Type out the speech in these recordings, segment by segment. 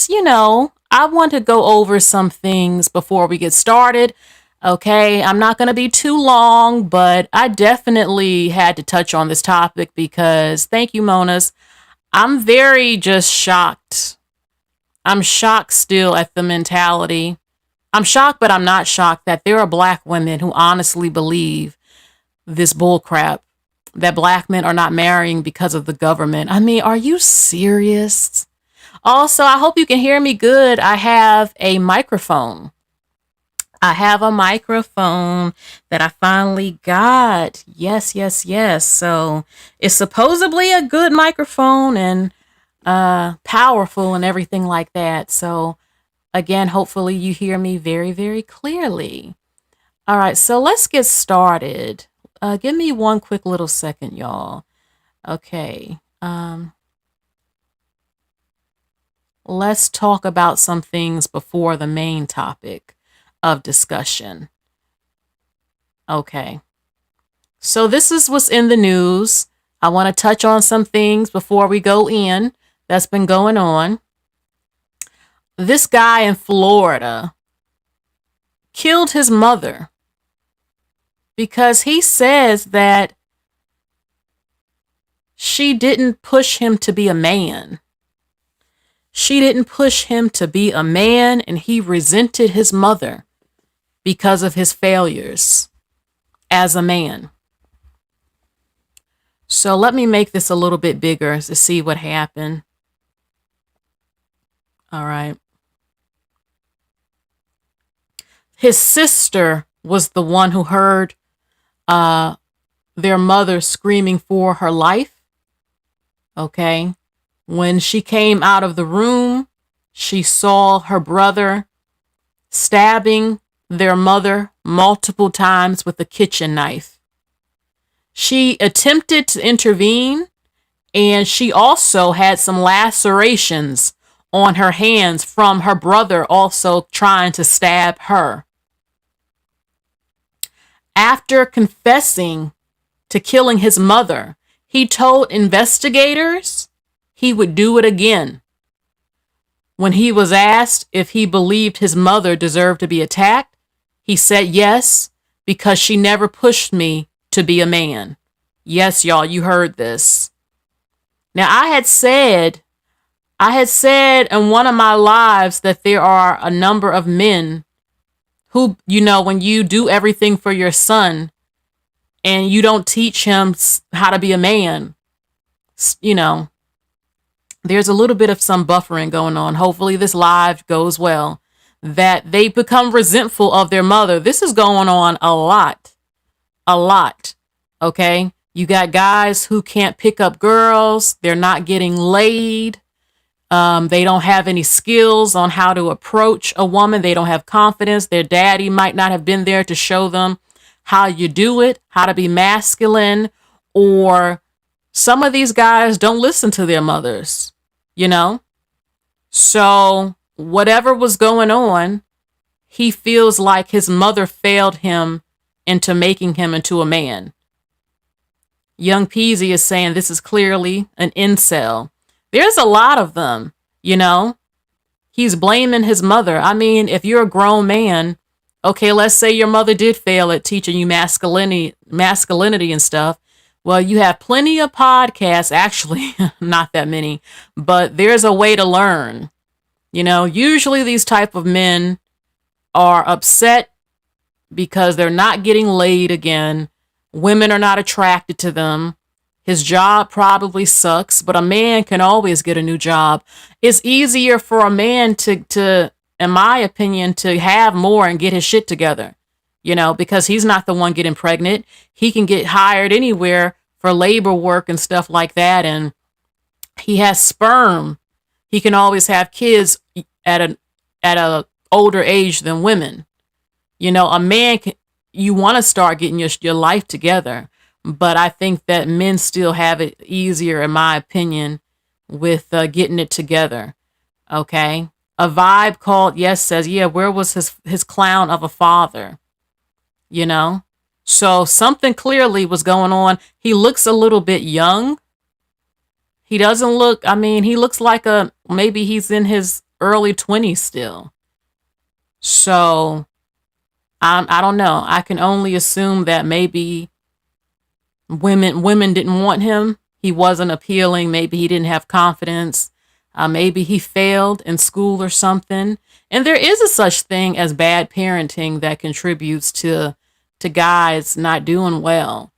just, I want to go over some things before we get started. Okay, I'm not going to be too long, but I definitely had to touch on this topic because, thank you, Monas. I'm very just shocked. I'm shocked still at the mentality. I'm shocked, but I'm not shocked that there are black women who honestly believe this bullcrap that black men are not marrying because of the government. I mean, are you serious? Also, I hope you can hear me good. I have a microphone. I have a microphone that I finally got. Yes, yes, yes. So it's supposedly a good microphone and powerful and everything like that. So again, hopefully you hear me very, very clearly. All right, so let's get started. Give me one quick little second, y'all. Okay. Let's talk about some things before the main topic of discussion. Okay. So this is what's in the news. I want to touch on some things before we go in that's been going on. This guy in Florida killed his mother because he says that she didn't push him to be a man. She didn't push him to be a man, and he resented his mother because of his failures as a man. So let me make this a little bit bigger to see what happened. All right. His sister was the one who heard their mother screaming for her life. Okay. When she came out of the room, she saw her brother stabbing their mother multiple times with a kitchen knife. She attempted to intervene, and she also had some lacerations on her hands from her brother also trying to stab her. After confessing to killing his mother, he told investigators he would do it again. When he was asked if he believed his mother deserved to be attacked, he said yes, because she never pushed me to be a man. Yes, y'all, you heard this. Now, I had said in one of my lives that there are a number of men who, when you do everything for your son and you don't teach him how to be a man, there's a little bit of some buffering going on. Hopefully this live goes well. That they become resentful of their mother. This is going on a lot. Okay. You got guys who can't pick up girls. They're not getting laid. They don't have any skills on how to approach a woman. They don't have confidence. Their daddy might not have been there to show them how you do it, how to be masculine, or some of these guys don't listen to their mothers. So whatever was going on, he feels like his mother failed him into making him into a man. Young Peasy is saying this is clearly an incel. There's a lot of them, He's blaming his mother. I mean, if you're a grown man, okay, let's say your mother did fail at teaching you masculinity and stuff. Well, you have plenty of podcasts, actually, not that many, but there's a way to learn. Usually these type of men are upset because they're not getting laid again. Women are not attracted to them. His job probably sucks, but a man can always get a new job. It's easier for a man to, in my opinion, to have more and get his shit together. Because he's not the one getting pregnant. He can get hired anywhere for labor work and stuff like that. And he has sperm. He can always have kids at a older age than women. A man you want to start getting your life together. But I think that men still have it easier, in my opinion, with getting it together. Okay. A vibe called yes says, yeah, where was his clown of a father? So something clearly was going on. He looks a little bit young. He doesn't look, he looks like maybe he's in his early 20s still. So I don't know. I can only assume that maybe women didn't want him. He wasn't appealing. Maybe he didn't have confidence. Maybe he failed in school or something. And there is a such thing as bad parenting that contributes to guys not doing well.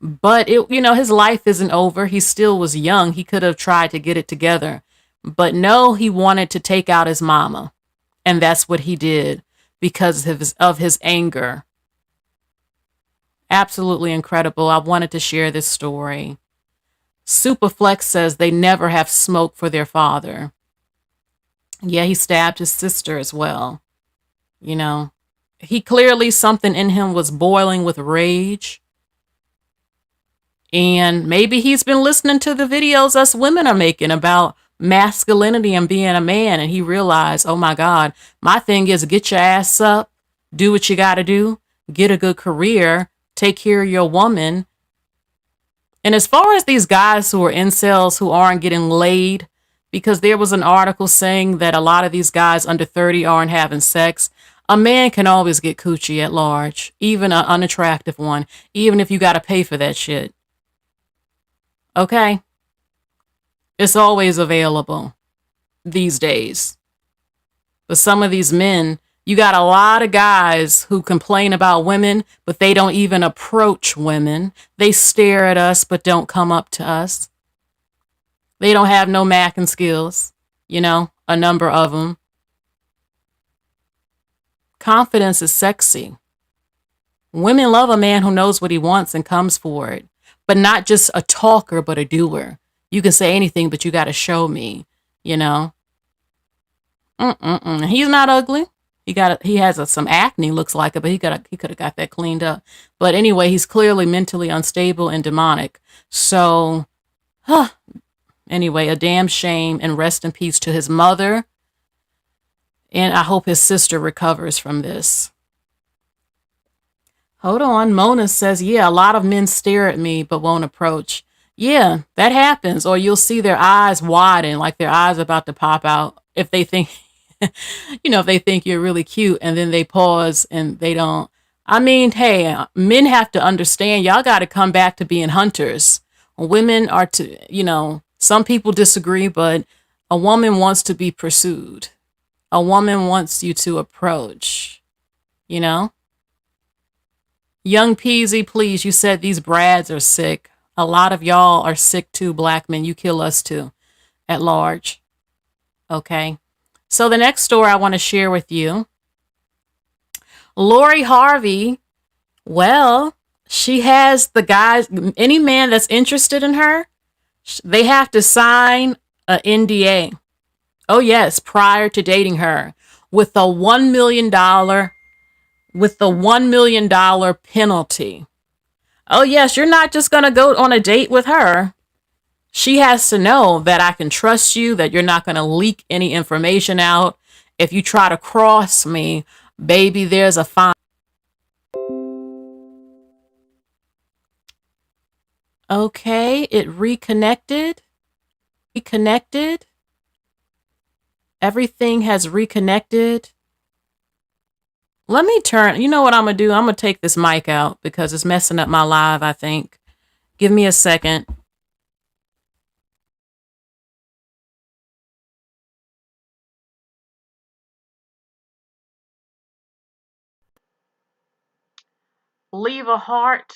But his life isn't over. He still was young. He could have tried to get it together. But no, he wanted to take out his mama. And that's what he did because of his anger. Absolutely incredible. I wanted to share this story. Superflex says they never have smoke for their father. Yeah, he stabbed his sister as well. You know, he clearly, something in him was boiling with rage. And maybe he's been listening to the videos us women are making about masculinity and being a man. And he realized, oh my God, my thing is get your ass up, do what you got to do, get a good career, take care of your woman. And as far as these guys who are incels who aren't getting laid, because there was an article saying that a lot of these guys under 30 aren't having sex. A man can always get coochie at large, even an unattractive one, even if you got to pay for that shit. Okay? It's always available these days. But some of these men, you got a lot of guys who complain about women, but they don't even approach women. They stare at us, but don't come up to us. They don't have no macking skills, a number of them. Confidence is sexy. Women love a man who knows what he wants and comes for it, but not just a talker, but a doer. You can say anything, but you got to show me, He's not ugly. He has some acne, looks like it, but he could have got that cleaned up. But anyway, he's clearly mentally unstable and demonic. So, anyway, a damn shame, and rest in peace to his mother. And I hope his sister recovers from this. Hold on. Mona says, yeah, a lot of men stare at me but won't approach. Yeah, that happens. Or you'll see their eyes widen, like their eyes are about to pop out if they think, if they think you're really cute, and then they pause and they don't. I mean, hey, men have to understand, y'all got to come back to being hunters. Women are some people disagree, but a woman wants to be pursued. A woman wants you to approach, Young Peasy, please, you said these Brads are sick. A lot of y'all are sick too, black men. You kill us too, at large. Okay. So the next story I want to share with you. Lori Harvey, well, she has the guys, any man that's interested in her, they have to sign an NDA. Oh yes, prior to dating her, with the $1 million penalty. Oh yes, you're not just going to go on a date with her. She has to know that I can trust you, that you're not going to leak any information out. If you try to cross me, baby, there's a fine. Okay, it reconnected. Everything has reconnected. Let me turn, you know what I'm going to do? I'm going to take this mic out because it's messing up my live, I think. Give me a second. Leave a heart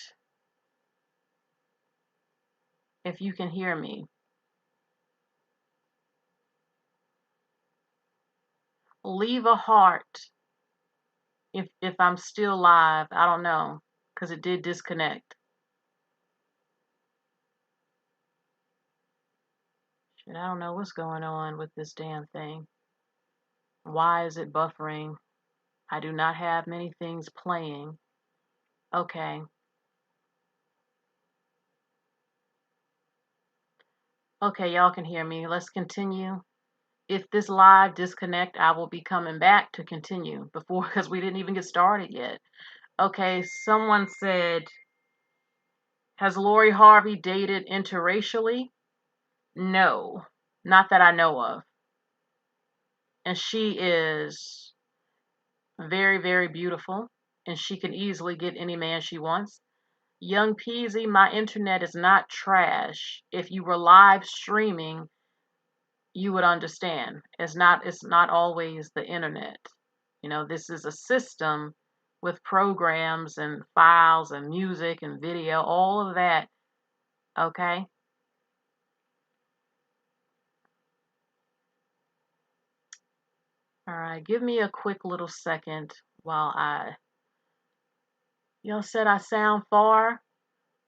if you can hear me. Leave a heart if I'm still live. I don't know, because it did disconnect. Shit, I don't know what's going on with this damn thing. Why is it buffering? I do not have many things playing. Okay. Okay, y'all can hear me. Let's continue. If this live disconnect, I will be coming back to continue because we didn't even get started yet. Okay, someone said, has Lori Harvey dated interracially? No, not that I know of. and she is very, very beautiful, and she can easily get any man she wants. Young Peasy, my internet is not trash. If you were live streaming, you would understand. It's not always the internet. This is a system with programs and files and music and video, all of that. Okay? All right, give me a quick little second while y'all said I sound far.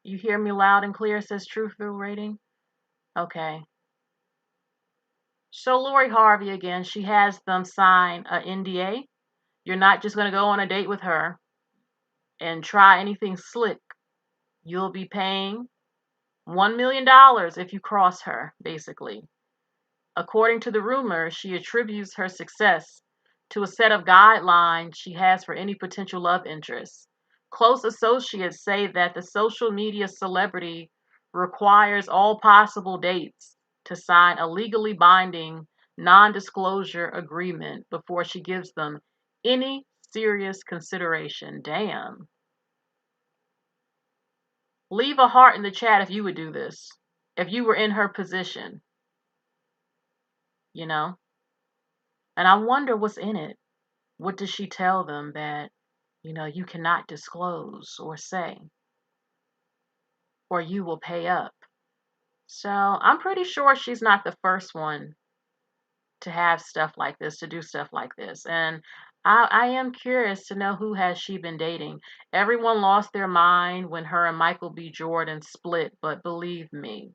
You hear me loud and clear, says True Through Rating. Okay. So Lori Harvey again, she has them sign a NDA. You're not just going to go on a date with her and try anything slick. You'll be paying $1 million if you cross her, basically. According to the rumor, she attributes her success to a set of guidelines she has for any potential love interest. Close associates say that the social media celebrity requires all possible dates to sign a legally binding non-disclosure agreement before she gives them any serious consideration. Damn. Leave a heart in the chat if you would do this. If you were in her position, you know? And I wonder what's in it. What does she tell them that, you cannot disclose or say, or you will pay up? So I'm pretty sure she's not the first one to have stuff like this, to do stuff like this. And I am curious to know who has she been dating. Everyone lost their mind when her and Michael B. Jordan split, but believe me,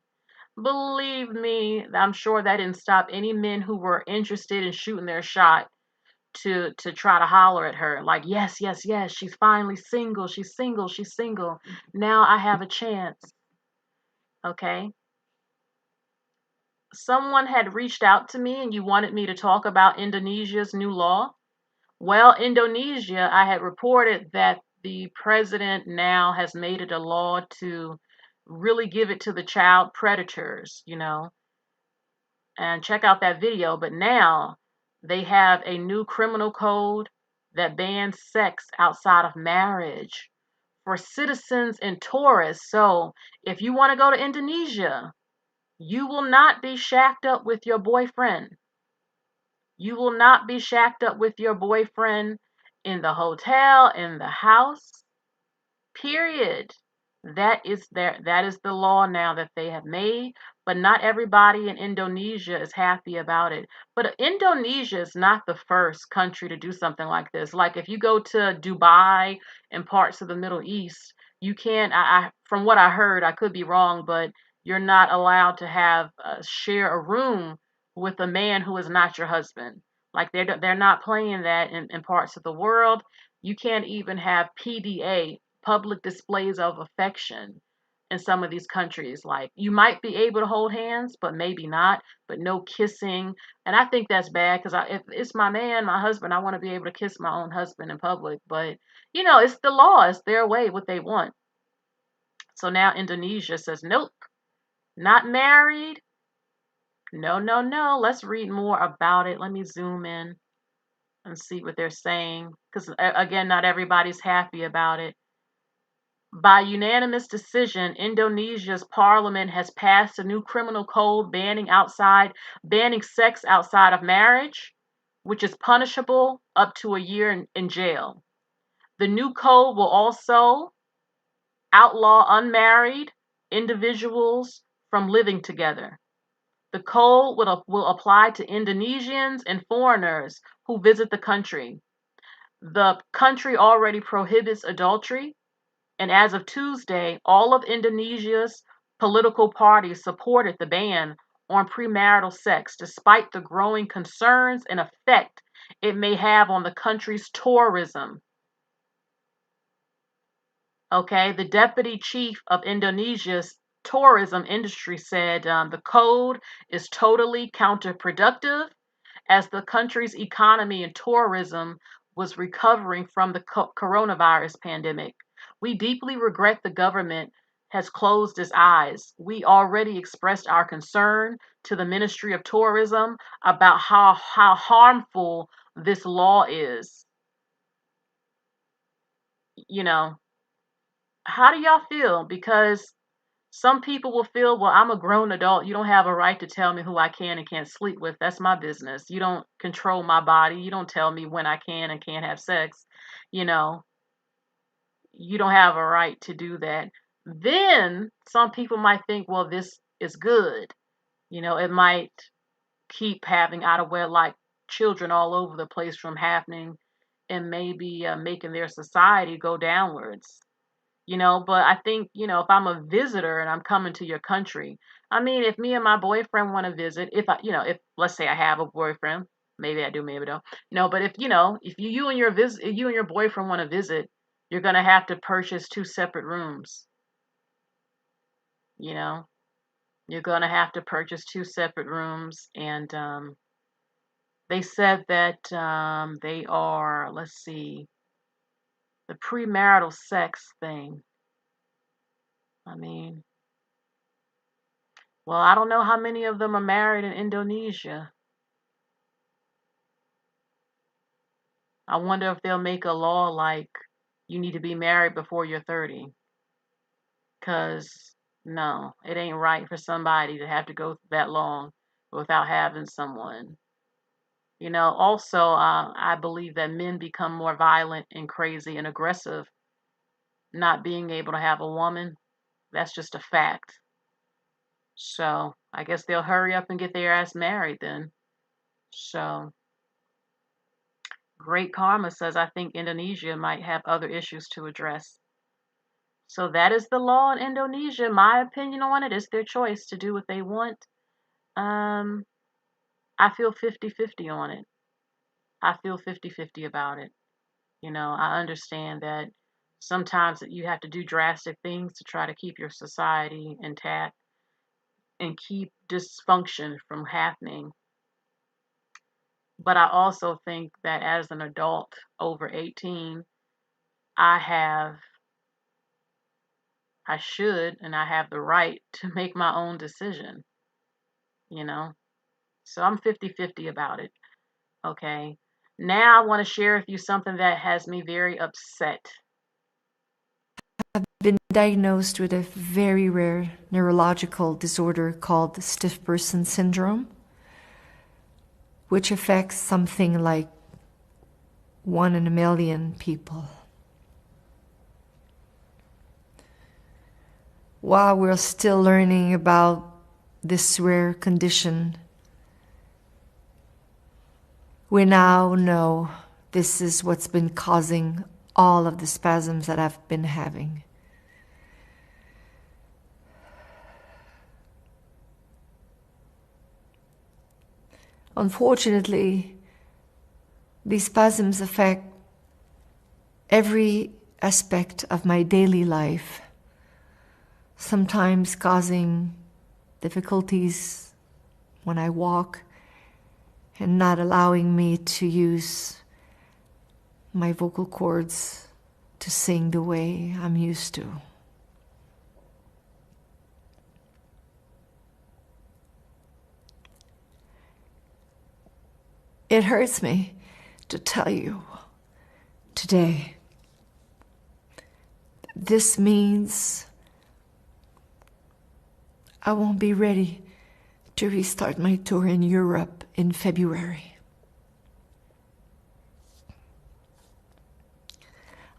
I'm sure that didn't stop any men who were interested in shooting their shot to try to holler at her like, yes, yes, yes, she's finally single, she's single, she's single, now I have a chance. Okay, someone had reached out to me and you wanted me to talk about Indonesia's new law. Well, Indonesia, I had reported that the president now has made it a law to really give it to the child predators, and check out that video. But now they have a new criminal code that bans sex outside of marriage for citizens and tourists. So if you want to go to Indonesia, you will not be shacked up with your boyfriend. You will not be shacked up with your boyfriend in the hotel, in the house. Period. That is the law now that they have made, but not everybody in Indonesia is happy about it. But Indonesia is not the first country to do something like this. Like if you go to Dubai and parts of the Middle East, you can't, from what I heard, I could be wrong, but you're not allowed to have share a room with a man who is not your husband. Like they're not playing that in parts of the world. You can't even have PDA, public displays of affection, in some of these countries. Like you might be able to hold hands, but maybe not, but no kissing. And I think that's bad because if it's my man, my husband, I want to be able to kiss my own husband in public. But, it's the law. It's their way, what they want. So now Indonesia says, nope, not married. No, no, no. Let's read more about it. Let me zoom in and see what they're saying. Because, again, not everybody's happy about it. By unanimous decision, Indonesia's parliament has passed a new criminal code banning sex outside of marriage, which is punishable up to a year in jail. The new code will also outlaw unmarried individuals from living together. The code will apply to Indonesians and foreigners who visit the country. The country already prohibits adultery. And as of Tuesday, all of Indonesia's political parties supported the ban on premarital sex, despite the growing concerns and effect it may have on the country's tourism. Okay, the deputy chief of Indonesia's tourism industry said the code is totally counterproductive as the country's economy and tourism was recovering from the coronavirus pandemic. We deeply regret the government has closed its eyes. We already expressed our concern to the Ministry of Tourism about how harmful this law is. You know, how do y'all feel? Because some people will feel, well, I'm a grown adult. You don't have a right to tell me who I can and can't sleep with. That's my business. You don't control my body. You don't tell me when I can and can't have sex. You know, you don't have a right to do that. Then some people might think, well, this is good. You know, it might keep having out of wedlock children all over the place from happening and maybe making their society go downwards. You know, but I think, you know, if I'm a visitor and I'm coming to your country, I mean, if me and my boyfriend want to visit, if I, you know, if let's say I have a boyfriend, maybe I do, maybe I don't, no, but if, you know, if you and your boyfriend want to visit, you're going to have to purchase two separate rooms. You know, you're going to have to purchase two separate rooms. And they said that they are, let's see, the premarital sex thing. I mean, well, I don't know how many of them are married in Indonesia. I wonder if they'll make a law like you need to be married before you're 30. Because, no, it ain't right for somebody to have to go that long without having someone. You know, also, I believe that men become more violent and crazy and aggressive not being able to have a woman. That's just a fact. So, I guess they'll hurry up and get their ass married then. So, Great Karma says, I think Indonesia might have other issues to address. So that is the law in Indonesia. My opinion on it is their choice to do what they want. Um, I feel 50-50 on it. I feel 50-50 about it. You know, I understand that sometimes you have to do drastic things to try to keep your society intact and keep dysfunction from happening. But I also think that as an adult over 18, I should, and I have the right to make my own decision, you know? So I'm 50-50 about it. Okay. Now I want to share with you something that has me very upset. I've been diagnosed with a very rare neurological disorder called stiff person syndrome, which affects something like 1 in a million people. While we're still learning about this rare condition, we now know this is what's been causing all of the spasms that I've been having. Unfortunately, these spasms affect every aspect of my daily life, sometimes causing difficulties when I walk and not allowing me to use my vocal cords to sing the way I'm used to. It hurts me to tell you today. This means I won't be ready to restart my tour in Europe in February.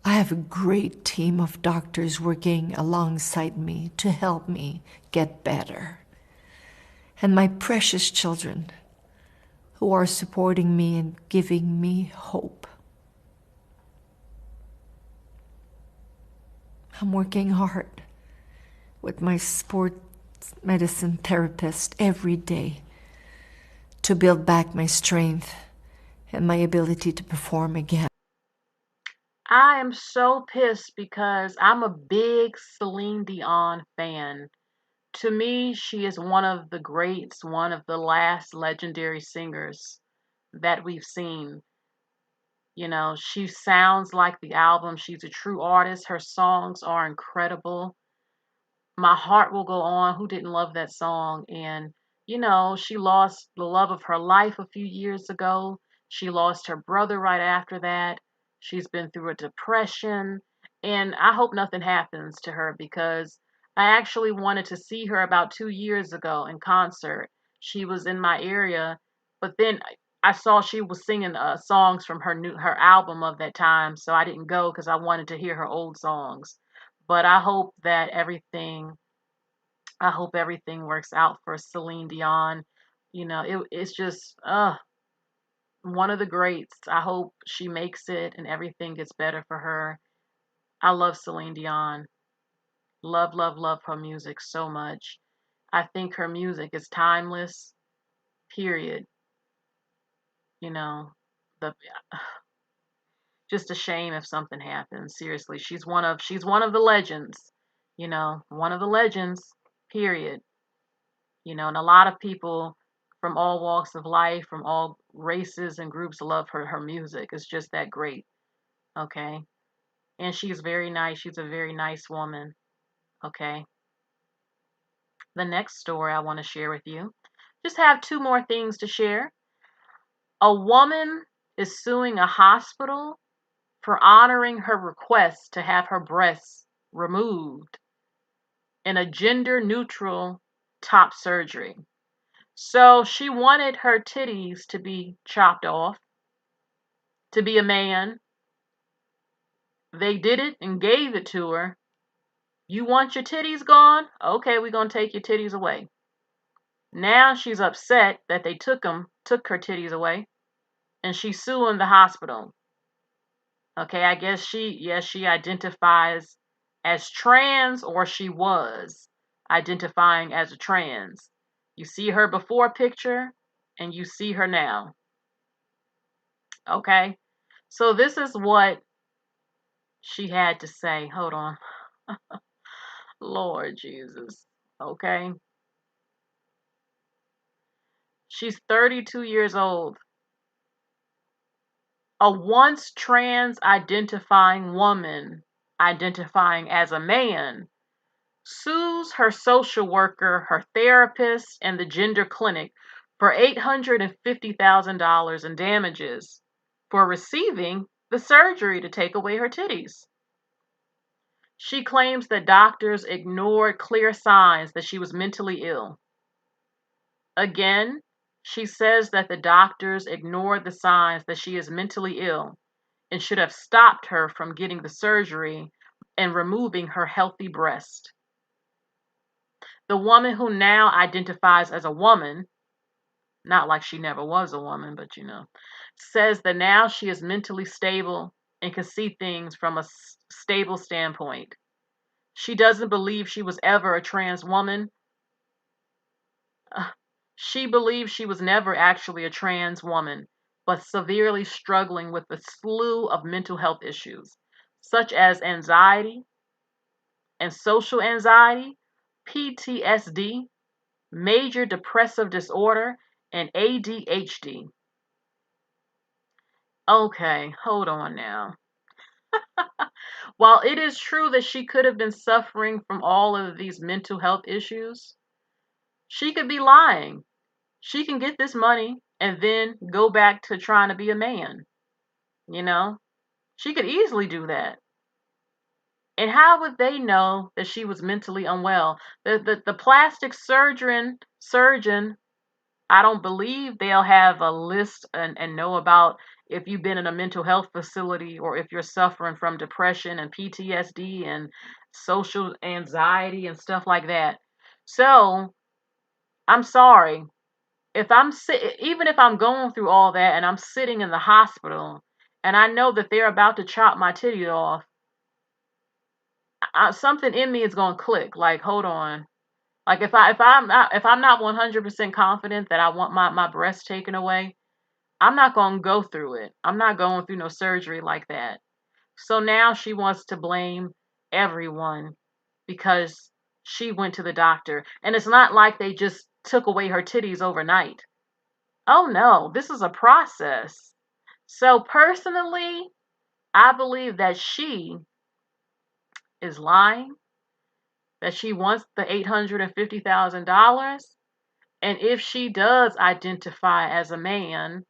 I have a great team of doctors working alongside me to help me get better. And my precious children who are supporting me and giving me hope. I'm working hard with my sports medicine therapist every day to build back my strength and my ability to perform again. I am so pissed because I'm a big Celine Dion fan. To me, she is one of the greats, one of the last legendary singers that we've seen. You know, she sounds like the album. She's a true artist. Her songs are incredible. My Heart Will Go On. Who didn't love that song? And, she lost the love of her life a few years ago. She lost her brother right after that. She's been through a depression. And I hope nothing happens to her because I actually wanted to see her about 2 years ago in concert. She was in my area, but then I saw she was singing songs from her album of that time, so I didn't go because I wanted to hear her old songs. But I hope everything works out for Celine Dion. It's just one of the greats. I hope she makes it and everything gets better for her. I love Celine Dion. Love, love, love her music so much. I think her music is timeless. Period. You know, the just a shame if something happens. Seriously, she's one of the legends. One of the legends. Period. And a lot of people from all walks of life, from all races and groups love her music. It's just that great. Okay. And she's very nice. She's a very nice woman. Okay. The next story I want to share with you. Just have two more things to share. A woman is suing a hospital for honoring her request to have her breasts removed in a gender neutral top surgery. So she wanted her titties to be chopped off, to be a man. They did it and gave it to her. You want your titties gone? Okay, we're going to take your titties away. Now she's upset that they took her titties away, and she's suing the hospital. Okay, I guess she identifies as trans, or she was identifying as a trans. You see her before picture and you see her now. Okay, so this is what she had to say. Hold on. Lord Jesus. Okay. She's 32 years old. A once trans identifying woman identifying as a man sues her social worker, her therapist, and the gender clinic for $850,000 in damages for receiving the surgery to take away her titties. She claims that doctors ignored clear signs that she was mentally ill. Again, she says that the doctors ignored the signs that she is mentally ill and should have stopped her from getting the surgery and removing her healthy breast. The woman who now identifies as a woman, not like she never was a woman, but says that now she is mentally stable and can see things from a stable standpoint. She doesn't believe she was ever a trans woman. She believes she was never actually a trans woman, but severely struggling with a slew of mental health issues, such as anxiety and social anxiety, PTSD, major depressive disorder, and ADHD. Okay, hold on now. While it is true that she could have been suffering from all of these mental health issues, she could be lying. She can get this money and then go back to trying to be a man. She could easily do that. And how would they know that she was mentally unwell? The plastic surgeon, I don't believe they'll have a list and know about if you've been in a mental health facility or if you're suffering from depression and PTSD and social anxiety and stuff like that. So I'm sorry. Even if I'm going through all that and I'm sitting in the hospital and I know that they're about to chop my titty off, something in me is going to click. Like, hold on. Like if I'm not 100% confident that I want my breast taken away, I'm not going to go through it. I'm not going through no surgery like that. So now she wants to blame everyone because she went to the doctor. And it's not like they just took away her titties overnight. Oh no, this is a process. So personally, I believe that she is lying, that she wants the $850,000. And if she does identify as a man,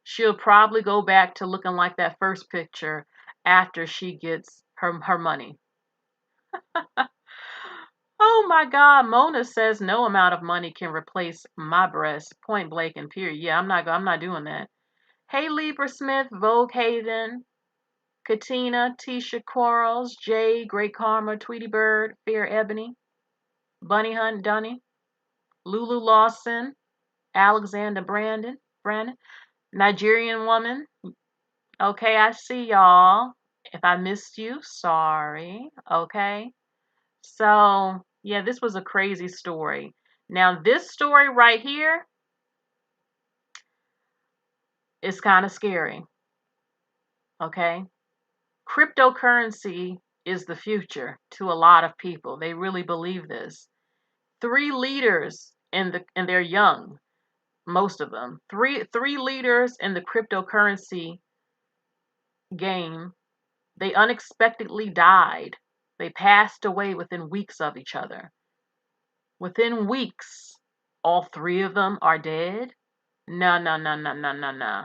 she'll probably go back to looking like that first picture after she gets her money. Oh my God, Mona says no amount of money can replace my breast, point blank and period. Yeah, I'm not doing that. Hey, Libra Smith, Vogue Hayden, Katina, Tisha Quarles, Jay, Great Karma, Tweety Bird, Fair Ebony, Bunny Hunt Dunny, Lulu Lawson, Alexander Brandon, Nigerian woman. Okay, I see y'all. If I missed you, sorry. Okay. So, yeah, this was a crazy story. Now, this story right here is kind of scary. Okay. Cryptocurrency is the future to a lot of people. They really believe this. Three leaders and they're young, most of them. Three leaders in the cryptocurrency game, they unexpectedly died. They passed away within weeks of each other. Within weeks, all three of them are dead. No, no, no, no, no, no, no.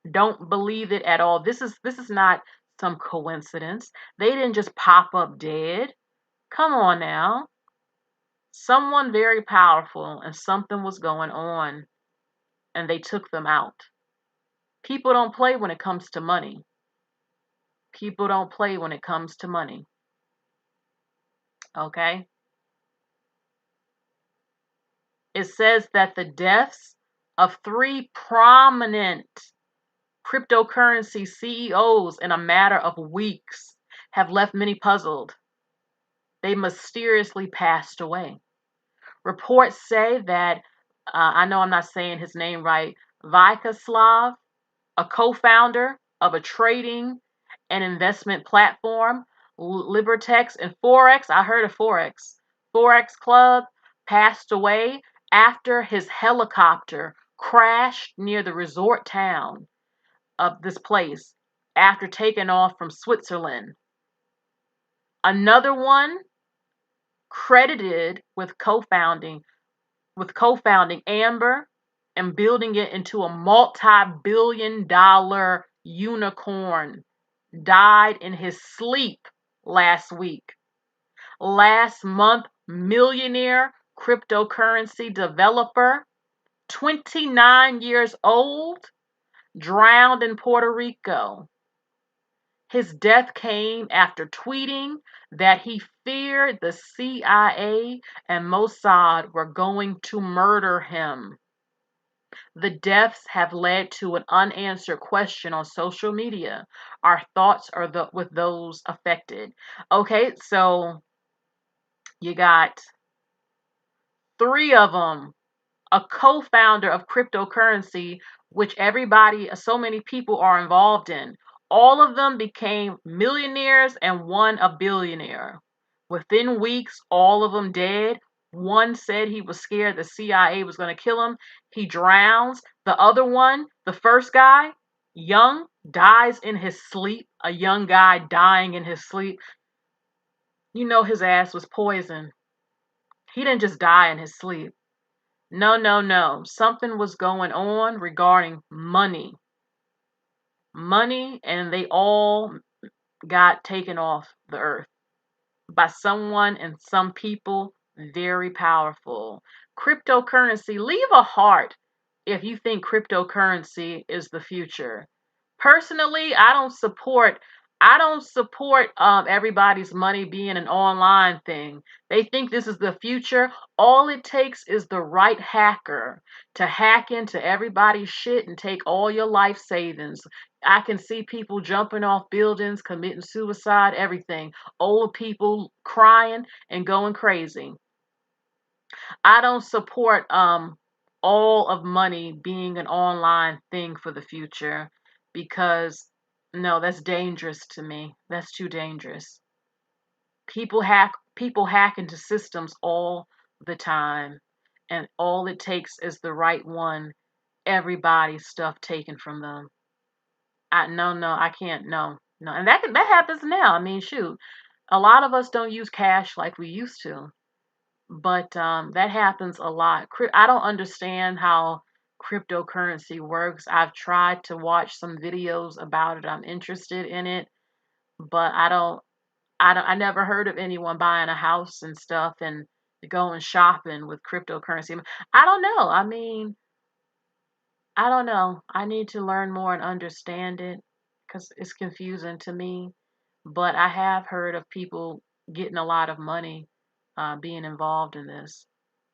Don't believe it at all. This is not some coincidence. They didn't just pop up dead. Come on now. Someone very powerful and something was going on and they took them out. People don't play when it comes to money. People don't play when it comes to money. Okay? It says that the deaths of three prominent cryptocurrency CEOs in a matter of weeks have left many puzzled. They mysteriously passed away. Reports say that, I know I'm not saying his name right, Vyacheslav, a co-founder of a trading and investment platform, Libertex and Forex, I heard of Forex Club, passed away after his helicopter crashed near the resort town of this place after taking off from Switzerland. Another one credited with co-founding Amber and building it into a multi-billion-dollar unicorn died in his sleep last week. Last month, millionaire cryptocurrency developer, 29 years old, drowned in Puerto Rico. His death came after tweeting that he feared the CIA and Mossad were going to murder him. The deaths have led to an unanswered question on social media. Our thoughts are with those affected. Okay, so you got three of them, a co-founder of cryptocurrency, which so many people are involved in. All of them became millionaires and one a billionaire. Within weeks, all of them dead. One said he was scared the CIA was going to kill him. He drowns. The other one, the first guy, young, dies in his sleep. A young guy dying in his sleep. You know his ass was poisoned. He didn't just die in his sleep. No, no, no. Something was going on regarding money. Money, and they all got taken off the earth by someone and some people very powerful. Cryptocurrency, leave a heart if you think cryptocurrency is the future. Personally, I don't support everybody's money being an online thing. They think this is the future. All it takes is the right hacker to hack into everybody's shit and take all your life savings. I can see people jumping off buildings, committing suicide, everything. Old people crying and going crazy. I don't support all of money being an online thing for the future because no, that's dangerous to me. That's too dangerous. People hack into systems all the time, and all it takes is the right one. Everybody's stuff taken from them. No, I can't. No, no, and that happens now. I mean, shoot. A lot of us don't use cash like we used to, but that happens a lot. I don't understand how cryptocurrency works. I've tried to watch some videos about it. I'm interested in it, but I never heard of anyone buying a house and stuff and going shopping with cryptocurrency. I don't know. I mean, I don't know. I need to learn more and understand it because it's confusing to me. But I have heard of people getting a lot of money being involved in this.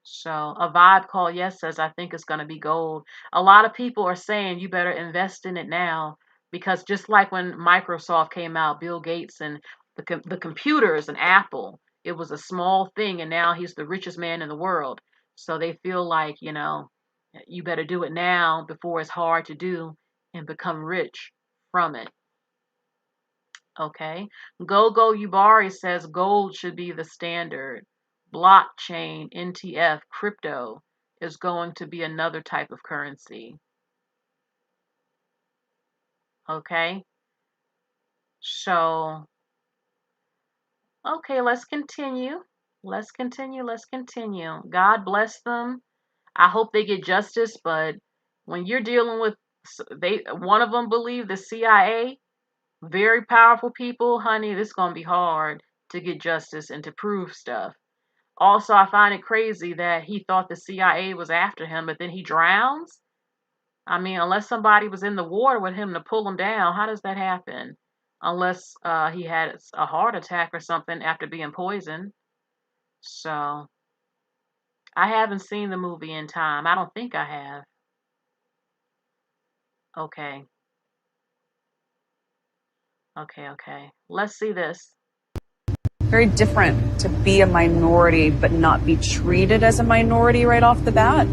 So a vibe call, yes, says I think it's going to be gold. A lot of people are saying you better invest in it now because just like when Microsoft came out, Bill Gates and the computers and Apple, it was a small thing, and now he's the richest man in the world. So they feel like, you better do it now before it's hard to do and become rich from it. Okay. Gogo Yubari says gold should be the standard. Blockchain, NTF, crypto is going to be another type of currency. Okay. So, okay, let's continue. Let's continue. Let's continue. God bless them. I hope they get justice, but when you're dealing with one of them believe the CIA, very powerful people, honey, this is going to be hard to get justice and to prove stuff. Also, I find it crazy that he thought the CIA was after him, but then he drowns. I mean, unless somebody was in the water with him to pull him down, how does that happen? Unless he had a heart attack or something after being poisoned. So, I haven't seen the movie in time. I don't think I have. Okay. Okay. Let's see this. Very different to be a minority but not be treated as a minority right off the bat.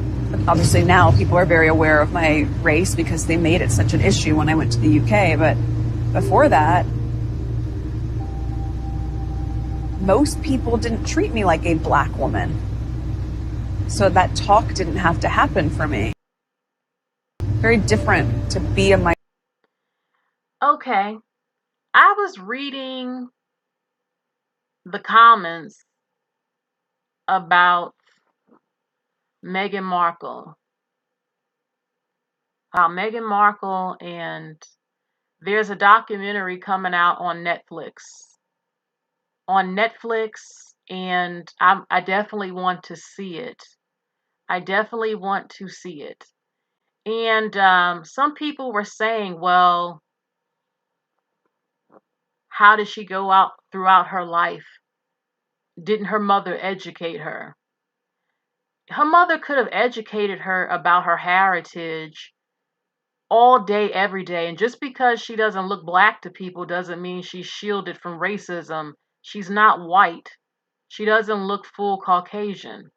Obviously now people are very aware of my race because they made it such an issue when I went to the UK, but before that, most people didn't treat me like a black woman. So that talk didn't have to happen for me. Very different to be a minority. Okay. I was reading the comments about Meghan Markle. Meghan Markle, and there's a documentary coming out on Netflix. And I definitely want to see it. And some people were saying, well, how did she go out throughout her life? Didn't her mother educate her? Her mother could have educated her about her heritage all day, every day. And just because she doesn't look black to people doesn't mean she's shielded from racism. She's not white. She doesn't look full Caucasian,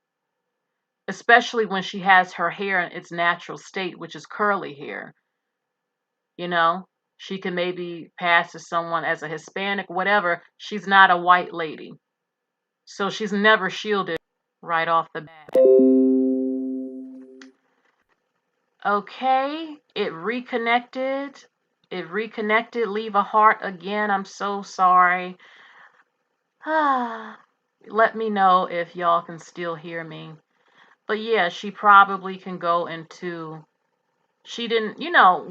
especially when she has her hair in its natural state, which is curly hair. She can maybe pass to someone as a Hispanic, whatever. She's not a white lady. So she's never shielded right off the bat. Okay, it reconnected. Leave a heart again. I'm so sorry. Let me know if y'all can still hear me. But yeah, she probably can go into. She didn't,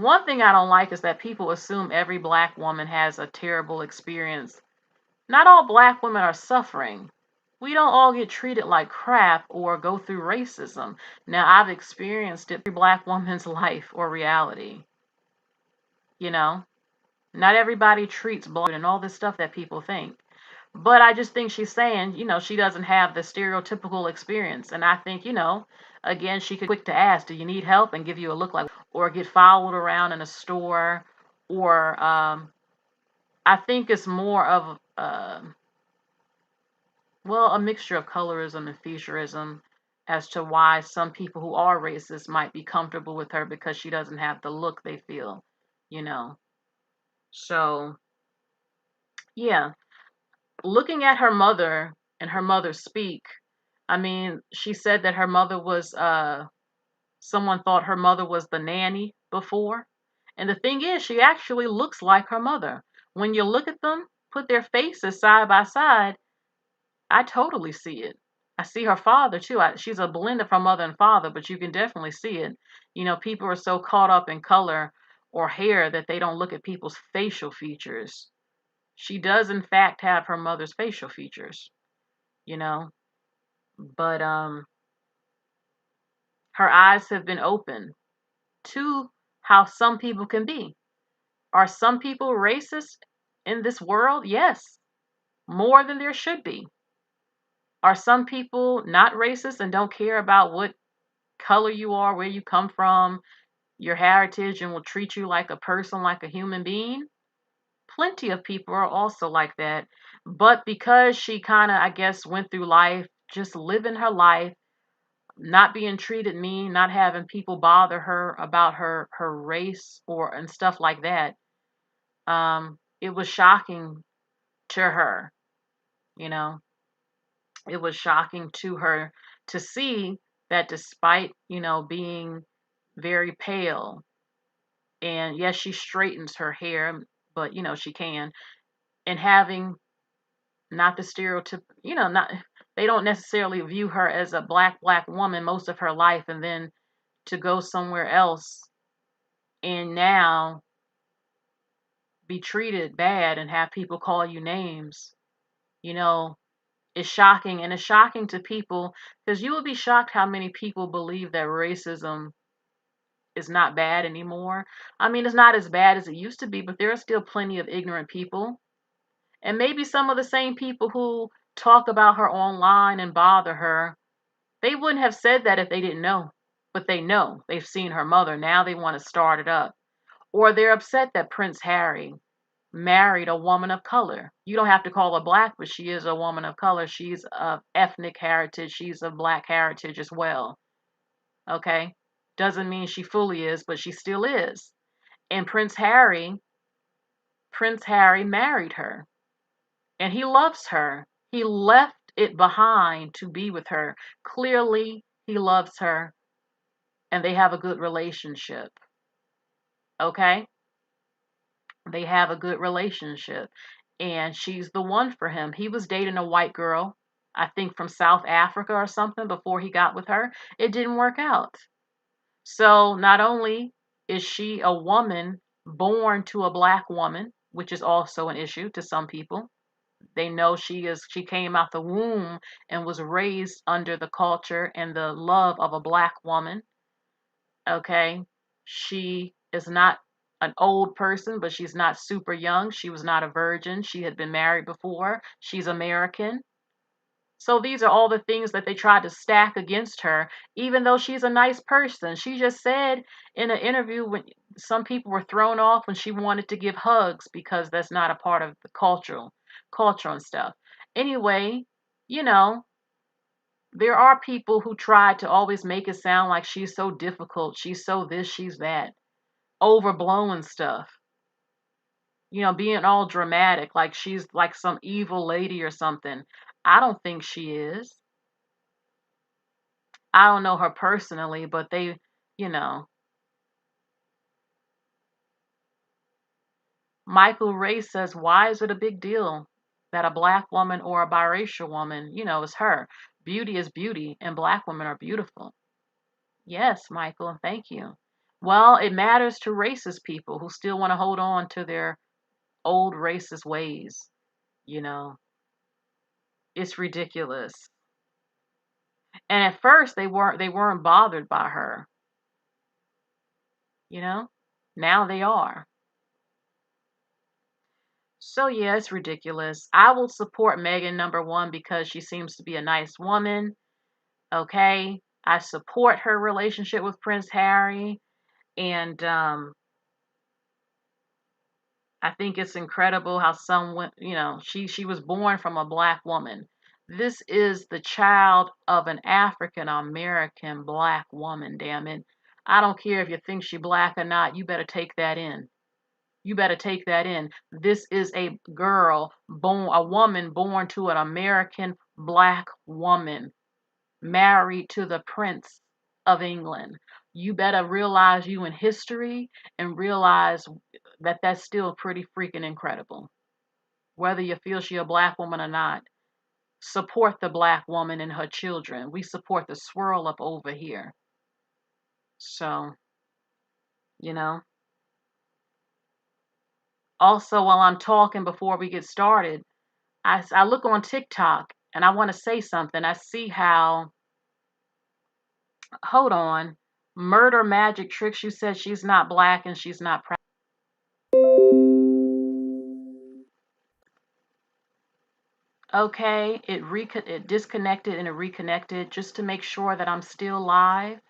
one thing I don't like is that people assume every black woman has a terrible experience. Not all black women are suffering. We don't all get treated like crap or go through racism. Now, I've experienced it through black woman's life or reality. Not everybody treats black and all this stuff that people think. But I just think she's saying, she doesn't have the stereotypical experience. And I think, again, she could be quick to ask, do you need help? And give you a look like, or get followed around in a store. Or I think it's more of, a mixture of colorism and featureism as to why some people who are racist might be comfortable with her because she doesn't have the look they feel, So, yeah. Looking at her mother and her mother speak, I mean, she said that her mother was, someone thought her mother was the nanny before. And the thing is, she actually looks like her mother. When you look at them, put their faces side by side, I totally see it. I see her father too. She's a blend of her mother and father, but you can definitely see it. You know, people are so caught up in color or hair that they don't look at people's facial features. She does, in fact, have her mother's facial features, you know, but her eyes have been open to how some people can be. Are some people racist in this world? Yes, more than there should be. Are some people not racist and don't care about what color you are, where you come from, your heritage, and will treat you like a person, like a human being? Plenty of people are also like that. But because she kind of, I guess, went through life just living her life, not being treated mean, not having people bother her about her race or and stuff like that, it was shocking to her, you know. It was shocking to her to see that despite, you know, being very pale, and yes, she straightens her hair, but you know, she can, and having not the stereotype, you know, not, they don't necessarily view her as a black woman most of her life, and then to go somewhere else and now be treated bad and have people call you names, you know, is shocking. And it's shocking to people because you will be shocked how many people believe that racism is not bad anymore. I mean, it's not as bad as it used to be, but there are still plenty of ignorant people. And maybe some of the same people who talk about her online and bother her, they wouldn't have said that if they didn't know. But they know. They've seen her mother. Now they want to start it up. Or they're upset that Prince Harry married a woman of color. You don't have to call her black, but she is a woman of color. She's of ethnic heritage. She's of black heritage as well. Okay? Doesn't mean she fully is, but she still is. And Prince Harry married her. And he loves her. He left it behind to be with her. Clearly, he loves her and they have a good relationship. Okay? They have a good relationship. And she's the one for him. He was dating a white girl, I think from South Africa or something, before he got with her. It didn't work out. So not only is she a woman born to a black woman, which is also an issue to some people. They know she came out the womb and was raised under the culture and the love of a black woman. Okay. She is not an old person, but she's not super young. She was not a virgin. She had been married before. She's American. So these are all the things that they tried to stack against her, even though she's a nice person. She just said in an interview when some people were thrown off when she wanted to give hugs because that's not a part of the culture and stuff. Anyway, you know, there are people who try to always make it sound like she's so difficult, she's so this, she's that, overblowing stuff. You know, being all dramatic, like she's like some evil lady or something. I don't think she is. I don't know her personally, but they, you know, Michael Ray says, why is it a big deal that a black woman or a biracial woman, you know, is her? Beauty is beauty, and black women are beautiful. Yes, Michael, thank you. Well, it matters to racist people who still want to hold on to their old racist ways. You know, it's ridiculous. And at first they weren't bothered by her, you know? Now they are. So yeah, it's ridiculous. I will support Megan number one because she seems to be a nice woman. Okay. I support her relationship with Prince Harry. And I think it's incredible how someone, you know, she was born from a black woman. This is the child of an African American black woman, damn it. I don't care if you think she black or not, you better take that in. You better take that in. This is a woman born to an American black woman, married to the Prince of England. You better realize you in history and realize that that's still pretty freaking incredible. whether you feel she a black woman or not. Support the black woman and her children. We support the swirl up over here. So, you know. Also, while I'm talking before we get started, I look on TikTok and I want to say something. I see how, hold on, Murder Magic Tricks, you said she's not black and she's not proud. Okay, it disconnected and it reconnected just to make sure that I'm still live.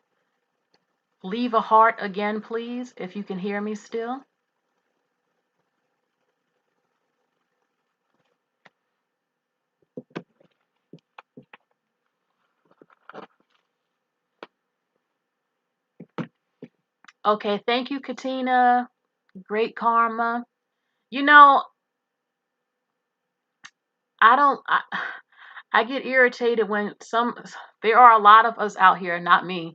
Leave a heart again, please, if you can hear me still. Okay, thank you, Katina. Great karma. You know, I get irritated when there are a lot of us out here, not me,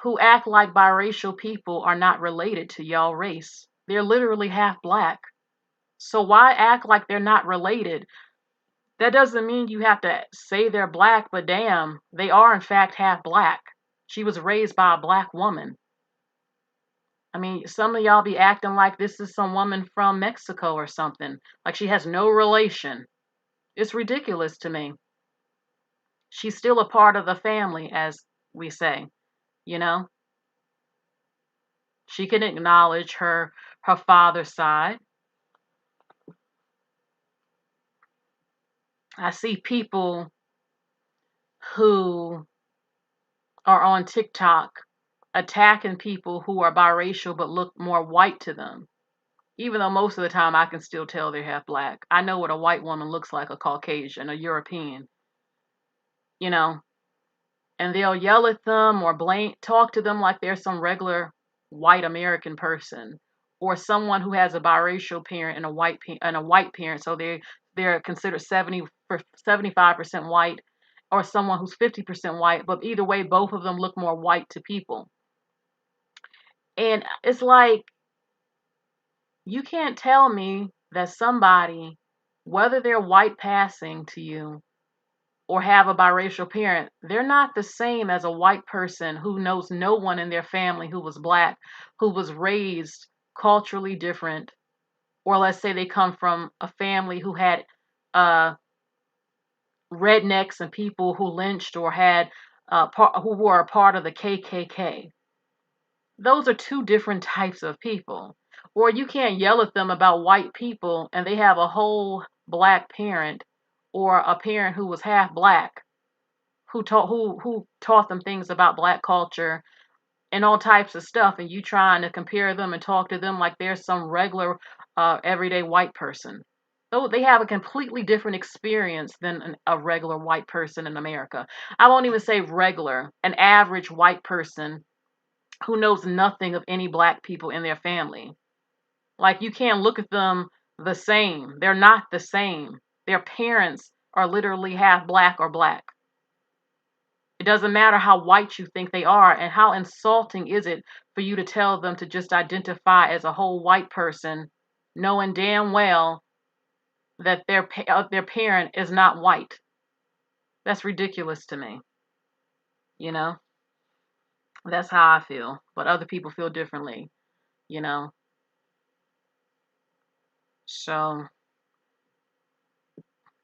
who act like biracial people are not related to y'all race. They're literally half black. So why act like they're not related? That doesn't mean you have to say they're black, but damn, they are in fact half black. She was raised by a black woman. I mean, some of y'all be acting like this is some woman from Mexico or something, like she has no relation. It's ridiculous to me. She's still a part of the family, as we say, you know? She can acknowledge her father's side. I see people who are on TikTok attacking people who are biracial but look more white to them. Even though most of the time I can still tell they're half black. I know what a white woman looks like, a Caucasian, a European, you know, and they'll yell at them or talk to them like they're some regular white American person or someone who has a biracial parent and a white parent. So they're considered 75% white, or someone who's 50% white, but either way, both of them look more white to people. And it's like, you can't tell me that somebody, whether they're white passing to you or have a biracial parent, they're not the same as a white person who knows no one in their family who was black, who was raised culturally different, or let's say they come from a family who had rednecks and people who lynched or had who were a part of the KKK. Those are two different types of people. Or you can't yell at them about white people and they have a whole black parent or a parent who was half black who taught them things about black culture and all types of stuff, and you trying to compare them and talk to them like they're some regular everyday white person. Though they have a completely different experience than a regular white person in America. I won't even say regular, an average white person who knows nothing of any black people in their family. Like, you can't look at them the same. They're not the same. Their parents are literally half black or black. It doesn't matter how white you think they are, and how insulting is it for you to tell them to just identify as a whole white person, knowing damn well that their parent is not white. That's ridiculous to me. You know? That's how I feel. But other people feel differently, you know? So,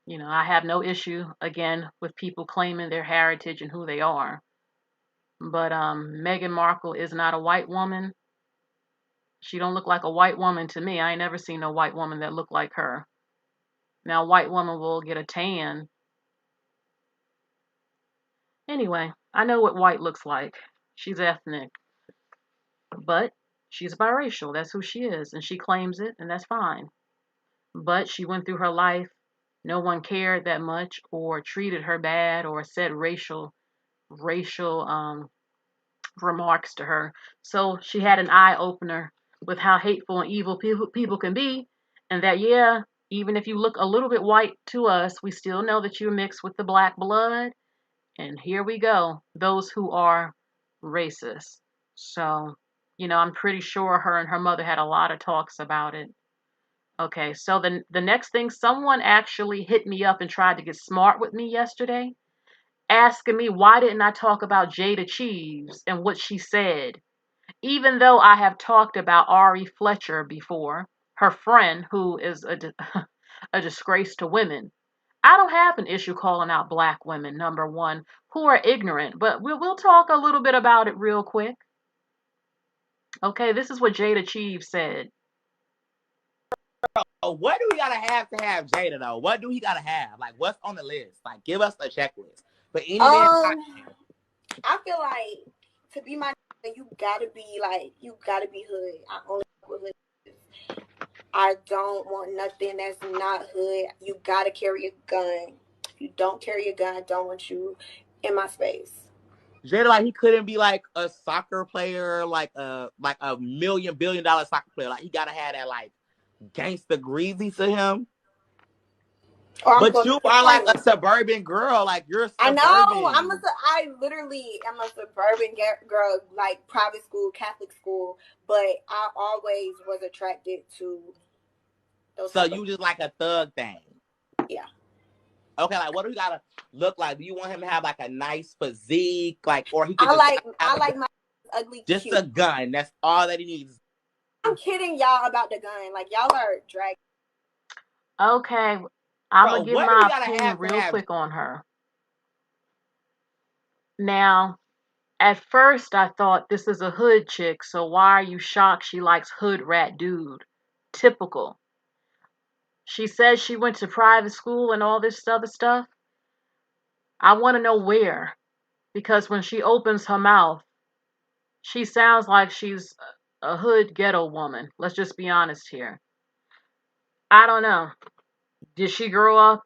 you know, I have no issue, again, with people claiming their heritage and who they are. But Meghan Markle is not a white woman. She don't look like a white woman to me. I ain't never seen no white woman that looked like her. Now, a white woman will get a tan. Anyway, I know what white looks like. She's ethnic. But she's biracial. That's who she is. And she claims it, and that's fine. But she went through her life. No one cared that much or treated her bad or said racial remarks to her. So she had an eye opener with how hateful and evil people can be, and that, yeah, even if you look a little bit white to us, we still know that you're mixed with the black blood. And here we go, those who are racist. So, you know, I'm pretty sure her and her mother had a lot of talks about it. Okay, so the next thing, someone actually hit me up and tried to get smart with me yesterday, asking me why didn't I talk about Jada Cheaves and what she said, even though I have talked about Ari Fletcher before, her friend who is a disgrace to women. I don't have an issue calling out black women, number one, who are ignorant, but we'll talk a little bit about it real quick. Okay, this is what Jada Cheaves said. What do we gotta have to have Jada though? What do he gotta have? Like, what's on the list? Like, give us a checklist. But any I feel like to be my you gotta be hood. I only fuck with hood. I don't want nothing that's not hood. You gotta carry a gun. If you don't carry a gun, I don't want you in my space. Jada, like, he couldn't be like a soccer player, like a multi-billion-dollar soccer player. Like, he gotta have that like gangsta greasy to him. But you are like a suburban girl. Like, you're suburban. I know. I literally am a suburban girl, like private school, Catholic school. But I always was attracted to those. So you just like a thug thing. Yeah. Okay, like, what do you gotta look like? Do you want him to have like a nice physique, like, or he? Can I like my ugly. Just cute. a gun. That's all that he needs. I'm kidding y'all about the gun. Like, y'all are dragging. Okay, I'm gonna give my opinion real quick on her. Now, at first I thought this is a hood chick, so why are you shocked she likes hood rat dude? Typical. She says she went to private school and all this other stuff. I want to know where, because when she opens her mouth, she sounds like she's a hood ghetto woman. Let's just be honest here. I don't know. Did she grow up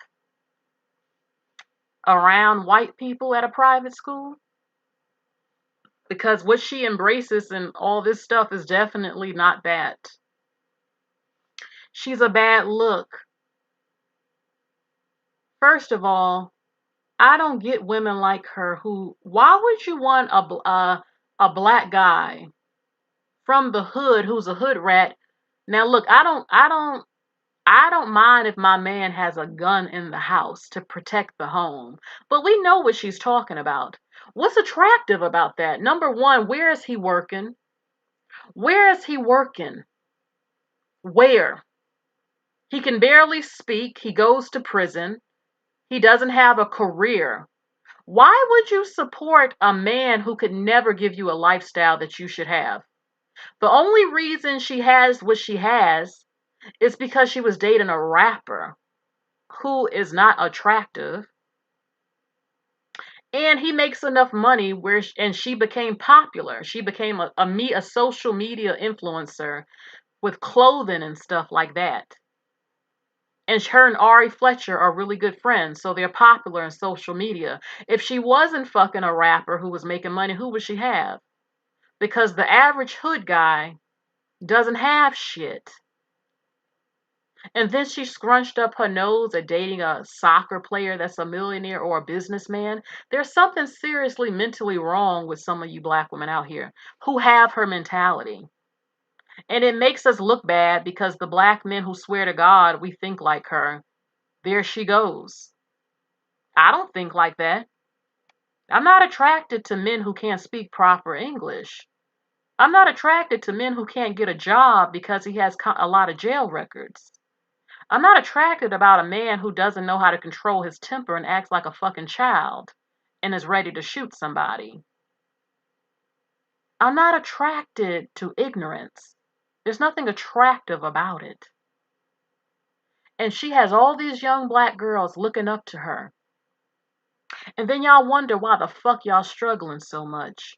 around white people at a private school? Because what she embraces and all this stuff is definitely not that. She's a bad look. First of all, I don't get women like her who, why would you want a black guy from the hood who's a hood rat? Now look, I don't mind if my man has a gun in the house to protect the home, but we know what she's talking about. What's attractive about that? Number one, where is he working? Where is he working? Where? He can barely speak. He goes to prison. He doesn't have a career. Why would you support a man who could never give you a lifestyle that you should have? The only reason she has what she has is because she was dating a rapper who is not attractive. And he makes enough money and she became popular. She became a social media influencer with clothing and stuff like that. And her and Ari Fletcher are really good friends, so they're popular in social media. If she wasn't fucking a rapper who was making money, who would she have? Because the average hood guy doesn't have shit. And then she scrunched up her nose at dating a soccer player that's a millionaire or a businessman. There's something seriously mentally wrong with some of you black women out here who have her mentality. And it makes us look bad because the black men who swear to God we think like her, there she goes. I don't think like that. I'm not attracted to men who can't speak proper English. I'm not attracted to men who can't get a job because he has a lot of jail records. I'm not attracted about a man who doesn't know how to control his temper and acts like a fucking child and is ready to shoot somebody. I'm not attracted to ignorance. There's nothing attractive about it. And she has all these young black girls looking up to her. And then y'all wonder why the fuck y'all struggling so much.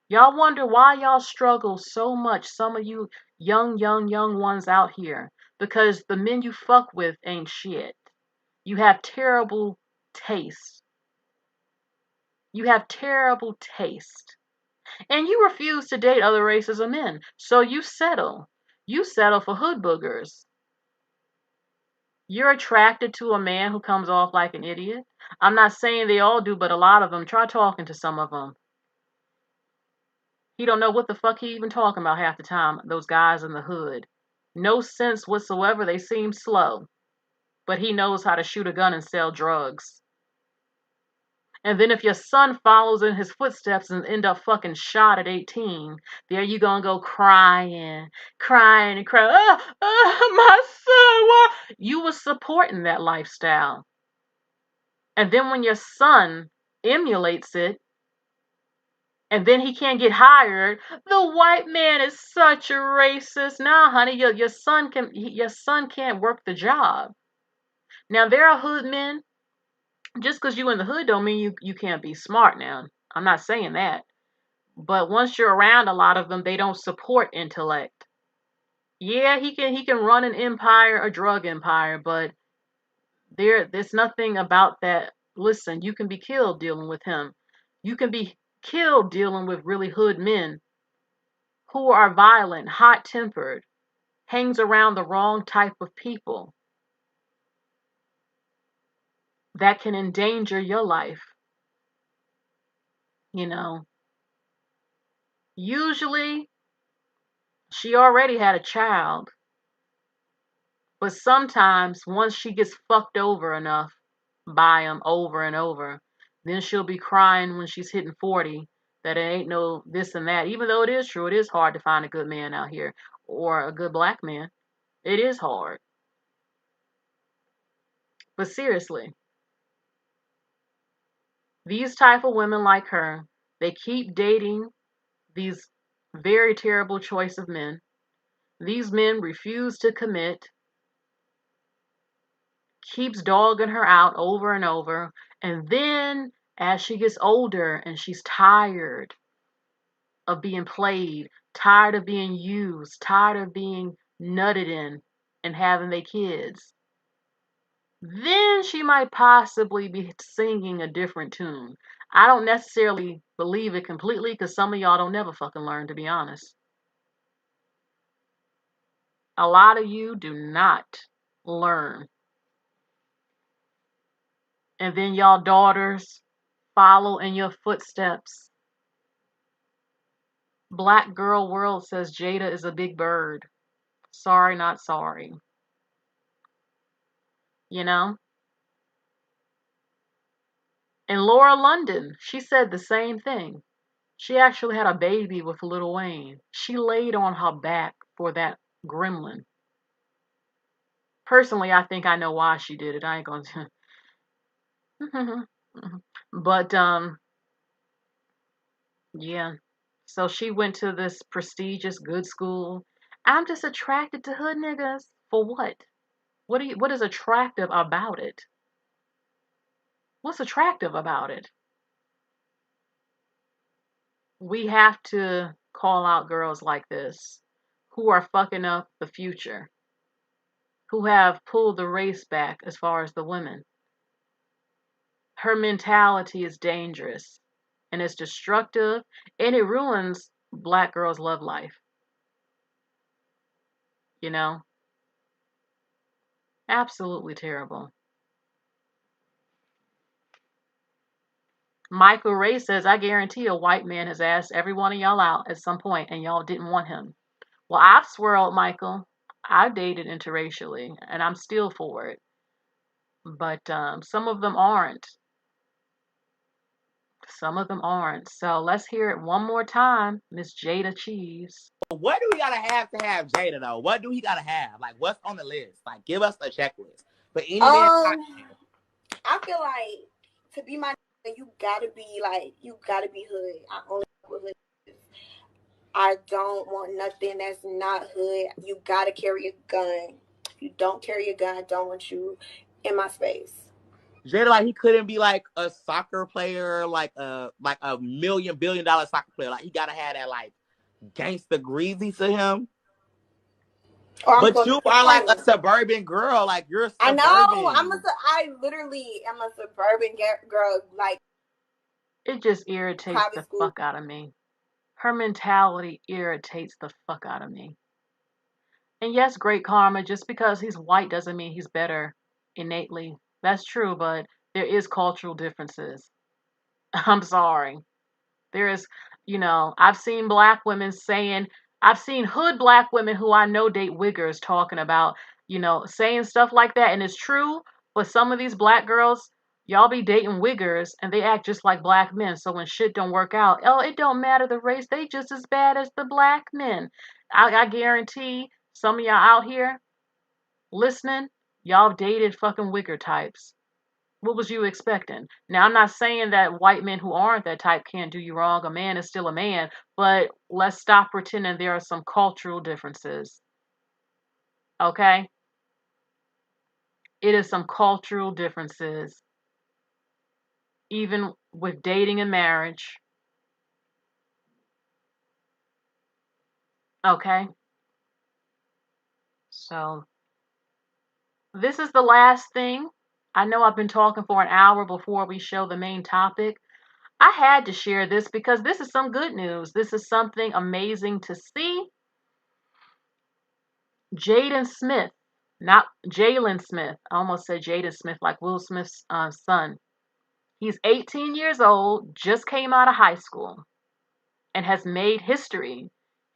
Y'all wonder why y'all struggle so much, some of you young ones out here. Because the men you fuck with ain't shit. You have terrible taste. You have terrible taste. And you refuse to date other races of men. So you settle. You settle for hood boogers. You're attracted to a man who comes off like an idiot. I'm not saying they all do, but a lot of them. Try talking to some of them. He don't know what the fuck he even talking about half the time, those guys in the hood. No sense whatsoever. They seem slow. But he knows how to shoot a gun and sell drugs. And then if your son follows in his footsteps and end up fucking shot at 18, there you gonna go crying and crying. My son, what? You were supporting that lifestyle. And then when your son emulates it, and then he can't get hired, the white man is such a racist. Nah, honey, your son can't work the job. Now there are hood men. Just because you in the hood don't mean you can't be smart now. I'm not saying that. But once you're around a lot of them, they don't support intellect. Yeah, he can run an empire, a drug empire, but there's nothing about that. Listen, you can be killed dealing with him. You can be killed dealing with really hood men who are violent, hot-tempered, hangs around the wrong type of people that can endanger your life. You know, usually she already had a child, but sometimes once she gets fucked over enough by him over and over, then she'll be crying when she's hitting 40 that it ain't no this and that. Even though it is true, it is hard to find a good man out here or a good black man. It is hard. But seriously, these type of women like her, they keep dating these very terrible choice of men. These men refuse to commit, keeps dogging her out over and over. And then as she gets older and she's tired of being played, tired of being used, tired of being nutted in and having their kids, then she might possibly be singing a different tune. I don't necessarily believe it completely because some of y'all don't never fucking learn, to be honest. A lot of you do not learn. And then y'all daughters follow in your footsteps. Black Girl World says Jada is a big bird. Sorry, not sorry. You know? And Laura London, she said the same thing. She actually had a baby with Lil Wayne. She laid on her back for that gremlin. Personally, I think I know why she did it. I ain't going to. But, yeah. So she went to this prestigious good school. I'm just attracted to hood niggas. For what? What is attractive about it? What's attractive about it? We have to call out girls like this who are fucking up the future, who have pulled the race back as far as the women. Her mentality is dangerous and it's destructive and it ruins black girls' love life. You know? Absolutely terrible. Michael Ray says, I guarantee a white man has asked every one of y'all out at some point and y'all didn't want him. Well, I've swirled, Michael. I dated interracially and I'm still for it. But some of them aren't. Some of them aren't. So let's hear it one more time, Miss Jada Cheaves. What do we gotta have to have Jada though? What do he gotta have? Like, what's on the list? Like, give us a checklist. But any man, I feel like to be my, you gotta be hood. I only fuck with hood. I don't want nothing that's not hood. You gotta carry a gun. If you don't carry a gun, I don't want you in my space. Jada, like, he couldn't be like a soccer player, like a $1 billion soccer player. Like, he gotta have that like gangster greasy to him. But you are like a suburban girl. Like, you're suburban. I know. I literally am a suburban girl. Like, it just irritates the fuck out of me. Her mentality irritates the fuck out of me. And yes, great karma, just because he's white doesn't mean he's better innately. That's true, but there is cultural differences. I'm sorry. There is, I've seen black women saying, I've seen hood black women who I know date wiggers talking about, saying stuff like that. And it's true, but some of these black girls, y'all be dating wiggers and they act just like black men. So when shit don't work out, oh, it don't matter the race. They just as bad as the black men. I guarantee some of y'all out here listening, y'all dated fucking wigger types. What was you expecting? Now, I'm not saying that white men who aren't that type can't do you wrong. A man is still a man, but let's stop pretending there are some cultural differences. Okay? It is some cultural differences, even with dating and marriage. Okay? So, this is the last thing. I know I've been talking for an hour before we show the main topic. I had to share this because this is some good news. This is something amazing to see. Jaden Smith, not Jalen Smith. I almost said Jaden Smith, like Will Smith's son. He's 18 years old, just came out of high school, and has made history.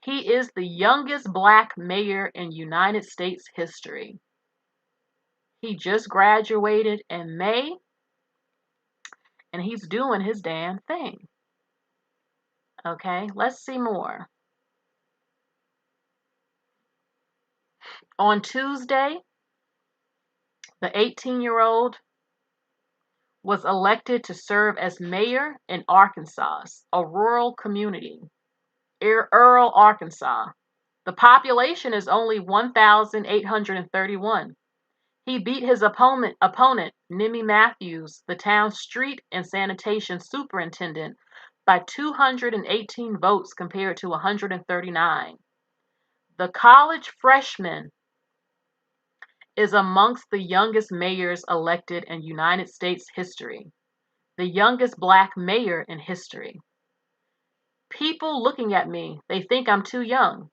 He is the youngest black mayor in United States history. He just graduated in May, and he's doing his damn thing. Okay, let's see more. On Tuesday, the 18-year-old was elected to serve as mayor in Arkansas, a rural community. Earl, Arkansas. The population is only 1,831. He beat his opponent, Nimmy Matthews, the town's street and sanitation superintendent, by 218 votes compared to 139. The college freshman is amongst the youngest mayors elected in United States history, the youngest black mayor in history. People looking at me, they think I'm too young.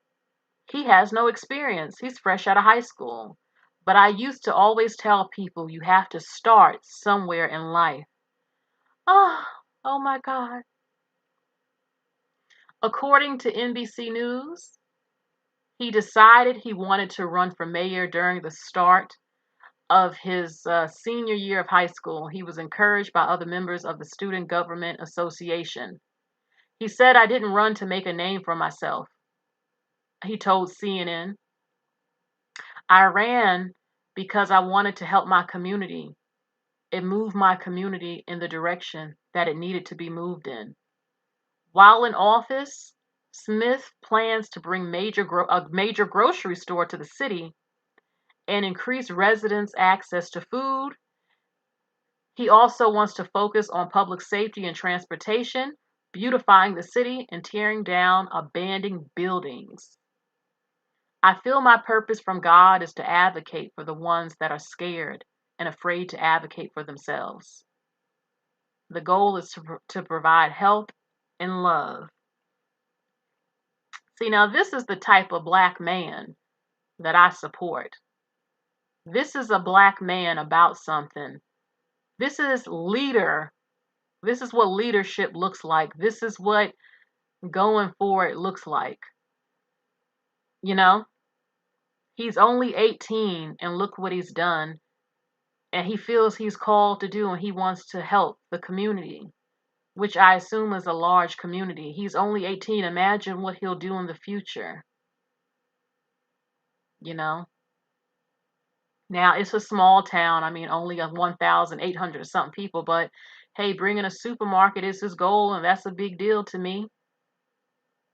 He has no experience. He's fresh out of high school. But I used to always tell people you have to start somewhere in life. Oh my God. According to NBC News, he decided he wanted to run for mayor during the start of his senior year of high school. He was encouraged by other members of the Student Government Association. He said, I didn't run to make a name for myself. He told CNN, I ran because I wanted to help my community. It moved my community in the direction that it needed to be moved in. While in office, Smith plans to bring a major grocery store to the city and increase residents' access to food. He also wants to focus on public safety and transportation, beautifying the city, and tearing down abandoned buildings. I feel my purpose from God is to advocate for the ones that are scared and afraid to advocate for themselves. The goal is to provide help and love. See, now this is the type of black man that I support. This is a black man about something. This is leader. This is what leadership looks like. This is what going for it looks like. You know, he's only 18 and look what he's done. And he feels he's called to do and he wants to help the community, which I assume is a large community. He's only 18. Imagine what he'll do in the future. You know? Now, it's a small town. I mean, only 1,800 something people, but hey, bringing a supermarket is his goal, and that's a big deal to me.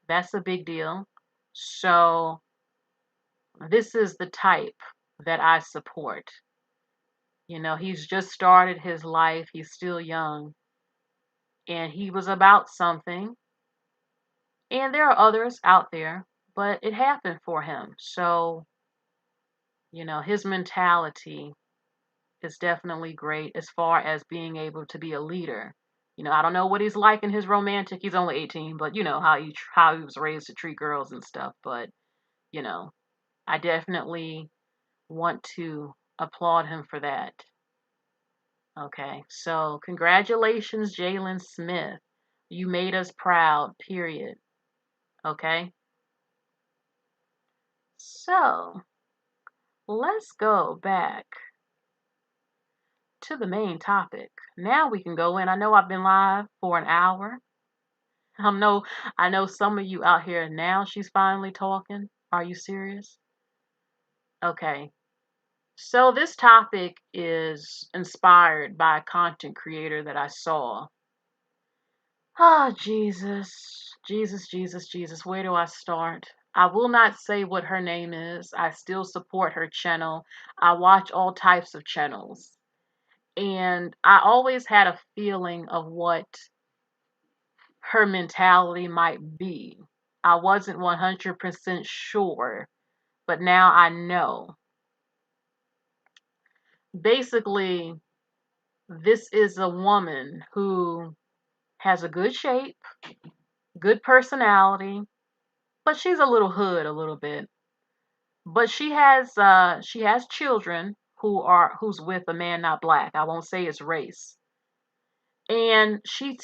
That's a big deal. So, this is the type that I support. You know, he's just started his life. He's still young. And he was about something. And there are others out there, but it happened for him. So, you know, his mentality is definitely great as far as being able to be a leader. You know, I don't know what he's like in his romantic. He's only 18, but you know how he was raised to treat girls and stuff. But, you know, I definitely want to applaud him for that. Okay, so congratulations, Jalen Smith. You made us proud, period. Okay? So let's go back to the main topic. Now we can go in. I know I've been live for an hour. I know some of you out here now she's finally talking. Are you serious? Okay. So this topic is inspired by a content creator that I saw. Ah, Jesus. Jesus, Jesus, Jesus. Where do I start? I will not say what her name is. I still support her channel. I watch all types of channels. And I always had a feeling of what her mentality might be. I wasn't 100% sure, but now I know. Basically, this is a woman who has a good shape, good personality, but she's a little hood a little bit. But she has children who's with a man not black. I won't say it's race. And she's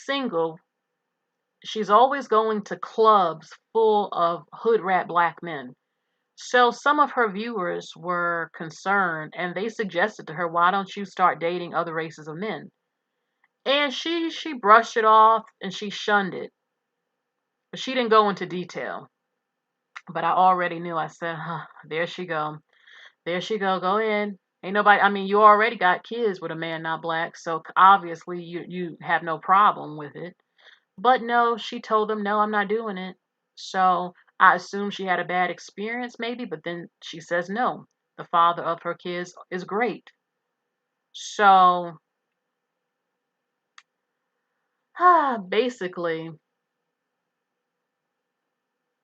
single. She's always going to clubs full of hood rat black men. So some of her viewers were concerned and they suggested to her, why don't you start dating other races of men? And she brushed it off and she shunned it. But she didn't go into detail. But I already knew. I said, huh, there she go. There she go. Go in. Ain't nobody, I mean, you already got kids with a man not black, so obviously you have no problem with it. But no, she told them, no, I'm not doing it. So I assume she had a bad experience maybe, but then she says no. The father of her kids is great. So basically,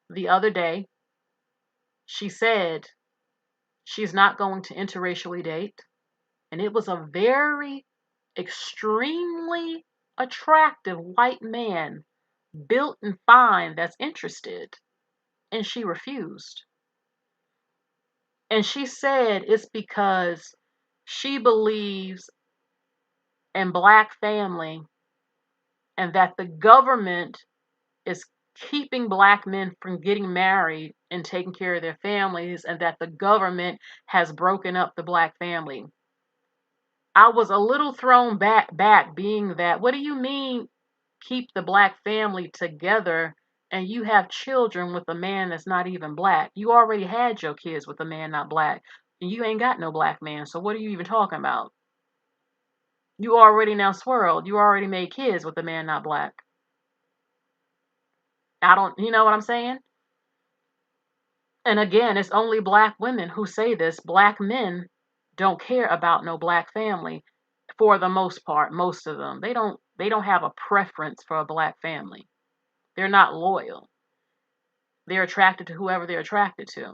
the other day, she said she's not going to interracially date. And it was a very extremely attractive white man, built and fine, that's interested. And she refused. And she said it's because she believes in black family and that the government is keeping black men from getting married and taking care of their families, and that the government has broken up the black family. I was a little thrown back being that, what do you mean keep the black family together and you have children with a man that's not even black? You already had your kids with a man not black and you ain't got no black man. So what are you even talking about? You already now swirled. You already made kids with a man not black. You know what I'm saying? And again, it's only black women who say this. Black men don't care about no black family for the most part. Most of them, they don't have a preference for a black family. They're not loyal. They're attracted to whoever they're attracted to.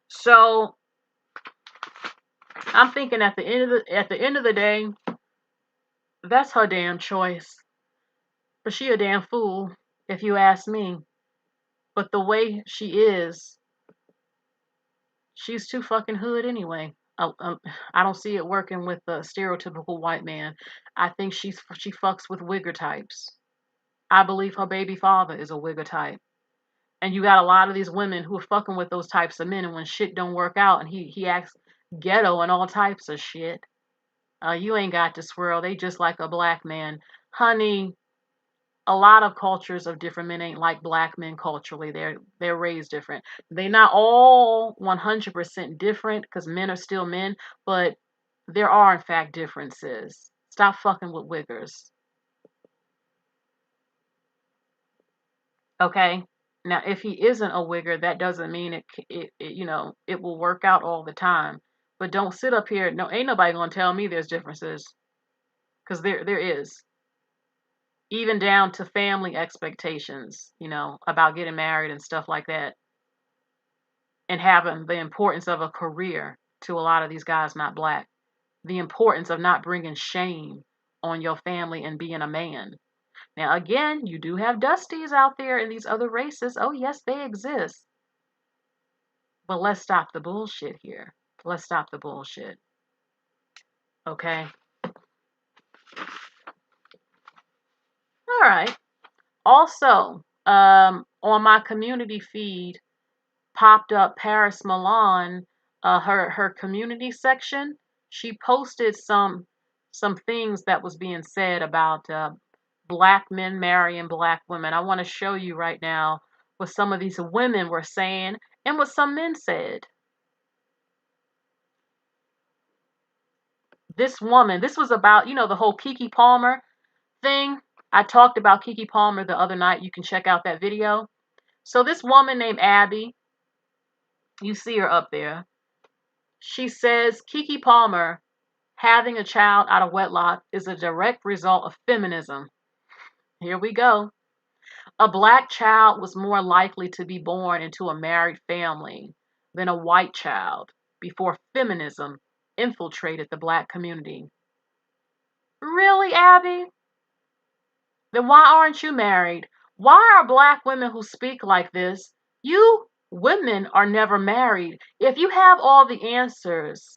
So I'm thinking at the end of the day, that's her damn choice. But she a damn fool, if you ask me. But the way she is, she's too fucking hood anyway. I don't see it working with the stereotypical white man. I think she fucks with wigger types. I believe her baby father is a wigger type. And you got a lot of these women who are fucking with those types of men, and when shit don't work out and he acts ghetto and all types of shit, you ain't got to swirl. They just like a black man. Honey, a lot of cultures of different men ain't like black men culturally. They're raised different. They not all 100% different because men are still men, but there are in fact differences. Stop fucking with wiggers. Okay? Now, if he isn't a wigger, that doesn't mean it will work out all the time. But don't sit up here. No, ain't nobody gonna tell me there's differences, because there is. Even down to family expectations, about getting married and stuff like that, and having the importance of a career to a lot of these guys not black. The importance of not bringing shame on your family and being a man. Now, again, you do have dusties out there in these other races. Oh, yes, they exist. But let's stop the bullshit here. Let's stop the bullshit. Okay? All right. Also, on my community feed popped up Paris Milan, her community section. She posted some things that was being said about black men marrying black women. I want to show you right now what some of these women were saying and what some men said. This woman, this was about, the whole Keke Palmer thing. I talked about Keke Palmer the other night. You can check out that video. So this woman named Abby, you see her up there. She says Keke Palmer having a child out of wedlock is a direct result of feminism. Here we go. A black child was more likely to be born into a married family than a white child before feminism infiltrated the black community. Really, Abby? Then why aren't you married? Why are black women who speak like this? You women are never married. If you have all the answers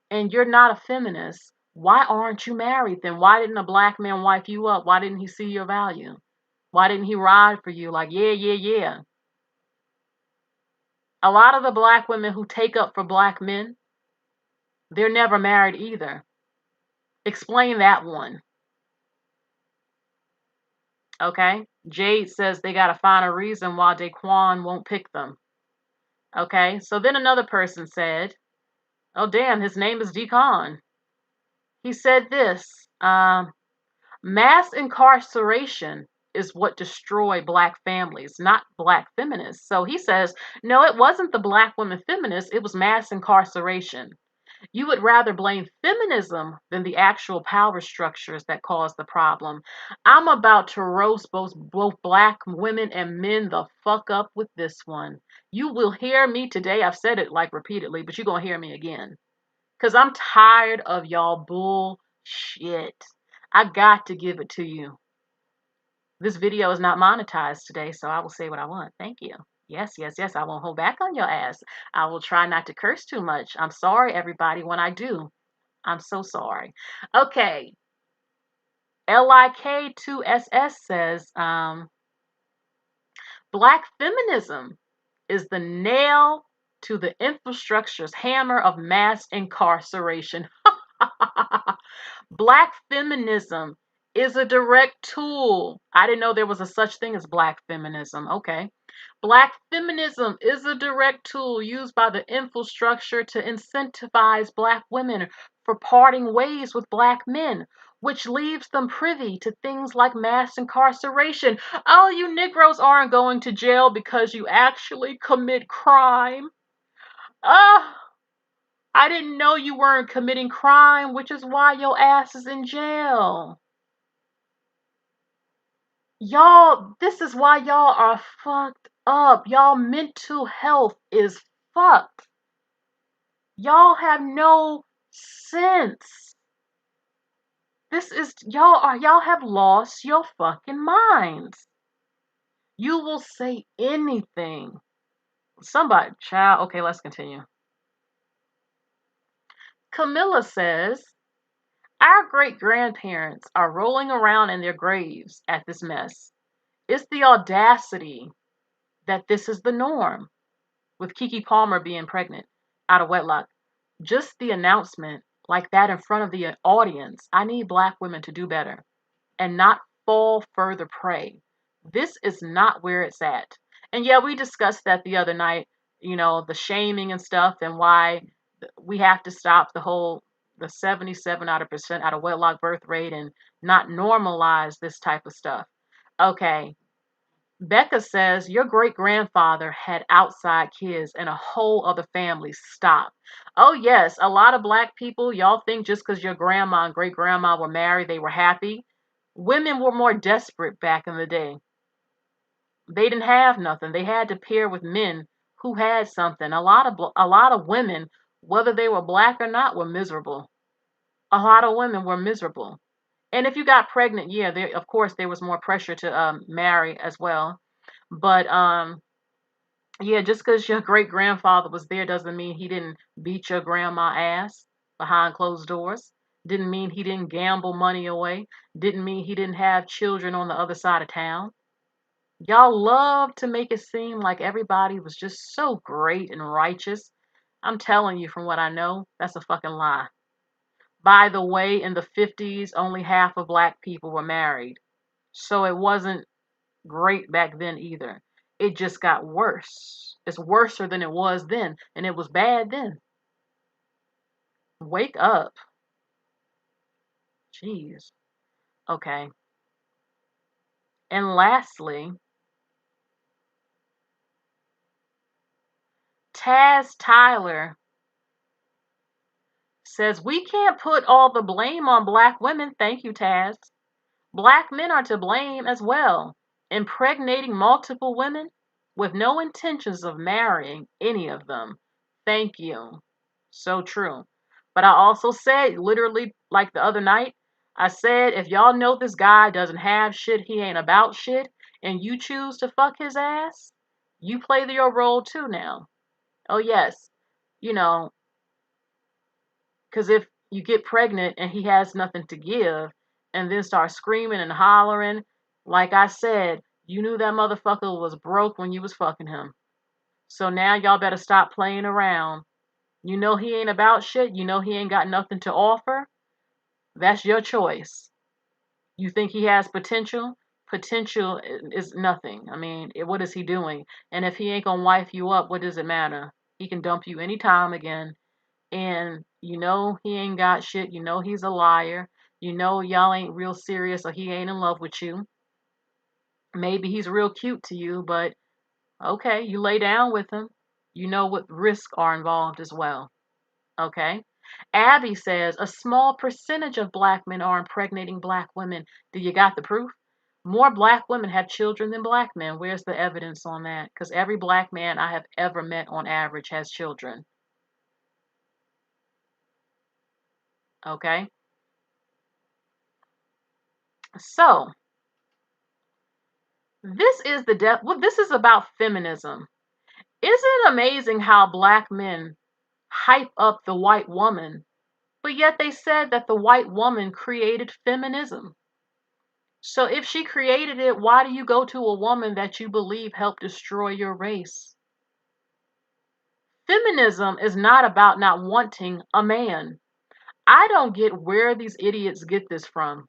and you're not a feminist, why aren't you married then? Why didn't a black man wife you up? Why didn't he see your value? Why didn't he ride for you like, yeah, yeah, yeah? A lot of the black women who take up for black men, they're never married either. Explain that one. Okay? Jade says they got to find a reason why Daquan won't pick them. Okay? So then another person said, oh, damn, his name is Decon. He said this, mass incarceration is what destroyed black families, not black feminists. So he says, no, it wasn't the black women feminists, it was mass incarceration. You would rather blame feminism than the actual power structures that caused the problem. I'm about to roast both black women and men the fuck up with this one. You will hear me today. I've said it like repeatedly, but you're going to hear me again. Because I'm tired of y'all bullshit. I got to give it to you. This video is not monetized today, so I will say what I want. Thank you. Yes, yes, yes. I won't hold back on your ass. I will try not to curse too much. I'm sorry, everybody, when I do. I'm so sorry. Okay. LIK2SS says, black feminism is the nail to the infrastructure's hammer of mass incarceration. Black feminism is a direct tool. I didn't know there was a such thing as black feminism. Okay. Black feminism is a direct tool used by the infrastructure to incentivize black women for parting ways with black men, which leaves them privy to things like mass incarceration. Oh, you Negroes aren't going to jail because you actually commit crime. I didn't know you weren't committing crime, which is why your ass is in jail. Y'all, this is why y'all are fucked up. Y'all mental health is fucked. Y'all have no sense. Y'all have lost your fucking minds. You will say anything. Child, okay, let's continue. Camilla says, our great-grandparents are rolling around in their graves at this mess. It's the audacity that this is the norm, with Keke Palmer being pregnant out of wedlock. Just the announcement like that in front of the audience. I need black women to do better and not fall further prey. This is not where it's at. And yeah, we discussed that the other night, the shaming and stuff and why we have to stop the 77% out of wedlock birth rate and not normalize this type of stuff. Okay. Becca says, your great-grandfather had outside kids and a whole other family. Stop. Oh, yes, a lot of black people, y'all think just because your grandma and great-grandma were married, they were happy. Women were more desperate back in the day. They didn't have nothing. They had to pair with men who had something. A lot of women, whether they were black or not, were miserable. A lot of women were miserable. And if you got pregnant, yeah, of course there was more pressure to marry as well. But yeah, just because your great grandfather was there doesn't mean he didn't beat your grandma ass behind closed doors. Didn't mean he didn't gamble money away. Didn't mean he didn't have children on the other side of town. Y'all love to make it seem like everybody was just so great and righteous. I'm telling you from what I know, that's a fucking lie. By the way, in the 50s, only half of black people were married. So it wasn't great back then either. It just got worse. It's worse than it was then, and it was bad then. Wake up. Jeez. Okay. And lastly, Taz Tyler says, we can't put all the blame on black women. Thank you, Taz. Black men are to blame as well, impregnating multiple women with no intentions of marrying any of them. Thank you. So true. But I also said, literally, like the other night, I said, if y'all know this guy doesn't have shit, he ain't about shit, and you choose to fuck his ass, you play your role too now. Oh, yes. You know, because if you get pregnant and he has nothing to give and then start screaming and hollering, like I said, you knew that motherfucker was broke when you was fucking him. So now y'all better stop playing around. You know he ain't about shit. You know he ain't got nothing to offer. That's your choice. You think he has potential? Potential is nothing. I mean, what is he doing? And if he ain't gonna wife you up, what does it matter? He can dump you anytime again. And you know he ain't got shit. You know he's a liar. You know y'all ain't real serious or he ain't in love with you. Maybe he's real cute to you, but okay, you lay down with him. You know what risks are involved as well. Okay? Abby says a small percentage of black men are impregnating black women. Do you got the proof? More black women have children than black men. Where's the evidence on that? Because every black man I have ever met on average has children. Okay? So, this is this is about feminism. Isn't it amazing how black men hype up the white woman, but yet they said that the white woman created feminism? So if she created it, why do you go to a woman that you believe helped destroy your race? Feminism is not about not wanting a man. I don't get where these idiots get this from.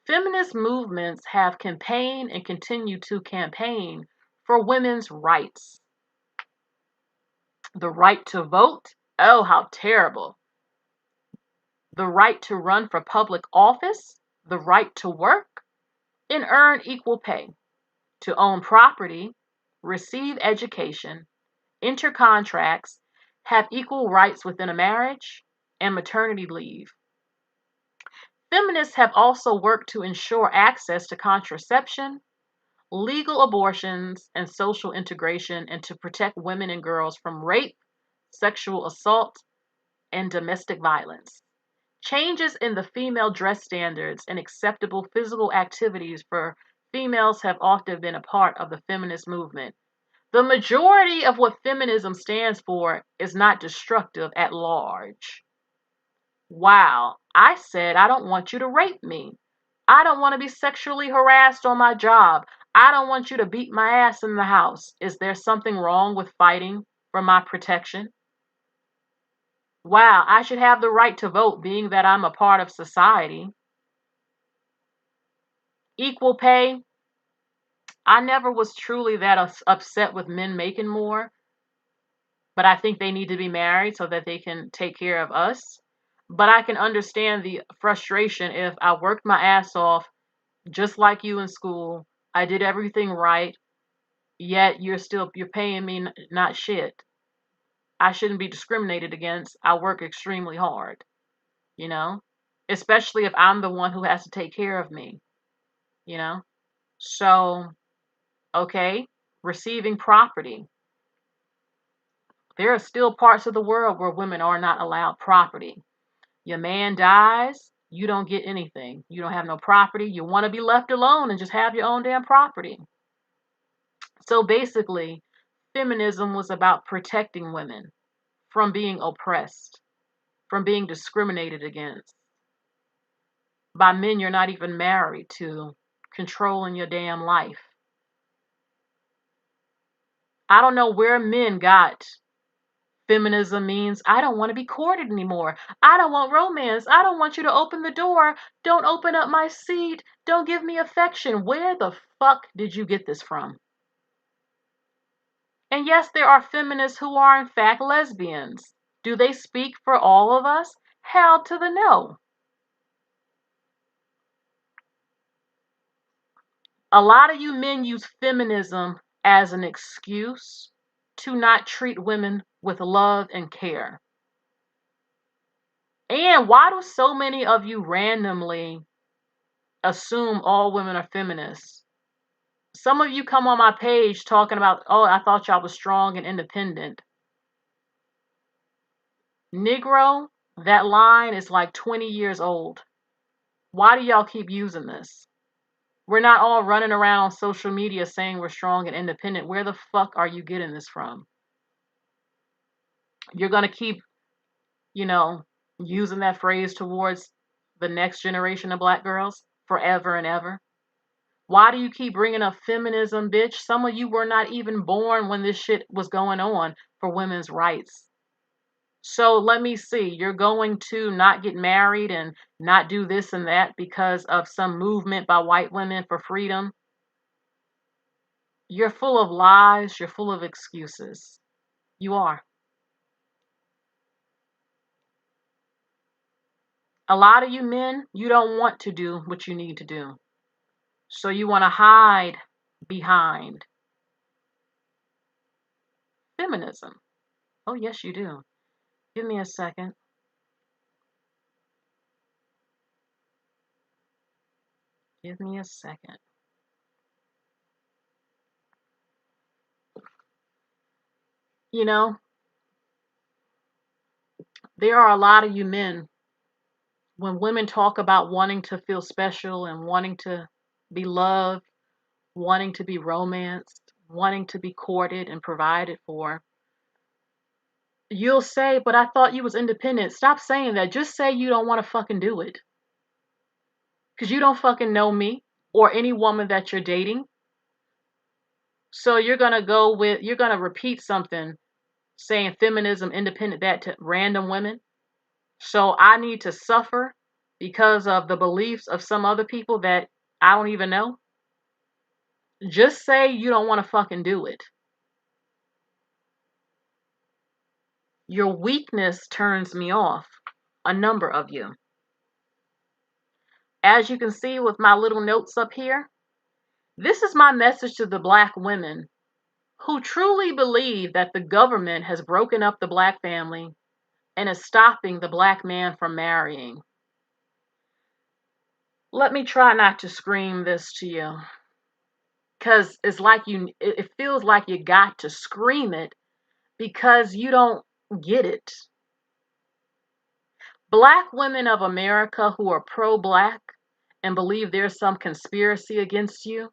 Feminist movements have campaigned and continue to campaign for women's rights. The right to vote? Oh, how terrible. The right to run for public office? The right to work and earn equal pay, to own property, receive education, enter contracts, have equal rights within a marriage, and maternity leave. Feminists have also worked to ensure access to contraception, legal abortions, and social integration, and to protect women and girls from rape, sexual assault, and domestic violence. Changes in the female dress standards and acceptable physical activities for females have often been a part of the feminist movement. The majority of what feminism stands for is not destructive at large. Wow, I said I don't want you to rape me. I don't want to be sexually harassed on my job. I don't want you to beat my ass in the house. Is there something wrong with fighting for my protection? Wow, I should have the right to vote, being that I'm a part of society. Equal pay. I never was truly that upset with men making more, but I think they need to be married so that they can take care of us. But I can understand the frustration if I worked my ass off just like you in school. I did everything right, yet you're paying me not shit. I shouldn't be discriminated against. I work extremely hard, you know? Especially if I'm the one who has to take care of me, you know? So, okay, receiving property. There are still parts of the world where women are not allowed property. Your man dies, you don't get anything. You don't have no property. You want to be left alone and just have your own damn property. So basically, feminism was about protecting women from being oppressed, from being discriminated against by men you're not even married to, controlling your damn life. I don't know where men got feminism means I don't want to be courted anymore. I don't want romance. I don't want you to open the door. Don't open up my seat. Don't give me affection. Where the fuck did you get this from? And yes, there are feminists who are in fact lesbians. Do they speak for all of us? Hell to the no. A lot of you men use feminism as an excuse to not treat women with love and care. And why do so many of you randomly assume all women are feminists? Some of you come on my page talking about, oh, I thought y'all was strong and independent. Negro, that line is like 20 years old. Why do y'all keep using this? We're not all running around on social media saying we're strong and independent. Where the fuck are you getting this from? You're going to keep, using that phrase towards the next generation of black girls forever and ever. Why do you keep bringing up feminism, bitch? Some of you were not even born when this shit was going on for women's rights. So let me see, you're going to not get married and not do this and that because of some movement by white women for freedom? You're full of lies. You're full of excuses. You are. A lot of you men, you don't want to do what you need to do. So you want to hide behind feminism. Oh, yes, you do. Give me a second. Give me a second. There are a lot of you men, when women talk about wanting to feel special and wanting to be loved, wanting to be romanced, wanting to be courted and provided for, you'll say, but I thought you was independent. Stop saying that. Just say you don't want to fucking do it. Because you don't fucking know me or any woman that you're dating. So you're going to repeat something saying feminism, independent, that to random women. So I need to suffer because of the beliefs of some other people that I don't even know. Just say you don't want to fucking do it. Your weakness turns me off. A number of you. As you can see with my little notes up here, this is my message to the black women who truly believe that the government has broken up the black family and is stopping the black man from marrying. Let me try not to scream this to you, because it feels like you got to scream it because you don't get it. Black women of America who are pro-black and believe there's some conspiracy against you,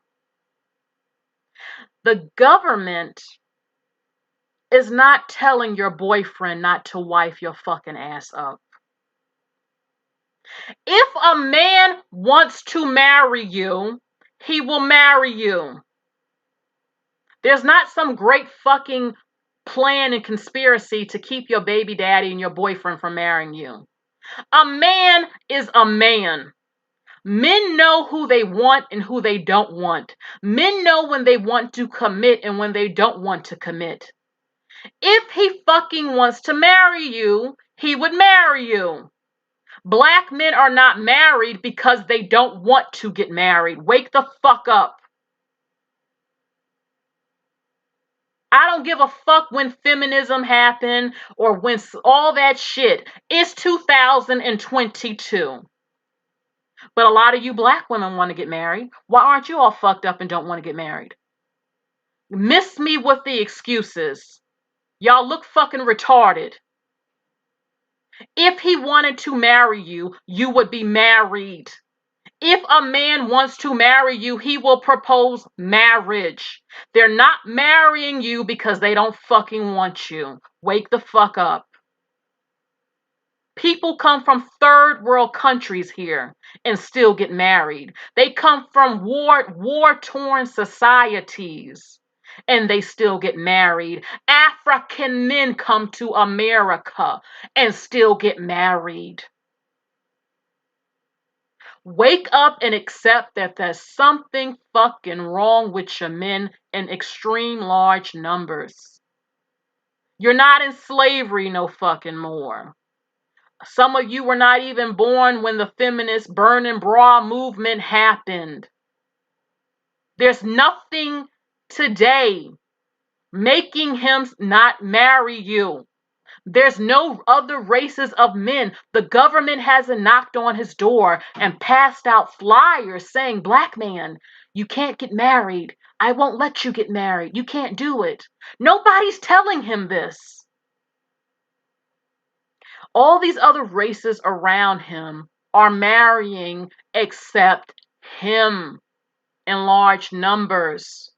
the government is not telling your boyfriend not to wife your fucking ass up. If a man wants to marry you, he will marry you. There's not some great fucking plan and conspiracy to keep your baby daddy and your boyfriend from marrying you. A man is a man. Men know who they want and who they don't want. Men know when they want to commit and when they don't want to commit. If he fucking wants to marry you, he would marry you. Black men are not married because they don't want to get married. Wake the fuck up. I don't give a fuck when feminism happened or when all that shit. It's 2022. But a lot of you black women want to get married. Why aren't you all fucked up and don't want to get married? Miss me with the excuses. Y'all look fucking retarded. If he wanted to marry you, you would be married. If a man wants to marry you, he will propose marriage. They're not marrying you because they don't fucking want you. Wake the fuck up. People come from third world countries here and still get married. They come from war-torn societies and they still get married. African men come to America and still get married. Wake up and accept that there's something fucking wrong with your men in extreme large numbers. You're not in slavery no fucking more. Some of you were not even born when the feminist burning bra movement happened. There's nothing today making him not marry you. There's no other races of men. The government hasn't knocked on his door and passed out flyers saying, black man, you can't get married. I won't let you get married. You can't do it. Nobody's telling him this. All these other races around him are marrying except him in large numbers.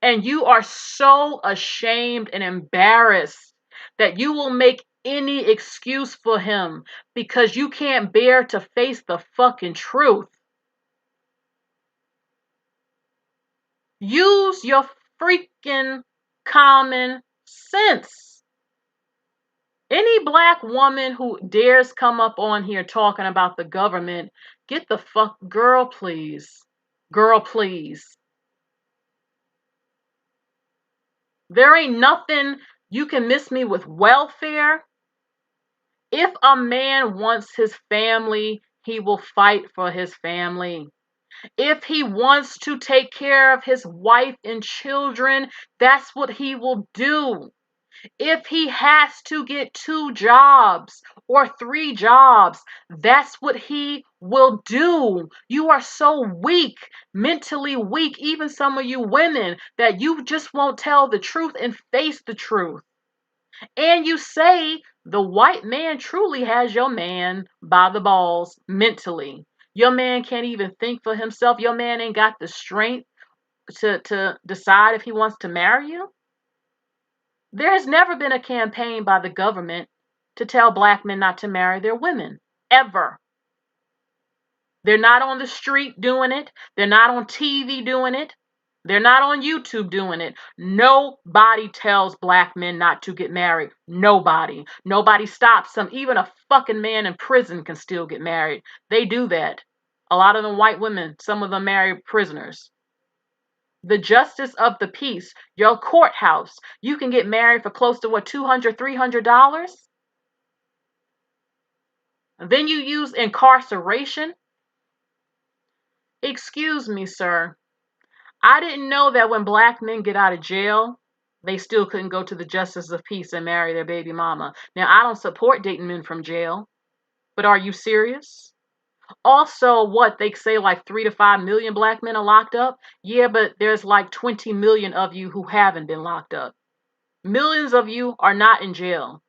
And you are so ashamed and embarrassed that you will make any excuse for him because you can't bear to face the fucking truth. Use your freaking common sense. Any black woman who dares come up on here talking about the government, get the fuck, girl, please. Girl, please. There ain't nothing you can miss me with welfare. If a man wants his family, he will fight for his family. If he wants to take care of his wife and children, that's what he will do. If he has to get 2 jobs or 3 jobs, that's what he will do. You are so weak, mentally weak, even some of you women, that you just won't tell the truth and face the truth. And you say the white man truly has your man by the balls mentally. Your man can't even think for himself. Your man ain't got the strength to decide if he wants to marry you. There has never been a campaign by the government to tell black men not to marry their women, ever. They're not on the street doing it. They're not on TV doing it. They're not on YouTube doing it. Nobody tells black men not to get married. Nobody. Nobody stops them. Even a fucking man in prison can still get married. They do that. A lot of them white women, some of them marry prisoners. The justice of the peace, your courthouse, you can get married for close to what, $200, $300? Then you use incarceration. Excuse me, sir. I didn't know that when black men get out of jail, they still couldn't go to the justice of peace and marry their baby mama. Now, I don't support dating men from jail, but are you serious? Also, what they say, like 3 to 5 million black men are locked up? Yeah, but there's like 20 million of you who haven't been locked up. Millions of you are not in jail.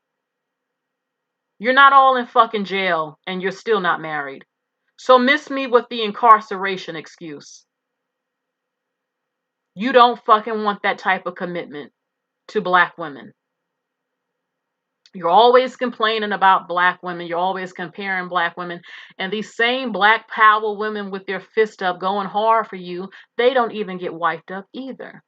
You're not all in fucking jail and you're still not married. So miss me with the incarceration excuse. You don't fucking want that type of commitment to black women. You're always complaining about black women. You're always comparing black women. And these same black power women with their fist up going hard for you, they don't even get wiped up either.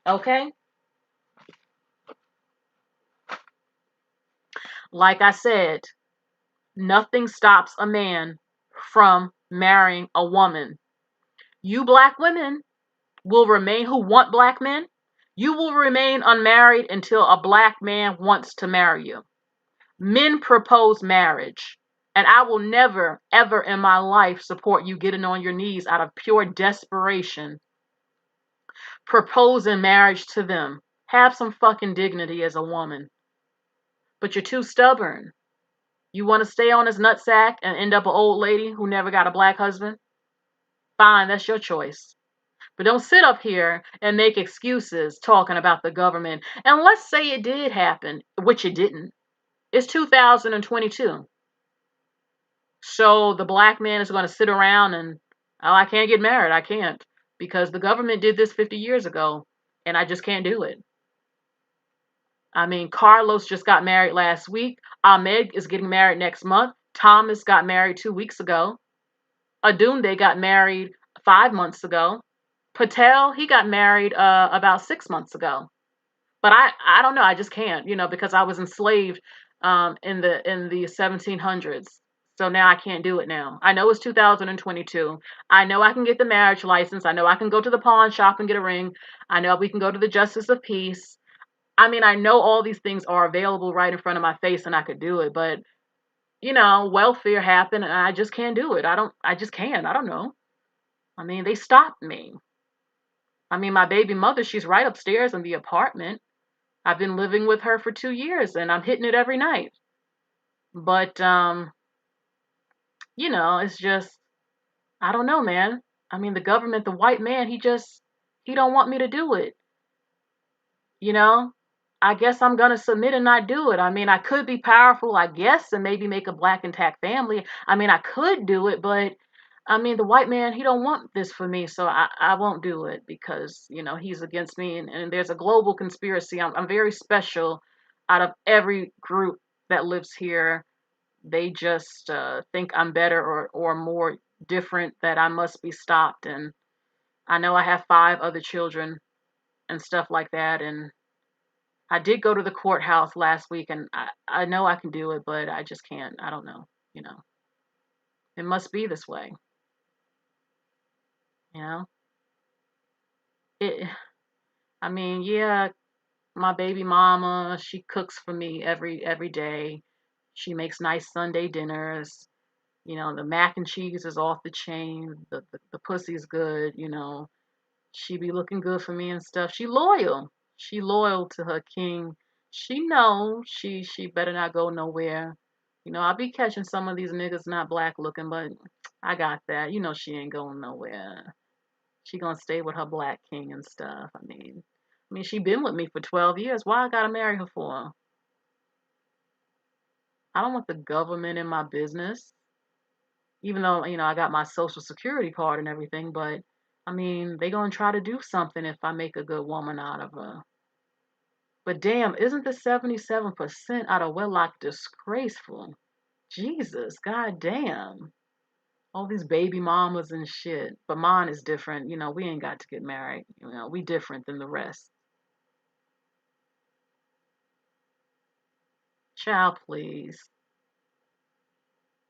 Okay? Like I said, nothing stops a man from marrying a woman. You black women will remain, who want black men, you will remain unmarried until a black man wants to marry you. Men propose marriage, and I will never, ever in my life support you getting on your knees out of pure desperation, proposing marriage to them. Have some fucking dignity as a woman. But you're too stubborn. You want to stay on his nutsack and end up an old lady who never got a black husband? Fine, that's your choice. But don't sit up here and make excuses talking about the government. And let's say it did happen, which it didn't. It's 2022. So the black man is going to sit around and, oh, I can't get married. I can't. Because the government did this 50 years ago. And I just can't do it. I mean, Carlos just got married last week. Ahmed is getting married next month. Thomas got married 2 weeks ago. Adunde got married 5 months ago. Patel, he got married about 6 months ago. But I don't know. I just can't, because I was enslaved in the 1700s. So now I can't do it now. I know it's 2022. I know I can get the marriage license. I know I can go to the pawn shop and get a ring. I know we can go to the justice of peace. I mean, I know all these things are available right in front of my face and I could do it, but welfare happened and I just can't do it. I just can't. I don't know. I mean, they stopped me. I mean, my baby mother, she's right upstairs in the apartment. I've been living with her for 2 years and I'm hitting it every night. But, it's just, I don't know, man. I mean, the government, the white man, he don't want me to do it. I guess I'm going to submit and not do it. I mean, I could be powerful, I guess, and maybe make a black intact family. I mean, I could do it, but I mean, the white man, he don't want this for me, so I won't do it because, he's against me and there's a global conspiracy. I'm very special out of every group that lives here. They just think I'm better or more different, that I must be stopped. And I know I have 5 other children and stuff like that, and I did go to the courthouse last week and I know I can do it, but I just can't. I don't know. It must be this way. You know? I mean, yeah, my baby mama, she cooks for me every day. She makes nice Sunday dinners. The mac and cheese is off the chain. The pussy's good, She be looking good for me and stuff. She loyal. She loyal to her king. She know she better not go nowhere. I'll be catching some of these niggas not black looking, but I got that. She ain't going nowhere. She gonna stay with her black king and stuff. I mean, she been with me for 12 years. Why I gotta marry her for? I don't want the government in my business. Even though, I got my social security card and everything, but I mean, they gonna try to do something if I make a good woman out of her. But damn, isn't the 77% out of wedlock disgraceful? Jesus, god damn. All these baby mamas and shit. But mine is different. We ain't got to get married. We different than the rest. Child, please.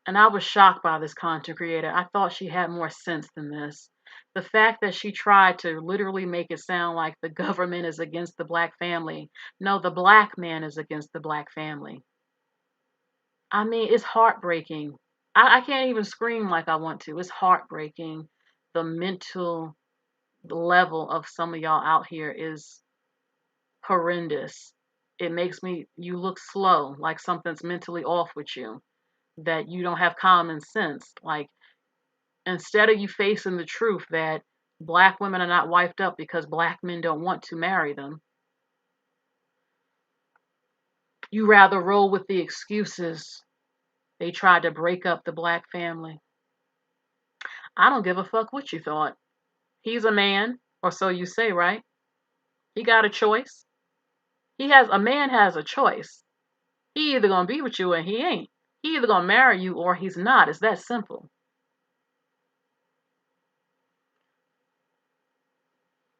And I was shocked by this content creator. I thought she had more sense than this. The fact that she tried to literally make it sound like the government is against the black family. No, the black man is against the black family. I mean, it's heartbreaking. I can't even scream like I want to. It's heartbreaking. The mental level of some of y'all out here is horrendous. It makes you look slow, like something's mentally off with you, that you don't have common sense. Like, instead of you facing the truth that black women are not wiped up because black men don't want to marry them, you rather roll with the excuses. They tried to break up the black family. I don't give a fuck what you thought. He's a man, or so you say, right? He got a choice. A man has a choice. He either gonna be with you or he ain't. He either gonna marry you or he's not. It's that simple.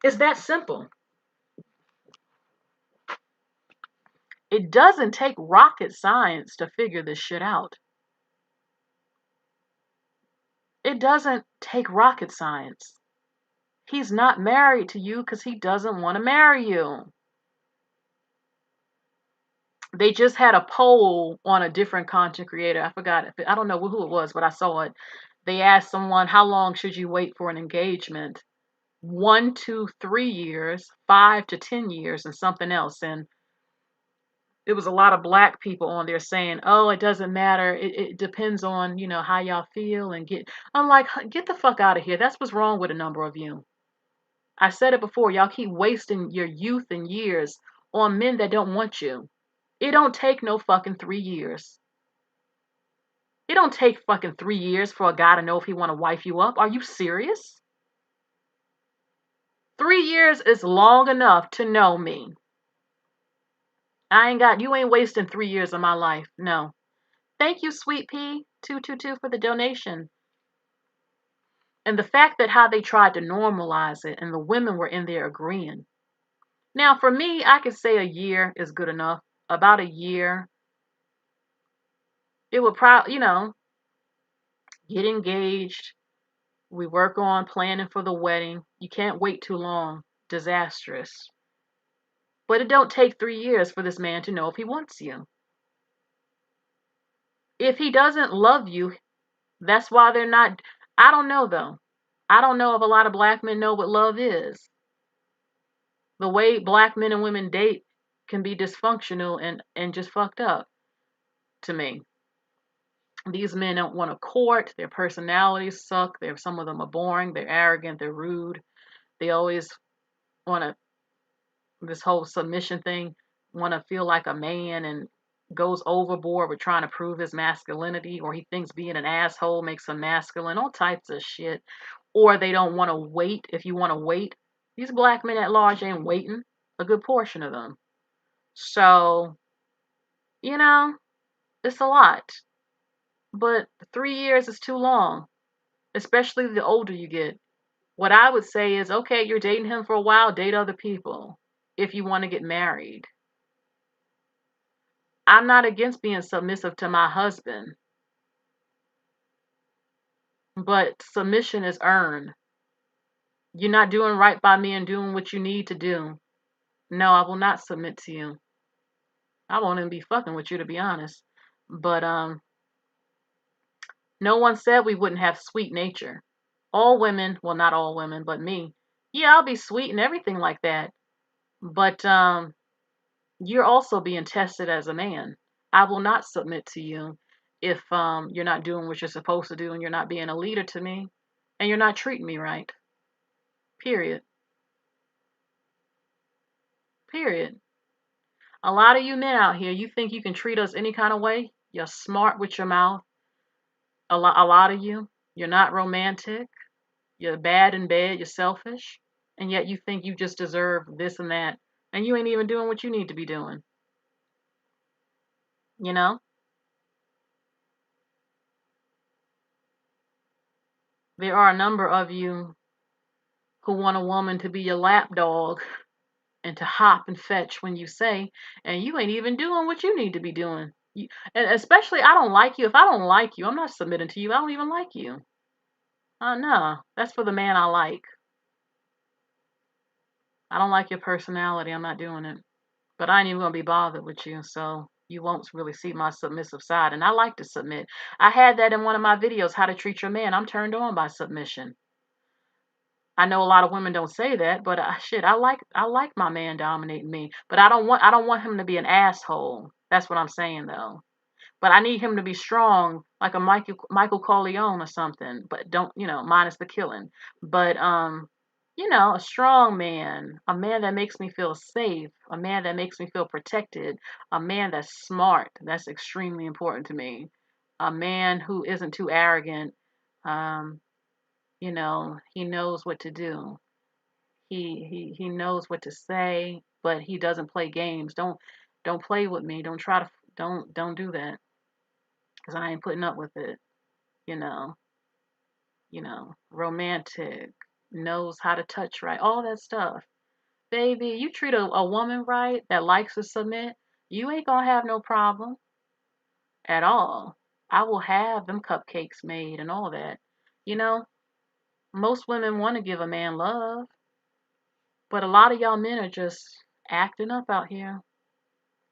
It's that simple. It doesn't take rocket science to figure this shit out. It doesn't take rocket science. He's not married to you because he doesn't want to marry you. They just had a poll on a different content creator. I forgot. I don't know who it was, but I saw it. They asked someone, how long should you wait for an engagement? 1 to 3 years, 5 to 10 years, and something else. And it was a lot of black people on there saying, oh, it doesn't matter. It depends on, how y'all feel and I'm like, get the fuck out of here. That's what's wrong with a number of you. I said it before. Y'all keep wasting your youth and years on men that don't want you. It don't take no fucking 3 years. It don't take fucking 3 years for a guy to know if he want to wife you up. Are you serious? 3 years is long enough to know me. You ain't wasting 3 years of my life. No. Thank you, Sweet Pea 222 for the donation. And the fact that how they tried to normalize it and the women were in there agreeing. Now, for me, I could say a year is good enough. About a year. It would probably, get engaged. We work on planning for the wedding. You can't wait too long. Disastrous. But it don't take 3 years for this man to know if he wants you. If he doesn't love you, that's why they're not. I don't know, though. I don't know if a lot of black men know what love is. The way black men and women date can be dysfunctional and just fucked up to me. These men don't want to court. Their personalities suck. Some of them are boring. They're arrogant. They're rude. They always want to, this whole submission thing, want to feel like a man and goes overboard with trying to prove his masculinity, or he thinks being an asshole makes him masculine, all types of shit. Or they don't want to wait. If you want to wait, these black men at large ain't waiting, a good portion of them. So, it's a lot. But 3 years is too long, especially the older you get. What I would say is, okay, you're dating him for a while, date other people if you want to get married. I'm not against being submissive to my husband, but submission is earned. You're not doing right by me and doing what you need to do. No, I will not submit to you. I won't even be fucking with you, to be honest. But no one said we wouldn't have sweet nature. All women, well, not all women, but me. Yeah, I'll be sweet and everything like that. But you're also being tested as a man. I will not submit to you if you're not doing what you're supposed to do and you're not being a leader to me and you're not treating me right. Period. Period. A lot of you men out here, you think you can treat us any kind of way? You're smart with your mouth. A lot of you, you're not romantic. You're bad in bed. You're selfish. And yet you think you just deserve this and that. And you ain't even doing what you need to be doing. You know? There are a number of you who want a woman to be your lap dog and to hop and fetch when you say, and you ain't even doing what you need to be doing. And especially, I don't like you. If I don't like you, I'm not submitting to you. I don't even like you. No, that's for the man I like. I don't like your personality. I'm not doing it. But I ain't even gonna be bothered with you, so you won't really see my submissive side. And I like to submit. I had that in one of my videos, how to treat your man. I'm turned on by submission. I know a lot of women don't say that, but I like my man dominating me. But I don't want him to be an asshole. That's what I'm saying though. But I need him to be strong, like a Michael Corleone or something. But don't, minus the killing. But a strong man, a man that makes me feel safe, a man that makes me feel protected, a man that's smart. That's extremely important to me. A man who isn't too arrogant. He knows what to do. He knows what to say, but he doesn't play games. Don't play with me. Don't try to don't do that, because I ain't putting up with it. You know, romantic, knows how to touch right, all that stuff. Baby, you treat a woman right that likes to submit, you ain't gonna have no problem at all. I will have them cupcakes made and all that. You know, most women want to give a man love, but a lot of y'all men are just acting up out here.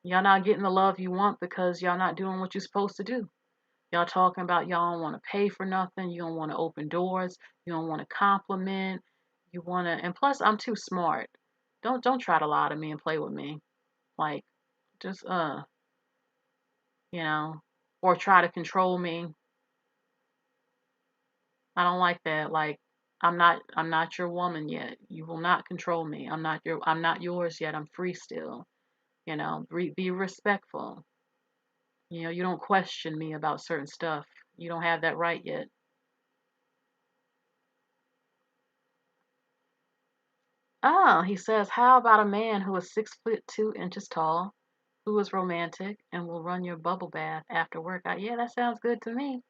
Y'all not getting the love you want because y'all not doing what you're supposed to do. Y'all talking about y'all don't want to pay for nothing. You don't want to open doors. You don't want to compliment. You want to, and plus I'm too smart. Don't try to lie to me and play with me. Like, just or try to control me. I don't like that. Like, I'm not your woman yet. You will not control me. I'm not yours yet. I'm free still. Be respectful. You don't question me about certain stuff. You don't have that right yet. Oh, he says, how about a man who is 6'2" tall, who is romantic and will run your bubble bath after work? Yeah, that sounds good to me.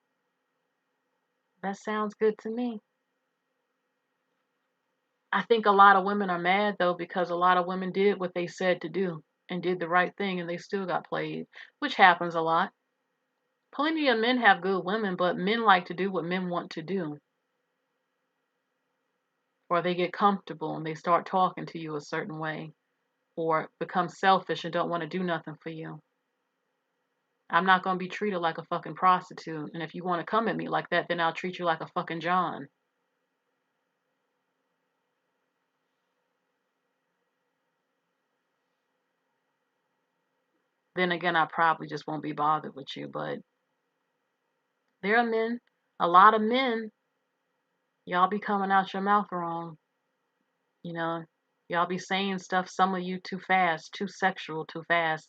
That sounds good to me. I think a lot of women are mad though because a lot of women did what they said to do and did the right thing and they still got played, which happens a lot. Plenty of men have good women, but men like to do what men want to do. Or they get comfortable and they start talking to you a certain way, or become selfish and don't want to do nothing for you. I'm not going to be treated like a fucking prostitute. And if you want to come at me like that, then I'll treat you like a fucking John. Then again, I probably just won't be bothered with you. But there are men, a lot of men, y'all be coming out your mouth wrong. You know, y'all be saying stuff, some of you too fast, too sexual, too fast.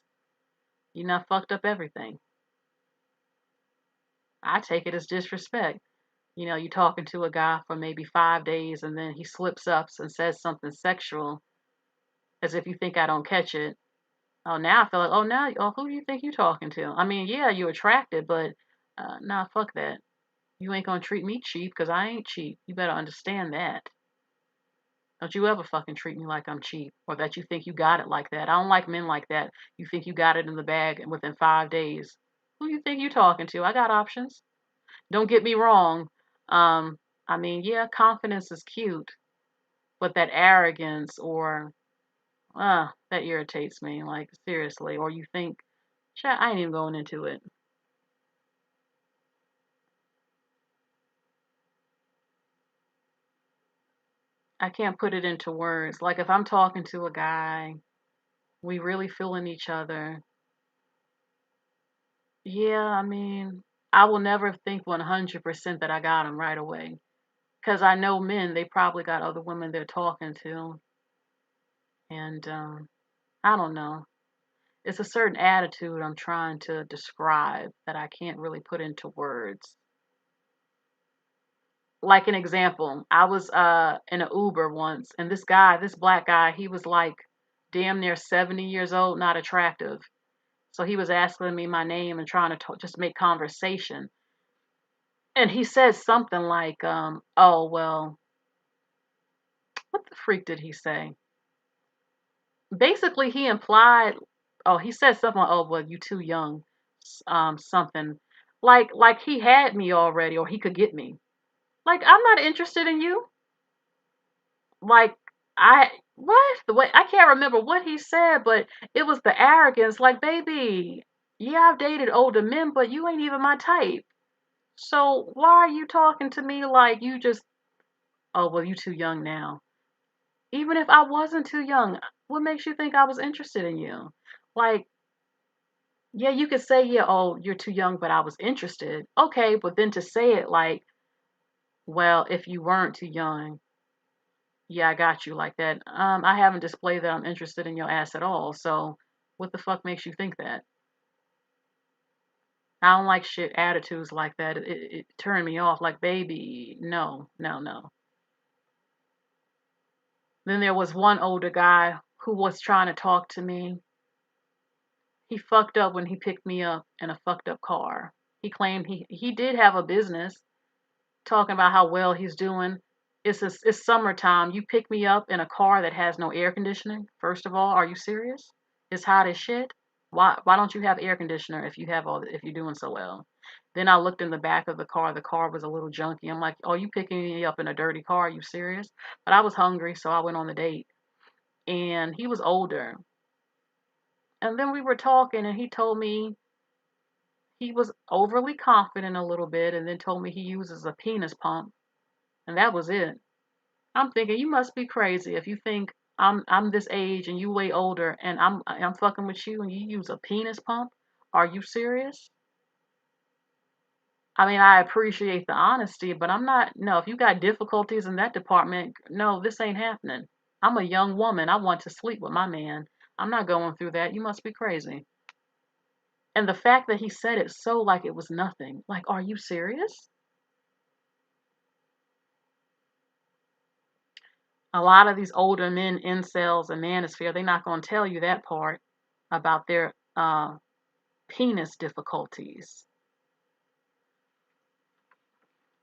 You not fucked up everything. I take it as disrespect. You know, you talking to a guy for maybe 5 days and then he slips up and says something sexual as if you think I don't catch it. Oh, now I feel like, who do you think you talking to? I mean, yeah, you're attracted, but nah, fuck that. You ain't gonna treat me cheap because I ain't cheap. You better understand that. Don't you ever fucking treat me like I'm cheap or that you think you got it like that. I don't like men like that. You think you got it in the bag within 5 days. Who you think you talking to? I got options. Don't get me wrong. I mean, yeah, confidence is cute, but that arrogance or that irritates me. Like seriously. Or you think, chat, I ain't even going into it. I can't put it into words. Like if I'm talking to a guy, we really feeling each other. Yeah, I mean, I will never think 100% that I got him right away. Because I know men, they probably got other women they're talking to. And I don't know. It's a certain attitude I'm trying to describe that I can't really put into words. Like an example, I was in an Uber once, and this black guy, he was like damn near 70 years old, not attractive. So he was asking me my name and trying to just make conversation. And he said something like, oh, well, what the freak did he say? Basically, he implied, oh, he said something like, oh, well, you too young, something. Like he had me already or he could get me. Like, I'm not interested in you. Like, the way, I can't remember what he said, but it was the arrogance. Like, baby, yeah, I've dated older men, but you ain't even my type. So why are you talking to me like you just, oh, well, you too young now. Even if I wasn't too young, what makes you think I was interested in you? Like, yeah, you could say, yeah, oh, you're too young, but I was interested. Okay, but then to say it like, well, if you weren't too young, yeah, I got you like that. I haven't displayed that I'm interested in your ass at all. So what the fuck makes you think that? I don't like shit attitudes like that. It turned me off. Like, baby, no, no, no. Then there was one older guy who was trying to talk to me. He fucked up when he picked me up in a fucked up car. He claimed he did have a business, talking about how well he's doing. It's summertime. You pick me up in a car that has no air conditioning. First of all, are you serious? It's hot as shit. Why don't you have air conditioner if you're doing so well? Then I looked in the back of the car. The car was a little junky. I'm like, oh, you picking me up in a dirty car? Are you serious? But I was hungry, so I went on the date. And he was older. And then we were talking, and he told me he was overly confident a little bit, and then told me he uses a penis pump, and that was it. I'm thinking you must be crazy if you think I'm this age and you way older, and I'm fucking with you and you use a penis pump. Are you serious? I mean, I appreciate the honesty, but I'm not. No, if you got difficulties in that department, no, this ain't happening. I'm a young woman. I want to sleep with my man. I'm not going through that. You must be crazy. And the fact that he said it so like it was nothing. Like, are you serious? A lot of these older men, incels and manosphere, they're not going to tell you that part about their penis difficulties.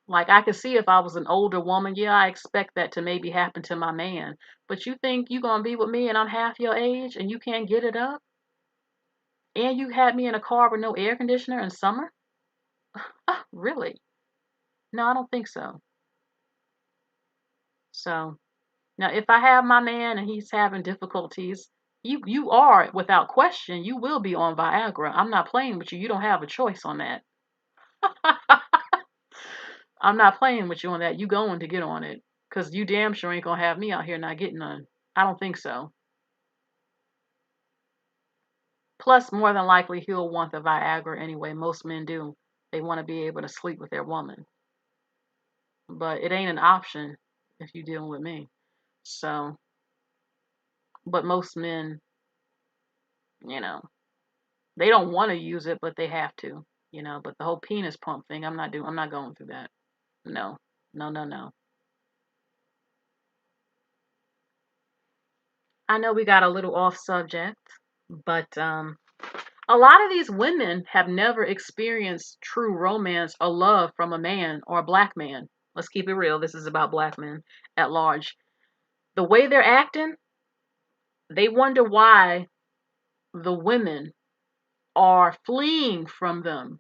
Like, I could see if I was an older woman, yeah, I expect that to maybe happen to my man. But you think you gonna be with me and I'm half your age and you can't get it up? And you had me in a car with no air conditioner in summer? Oh, really? No, I don't think so. So, now if I have my man and he's having difficulties, you are, without question, you will be on Viagra. I'm not playing with you. You don't have a choice on that. I'm not playing with you on that. You going to get on it. Because you damn sure ain't going to have me out here not getting none. I don't think so. Plus, more than likely, he'll want the Viagra anyway. Most men do. They want to be able to sleep with their woman. But it ain't an option if you're dealing with me. So, but most men, you know, they don't want to use it, but they have to, you know. But the whole penis pump thing, I'm not going through that. No, no, no, no. I know we got a little off subject, but a lot of these women have never experienced true romance or love from a man or a black man. Let's keep it real. This is about black men at large. The way they're acting, they wonder why the women are fleeing from them.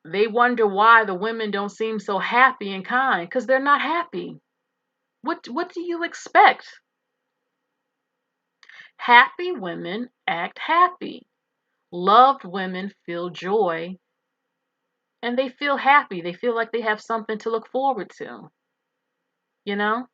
They wonder why the women don't seem so happy and kind, because they're not happy. What do you expect? Happy women act happy. Loved women feel joy and they feel happy. They feel like they have something to look forward to. You know?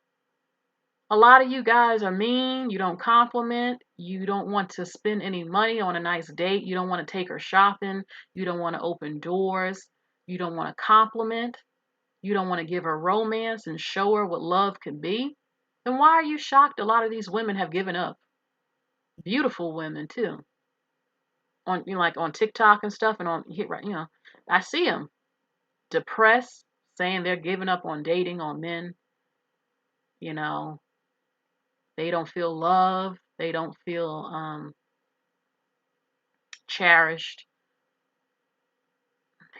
A lot of you guys are mean. You don't compliment. You don't want to spend any money on a nice date. You don't want to take her shopping. You don't want to open doors. You don't want to compliment. You don't want to give her romance and show her what love can be. Then why are you shocked a lot of these women have given up? Beautiful women too. On, you know, like on TikTok and stuff, and on hit right, you know, I see them depressed, saying they're giving up on dating, on men. You know, they don't feel love. They don't feel cherished.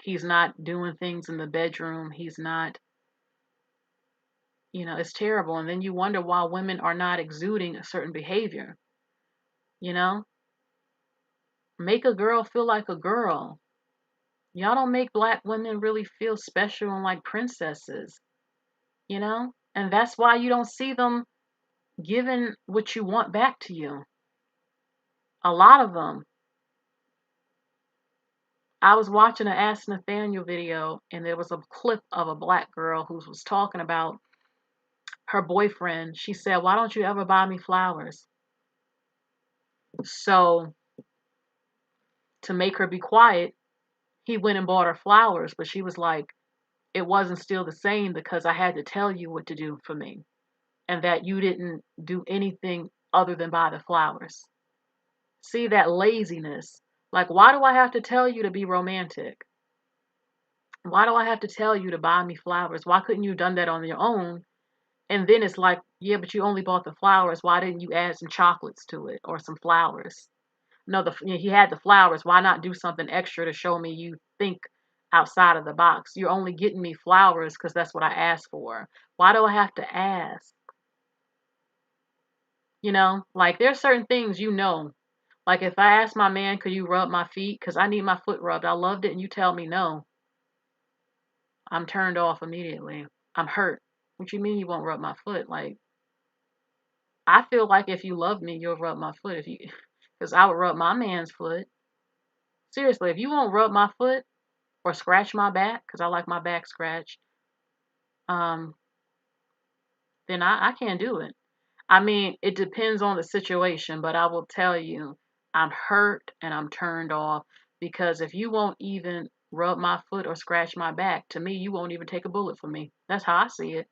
He's not doing things in the bedroom. He's not, you know, it's terrible. And then you wonder why women are not exuding a certain behavior. You know, make a girl feel like a girl. Y'all don't make black women really feel special and like princesses, you know? And that's why you don't see them giving what you want back to you. A lot of them. I was watching an Ask Nathaniel video, and there was a clip of a black girl who was talking about her boyfriend. She said, "Why don't you ever buy me flowers?" So, to make her be quiet, he went and bought her flowers, but she was like, it wasn't still the same because I had to tell you what to do for me, and that you didn't do anything other than buy the flowers. See that laziness. Like, why do I have to tell you to be romantic? Why do I have to tell you to buy me flowers? Why couldn't you have done that on your own? And then it's like, yeah, but you only bought the flowers. Why didn't you add some chocolates to it or some flowers? No, he had the flowers. Why not do something extra to show me you think outside of the box? You're only getting me flowers because that's what I asked for. Why do I have to ask? You know, like there's certain things you know. Like if I ask my man, could you rub my feet? Because I need my foot rubbed. I loved it and you tell me no. I'm turned off immediately. I'm hurt. What you mean you won't rub my foot? Like, I feel like if you love me, you'll rub my foot. If you, because I would rub my man's foot. Seriously, if you won't rub my foot or scratch my back, because I like my back scratched, um, then I can't do it. I mean, it depends on the situation, but I will tell you, I'm hurt and I'm turned off because if you won't even rub my foot or scratch my back, to me, you won't even take a bullet for me. That's how I see it.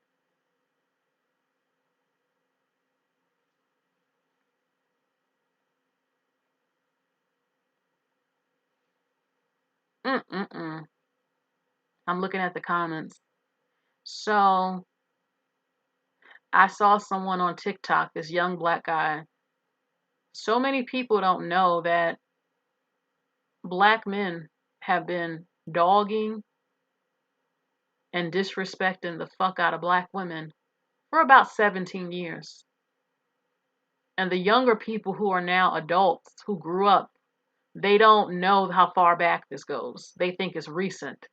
Mm-mm-mm. I'm looking at the comments. So, I saw someone on TikTok, this young black guy. So many people don't know that black men have been dogging and disrespecting the fuck out of black women for about 17 years. And the younger people who are now adults who grew up, they don't know how far back this goes. They think it's recent.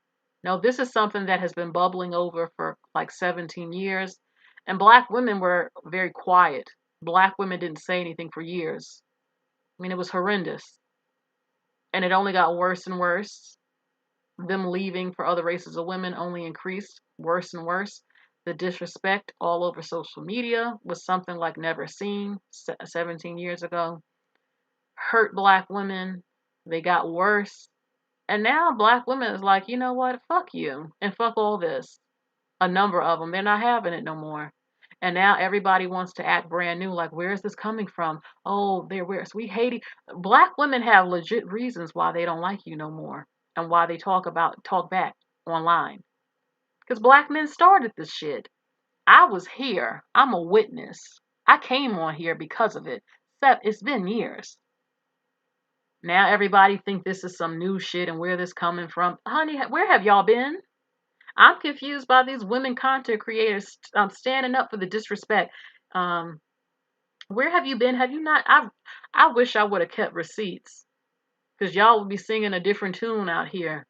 No, this is something that has been bubbling over for like 17 years. And black women were very quiet. Black women didn't say anything for years. I mean, it was horrendous. And it only got worse and worse. Them leaving for other races of women only increased worse and worse. The disrespect all over social media was something like never seen 17 years ago. Hurt black women. They got worse. And now black women is like, you know what? Fuck you. And fuck all this. A number of them, they're not having it no more. And now everybody wants to act brand new. Like, where is this coming from? Oh, we hate it. Black women have legit reasons why they don't like you no more. And why they talk back online. Because black men started this shit. I was here. I'm a witness. I came on here because of it. It's been years. Now everybody think this is some new shit and where this coming from. Honey, where have y'all been? I'm confused by these women content creators standing up for the disrespect. Where have you been? Have you not? I wish I would have kept receipts. Because y'all would be singing a different tune out here.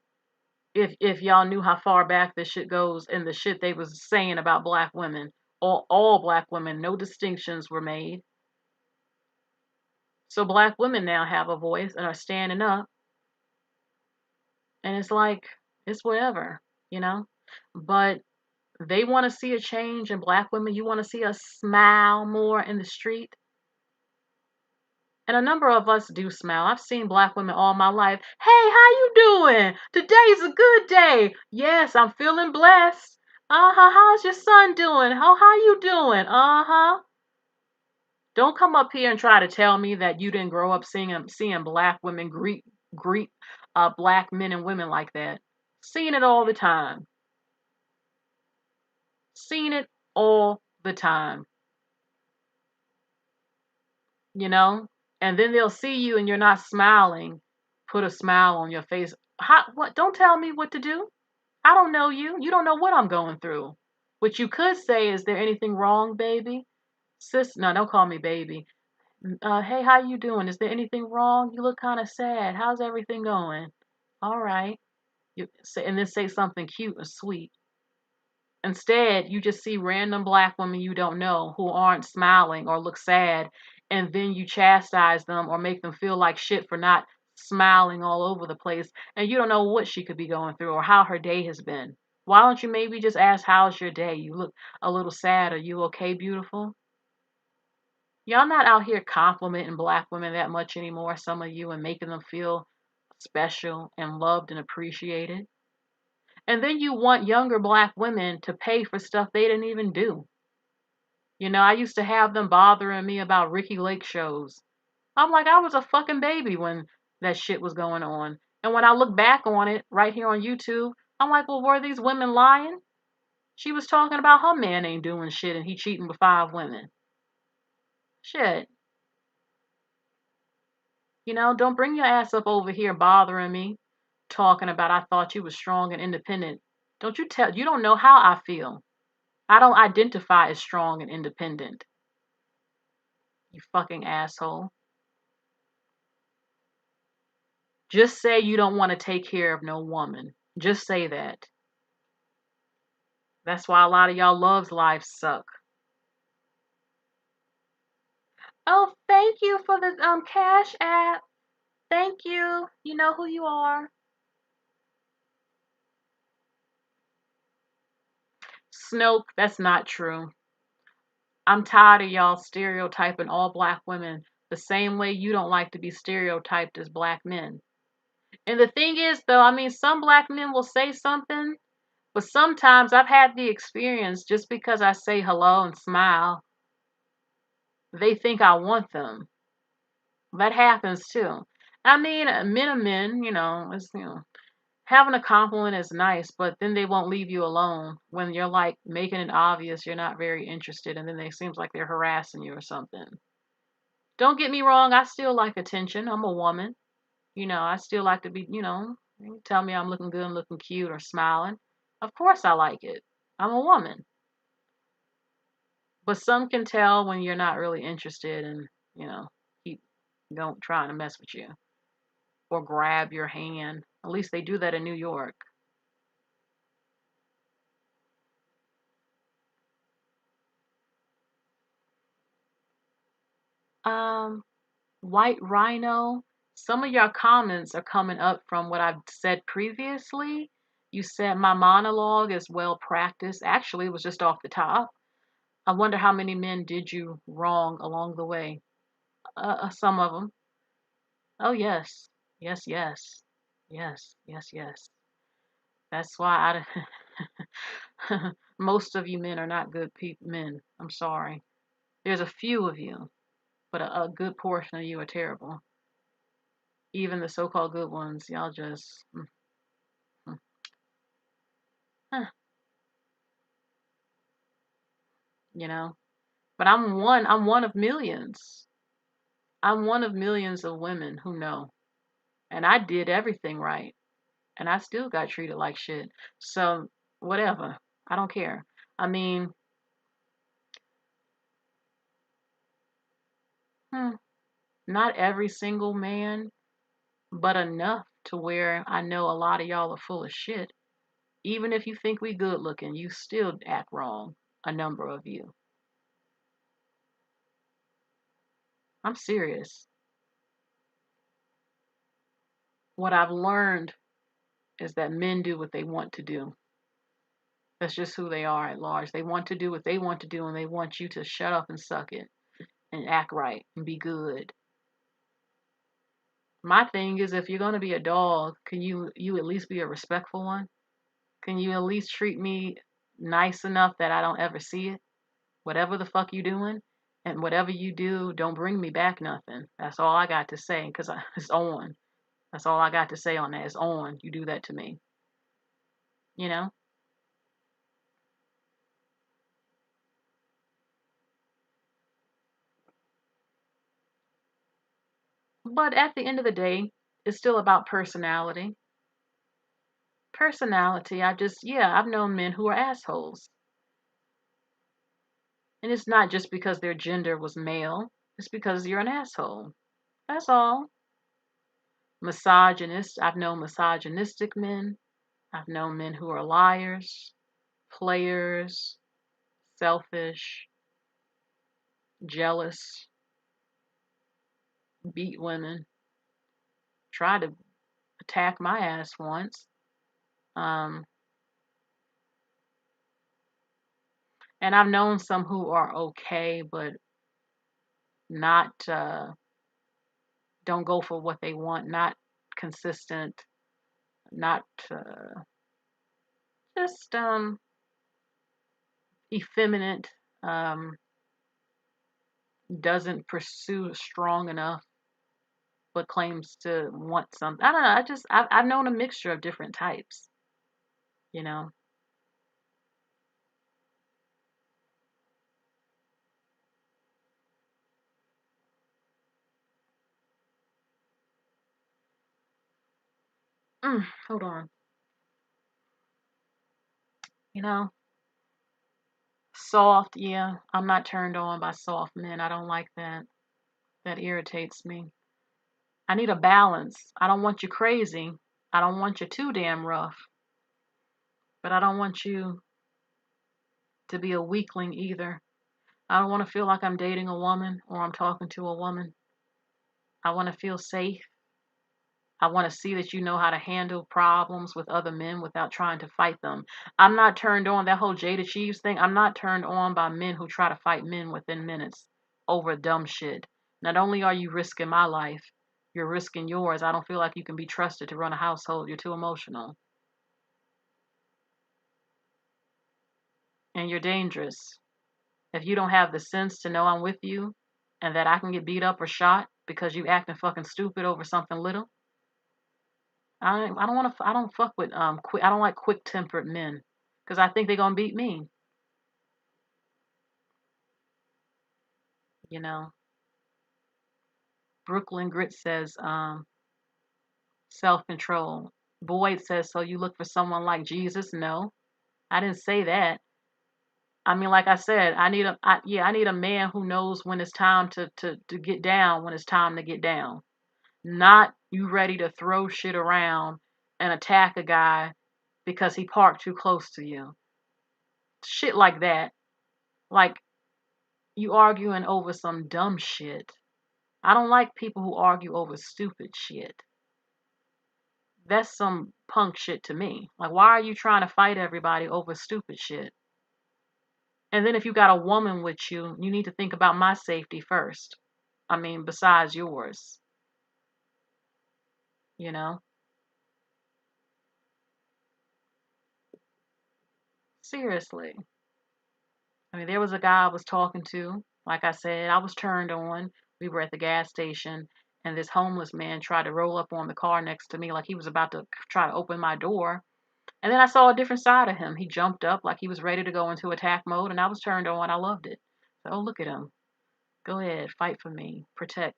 If y'all knew how far back this shit goes and the shit they was saying about black women. All black women, no distinctions were made. So black women now have a voice and are standing up. And it's like, it's whatever, you know? But they want to see a change in black women. You want to see us smile more in the street. And a number of us do smile. I've seen black women all my life. Hey, how you doing? Today's a good day. Yes, I'm feeling blessed. Uh-huh. How's your son doing? How you doing? Uh-huh. Don't come up here and try to tell me that you didn't grow up seeing black women greet black men and women like that. Seeing it all the time. Seen it all the time. You know? And then they'll see you and you're not smiling. Put a smile on your face. What? Don't tell me what to do. I don't know you. You don't know what I'm going through. What you could say, is there anything wrong, baby? Sis, no, don't call me baby. Hey, how you doing? Is there anything wrong? You look kind of sad. How's everything going? All right. And then say something cute and sweet. Instead, you just see random black women you don't know who aren't smiling or look sad, and then you chastise them or make them feel like shit for not smiling all over the place, and you don't know what she could be going through or how her day has been. Why don't you maybe just ask, how's your day? You look a little sad. Are you okay, beautiful? Y'all not out here complimenting black women that much anymore, some of you, and making them feel special and loved and appreciated. And then you want younger black women to pay for stuff they didn't even do. You know, I used to have them bothering me about Ricky Lake shows. I'm like, I was a fucking baby when that shit was going on. And when I look back on it right here on YouTube, I'm like, well, were these women lying? She was talking about her man ain't doing shit and he cheating with 5 women. Shit. You know, don't bring your ass up over here bothering me, talking about I thought you was strong and independent. You don't know how I feel. I don't identify as strong and independent. You fucking asshole. Just say you don't want to take care of no woman. Just say that. That's why a lot of y'all loves lives suck. Oh, thank you for the Cash App. Thank you. You know who you are. Snoke, that's not true. I'm tired of y'all stereotyping all black women the same way you don't like to be stereotyped as black men. And the thing is, though, I mean, some black men will say something, but sometimes I've had the experience just because I say hello and smile, they think I want them. That happens too. I mean, men are men, you know, having a compliment is nice, but then they won't leave you alone when you're like making it obvious you're not very interested, and then they seems like they're harassing you or something. Don't get me wrong, I still like attention. I'm a woman. I still like to be, tell me I'm looking good, I'm looking cute or smiling. Of course I like it. I'm a woman. But some can tell when you're not really interested and, keep don't trying to mess with you or grab your hand. At least they do that in New York. White Rhino, some of your comments are coming up from what I've said previously. You said my monologue is well practiced. Actually, it was just off the top. I wonder how many men did you wrong along the way. Some of them. Oh, yes. Yes, yes. Yes, yes, yes. That's why most of you men are not good men. I'm sorry. There's a few of you, but a good portion of you are terrible. Even the so-called good ones, y'all just, huh, you know. But I'm one of millions. I'm one of millions of women who know. And I did everything right. And I still got treated like shit. So, whatever. I don't care. I mean, not every single man, but enough to where I know a lot of y'all are full of shit. Even if you think we good looking, you still act wrong. A number of you. I'm serious. What I've learned is that men do what they want to do. That's just who they are at large. They want to do what they want to do, and they want you to shut up and suck it and act right and be good. My thing is, if you're going to be a dog, can you at least be a respectful one? Can you at least treat me nice enough that I don't ever see it? Whatever the fuck you doing, and whatever you do, don't bring me back nothing. That's all I got to say, because it's on. That's all I got to say on that. It's on. You do that to me. You know? But at the end of the day, it's still about personality. Personality, I've known men who are assholes. And it's not just because their gender was male, it's because you're an asshole. That's all. Misogynist, I've known misogynistic men. I've known men who are liars, players, selfish, jealous, beat women, tried to attack my ass once. Um, and I've known some who are okay, but not, don't go for what they want, not consistent, not, just, effeminate, um, doesn't pursue strong enough, but claims to want something. I don't know. I've known a mixture of different types, you know. Hold on. You know, soft, yeah. I'm not turned on by soft men. I don't like that. That irritates me. I need a balance. I don't want you crazy. I don't want you too damn rough. But I don't want you to be a weakling either. I don't want to feel like I'm dating a woman or I'm talking to a woman. I want to feel safe. I want to see that you know how to handle problems with other men without trying to fight them. I'm not turned on that whole Jada Cheaves thing. I'm not turned on by men who try to fight men within minutes over dumb shit. Not only are you risking my life, you're risking yours. I don't feel like you can be trusted to run a household. You're too emotional. And you're dangerous. If you don't have the sense to know I'm with you and that I can get beat up or shot because you acting fucking stupid over something little, I don't want to. I don't fuck with quick. I don't like quick tempered men because I think they're gonna beat me. You know. Brooklyn Grit says self control. Boyd says, so you look for someone like Jesus? No, I didn't say that. I mean, like I said, I need a man who knows when it's time to get down, when it's time to get down. Not you ready to throw shit around and attack a guy because he parked too close to you. Shit like that. Like you arguing over some dumb shit. I don't like people who argue over stupid shit. That's some punk shit to me. Like, why are you trying to fight everybody over stupid shit? And then if you got a woman with you, you need to think about my safety first. I mean, besides yours, you know? Seriously. I mean, there was a guy I was talking to. Like I said, I was turned on. We were at the gas station, and this homeless man tried to roll up on the car next to me like he was about to try to open my door. And then I saw a different side of him. He jumped up like he was ready to go into attack mode, and I was turned on. I loved it. So, oh, look at him. Go ahead, fight for me, protect.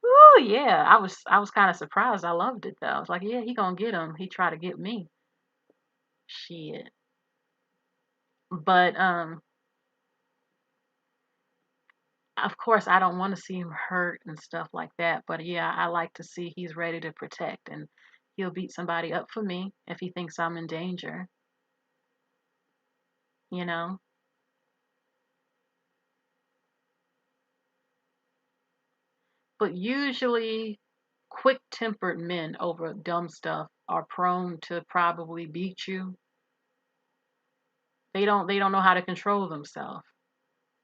Ooh, yeah. I was kind of surprised. I loved it though. I was like, yeah, he gonna get him. He tried to get me. Shit. But of course I don't want to see him hurt and stuff like that. But yeah, I like to see he's ready to protect and he'll beat somebody up for me if he thinks I'm in danger, you know? But usually quick-tempered men over dumb stuff are prone to probably beat you. They don't know how to control themselves.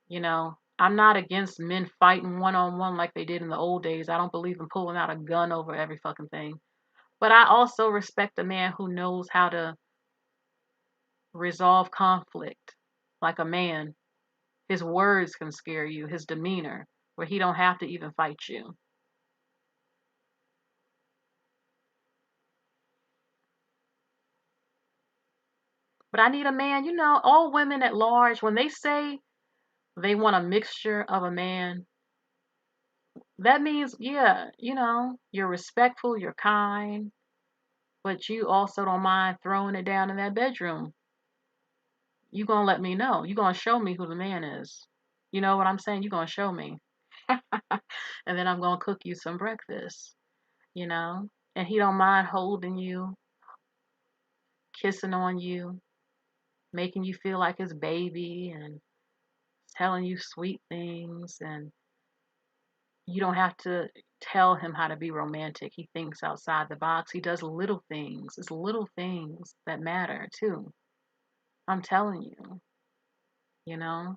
You know, I'm not against men fighting one on one like they did in the old days. I don't believe in pulling out a gun over every fucking thing. But I also respect a man who knows how to resolve conflict like a man. His words can scare you, his demeanor, where he don't have to even fight you. But I need a man, you know, all women at large, when they say they want a mixture of a man, that means, yeah, you know, you're respectful, you're kind, but you also don't mind throwing it down in that bedroom. You gonna let me know. You gonna show me who the man is. You know what I'm saying? You gonna show me. And then I'm gonna cook you some breakfast, you know? And he don't mind holding you, kissing on you, making you feel like his baby and telling you sweet things, and you don't have to tell him how to be romantic. He thinks outside the box. He does little things. It's little things that matter too. I'm telling you, you know?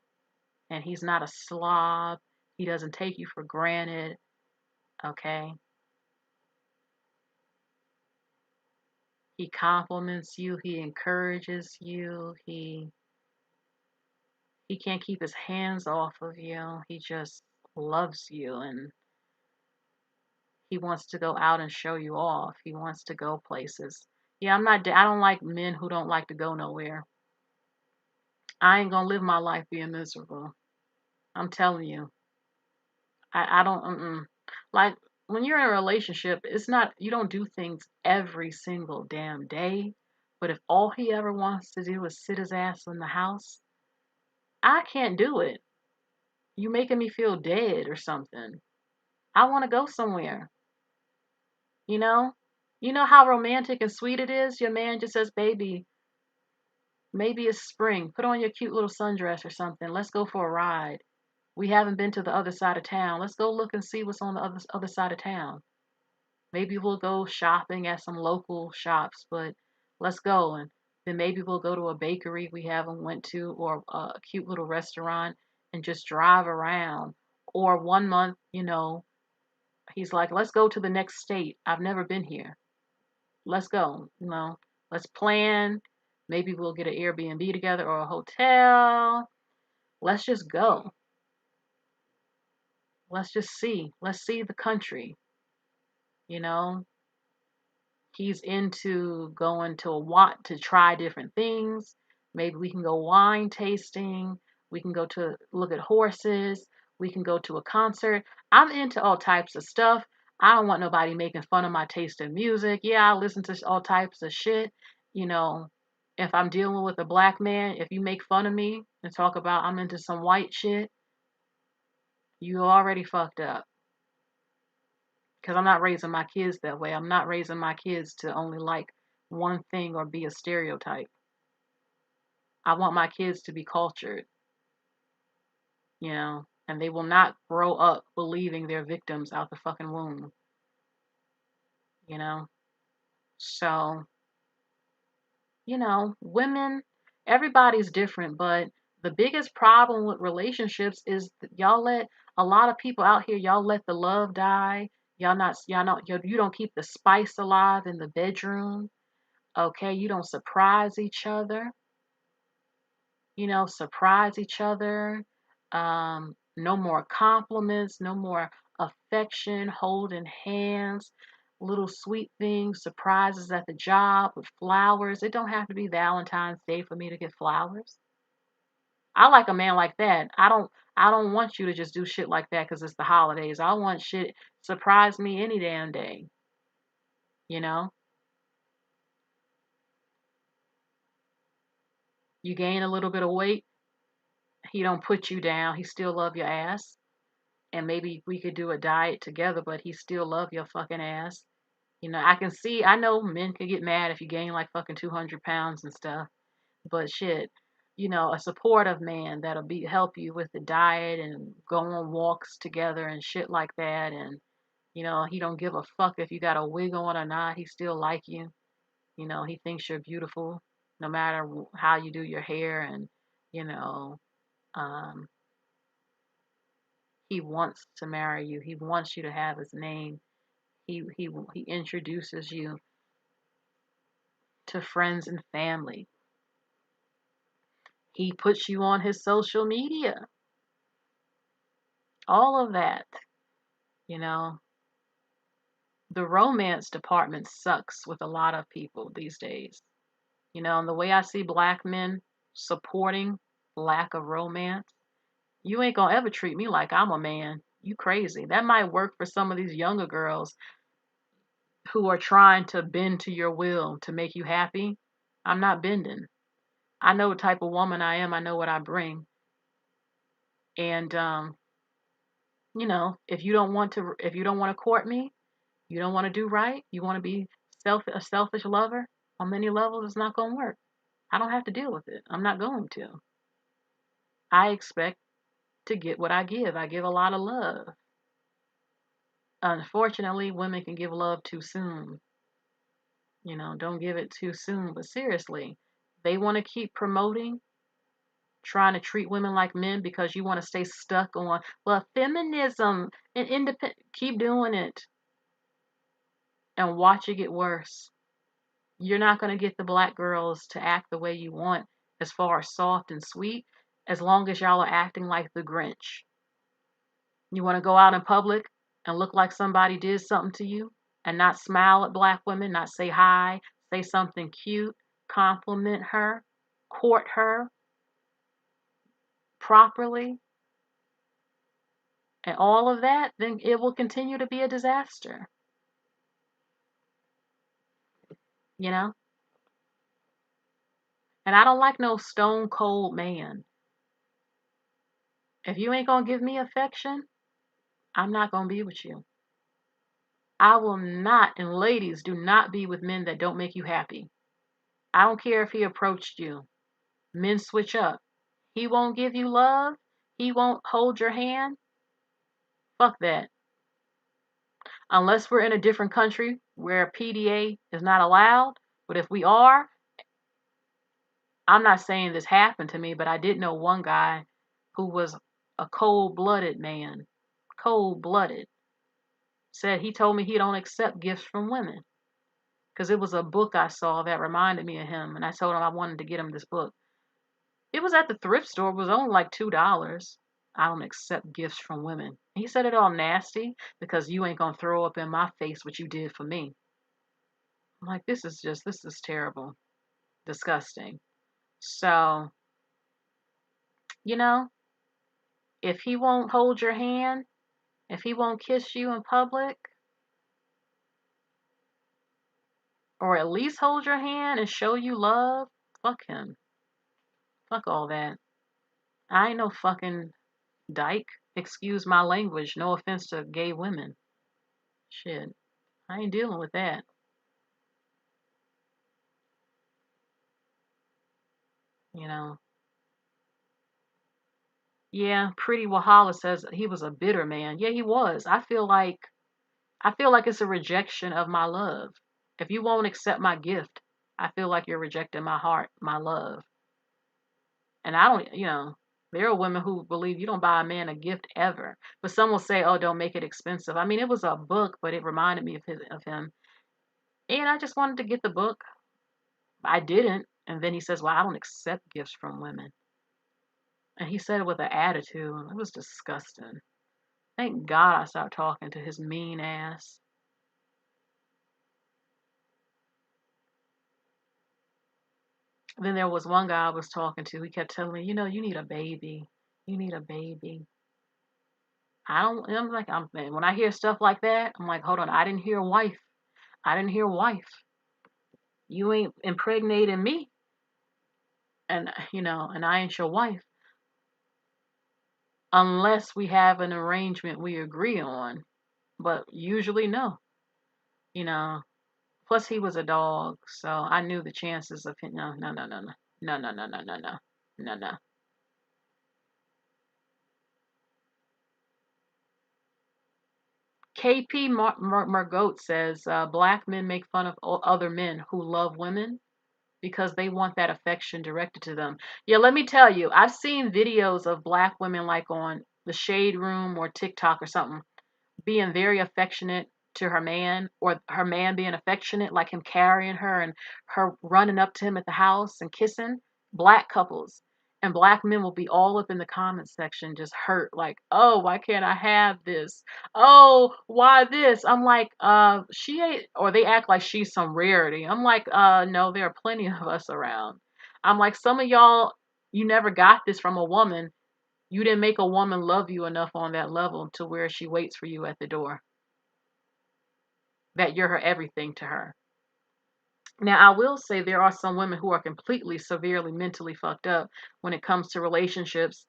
And he's not a slob. He doesn't take you for granted, okay? He compliments you, he encourages you, he can't keep his hands off of you. He just loves you and he wants to go out and show you off. He wants to go places. Yeah, I don't like men who don't like to go nowhere. I ain't gonna live my life being miserable. I'm telling you. I don't, like, when you're in a relationship, it's not, you don't do things every single damn day. But if all he ever wants to do is sit his ass in the house, I can't do it. You making me feel dead or something. I want to go somewhere, you know? You know how romantic and sweet it is? Your man just says, baby, maybe it's spring. Put on your cute little sundress or something. Let's go for a ride. We haven't been to the other side of town. Let's go look and see what's on the other side of town. Maybe we'll go shopping at some local shops, but let's go. And then maybe we'll go to a bakery we haven't went to or a cute little restaurant and just drive around. Or one month, you know, he's like, let's go to the next state. I've never been here. Let's go. You know, let's plan. Maybe we'll get an Airbnb together or a hotel. Let's just go. Let's just see. Let's see the country. You know, he's into going to try different things. Maybe we can go wine tasting. We can go to look at horses. We can go to a concert. I'm into all types of stuff. I don't want nobody making fun of my taste in music. Yeah, I listen to all types of shit. You know, if I'm dealing with a black man, if you make fun of me and talk about I'm into some white shit, you already fucked up. Because I'm not raising my kids that way. I'm not raising my kids to only like one thing or be a stereotype. I want my kids to be cultured, you know, and they will not grow up believing they're victims out the fucking womb, you know. So, you know, women, everybody's different, but the biggest problem with relationships is that y'all let a lot of people out here, y'all let the love die. You don't keep the spice alive in the bedroom. Okay, you don't surprise each other. You know, surprise each other. No more compliments, no more affection, holding hands, little sweet things, surprises at the job with flowers. It don't have to be Valentine's Day for me to get flowers. I like a man like that. I don't want you to just do shit like that because it's the holidays. I want shit surprise me any damn day. You know? You gain a little bit of weight, he don't put you down. He still love your ass. And maybe we could do a diet together, but he still love your fucking ass. You know, I know men can get mad if you gain like fucking 200 pounds and stuff, but shit, you know, a supportive man that'll help you with the diet and go on walks together and shit like that. And, you know, he don't give a fuck if you got a wig on or not. He still like you. You know, he thinks you're beautiful no matter how you do your hair. And, you know, um, he wants to marry you. He wants you to have his name. He introduces you to friends and family. He puts you on his social media. All of that, you know. The romance department sucks with a lot of people these days. You know, and the way I see black men supporting lack of romance, you ain't gonna ever treat me like I'm a man. You crazy. That might work for some of these younger girls who are trying to bend to your will to make you happy. I'm not bending. I know what type of woman I am. I know what I bring. And you know, if you don't want to court me, you don't want to do right, you want to be a selfish lover on many levels, it's not going to work. I don't have to deal with it. I'm not going to. I expect to get what I give. I give a lot of love. Unfortunately, women can give love too soon. You know, don't give it too soon. But seriously, they want to keep promoting trying to treat women like men because you want to stay stuck on, well, feminism and independent. Keep doing it and watch it get worse. You're not going to get the black girls to act the way you want as far as soft and sweet as long as y'all are acting like the Grinch. You want to go out in public and look like somebody did something to you and not smile at black women, not say hi, say something cute, compliment her, court her properly, and all of that, then it will continue to be a disaster. You know? And I don't like no stone cold man. If you ain't gonna give me affection, I'm not gonna be with you. I will not, and ladies, do not be with men that don't make you happy. I don't care if he approached you. Men switch up. He won't give you love. He won't hold your hand. Fuck that. Unless we're in a different country where PDA is not allowed. But if we are, I'm not saying this happened to me, but I did know one guy who was a cold-blooded man. Cold-blooded. Said he told me he don't accept gifts from women. Because it was a book I saw that reminded me of him. And I told him I wanted to get him this book. It was at the thrift store. It was only like $2. I don't accept gifts from women. He said it all nasty because you ain't gonna throw up in my face what you did for me. I'm like, this is terrible, disgusting. So, you know, if he won't hold your hand, if he won't kiss you in public, or at least hold your hand and show you love, fuck him. Fuck all that. I ain't no fucking dyke. Excuse my language. No offense to gay women. Shit. I ain't dealing with that. You know. Yeah, Pretty Wahala says he was a bitter man. Yeah, he was. I feel like it's a rejection of my love. If you won't accept my gift, I feel like you're rejecting my heart, my love. And I don't, there are women who believe you don't buy a man a gift ever. But some will say, "Oh, don't make it expensive." I mean, it was a book, but it reminded me of him. And I just wanted to get the book. I didn't. And then he says, "Well, I don't accept gifts from women." And he said it with an attitude. It was disgusting. Thank God I stopped talking to his mean ass. Then there was one guy I was talking to. He kept telling me, you need a baby. You need a baby. When I hear stuff like that, I'm like, hold on, I didn't hear wife. I didn't hear wife. You ain't impregnating me. And I ain't your wife. Unless we have an arrangement we agree on. But usually no. Plus he was a dog, so I knew the chances of him. No, no, no, no, no. No, no, no, no, no, no. No, no. KP Margote says black men make fun of other men who love women because they want that affection directed to them. Yeah, let me tell you, I've seen videos of black women like on the Shade Room or TikTok or something being very affectionate to her man, or her man being affectionate, like him carrying her and her running up to him at the house and kissing. Black couples and black men will be all up in the comments section just hurt, like, oh, why can't I have this? Oh, why this? I'm like, she ain't, or they act like she's some rarity. I'm like, no, there are plenty of us around. I'm like, some of y'all, you never got this from a woman. You didn't make a woman love you enough on that level to where she waits for you at the door, that you're her everything to her. Now, I will say there are some women who are completely severely mentally fucked up when it comes to relationships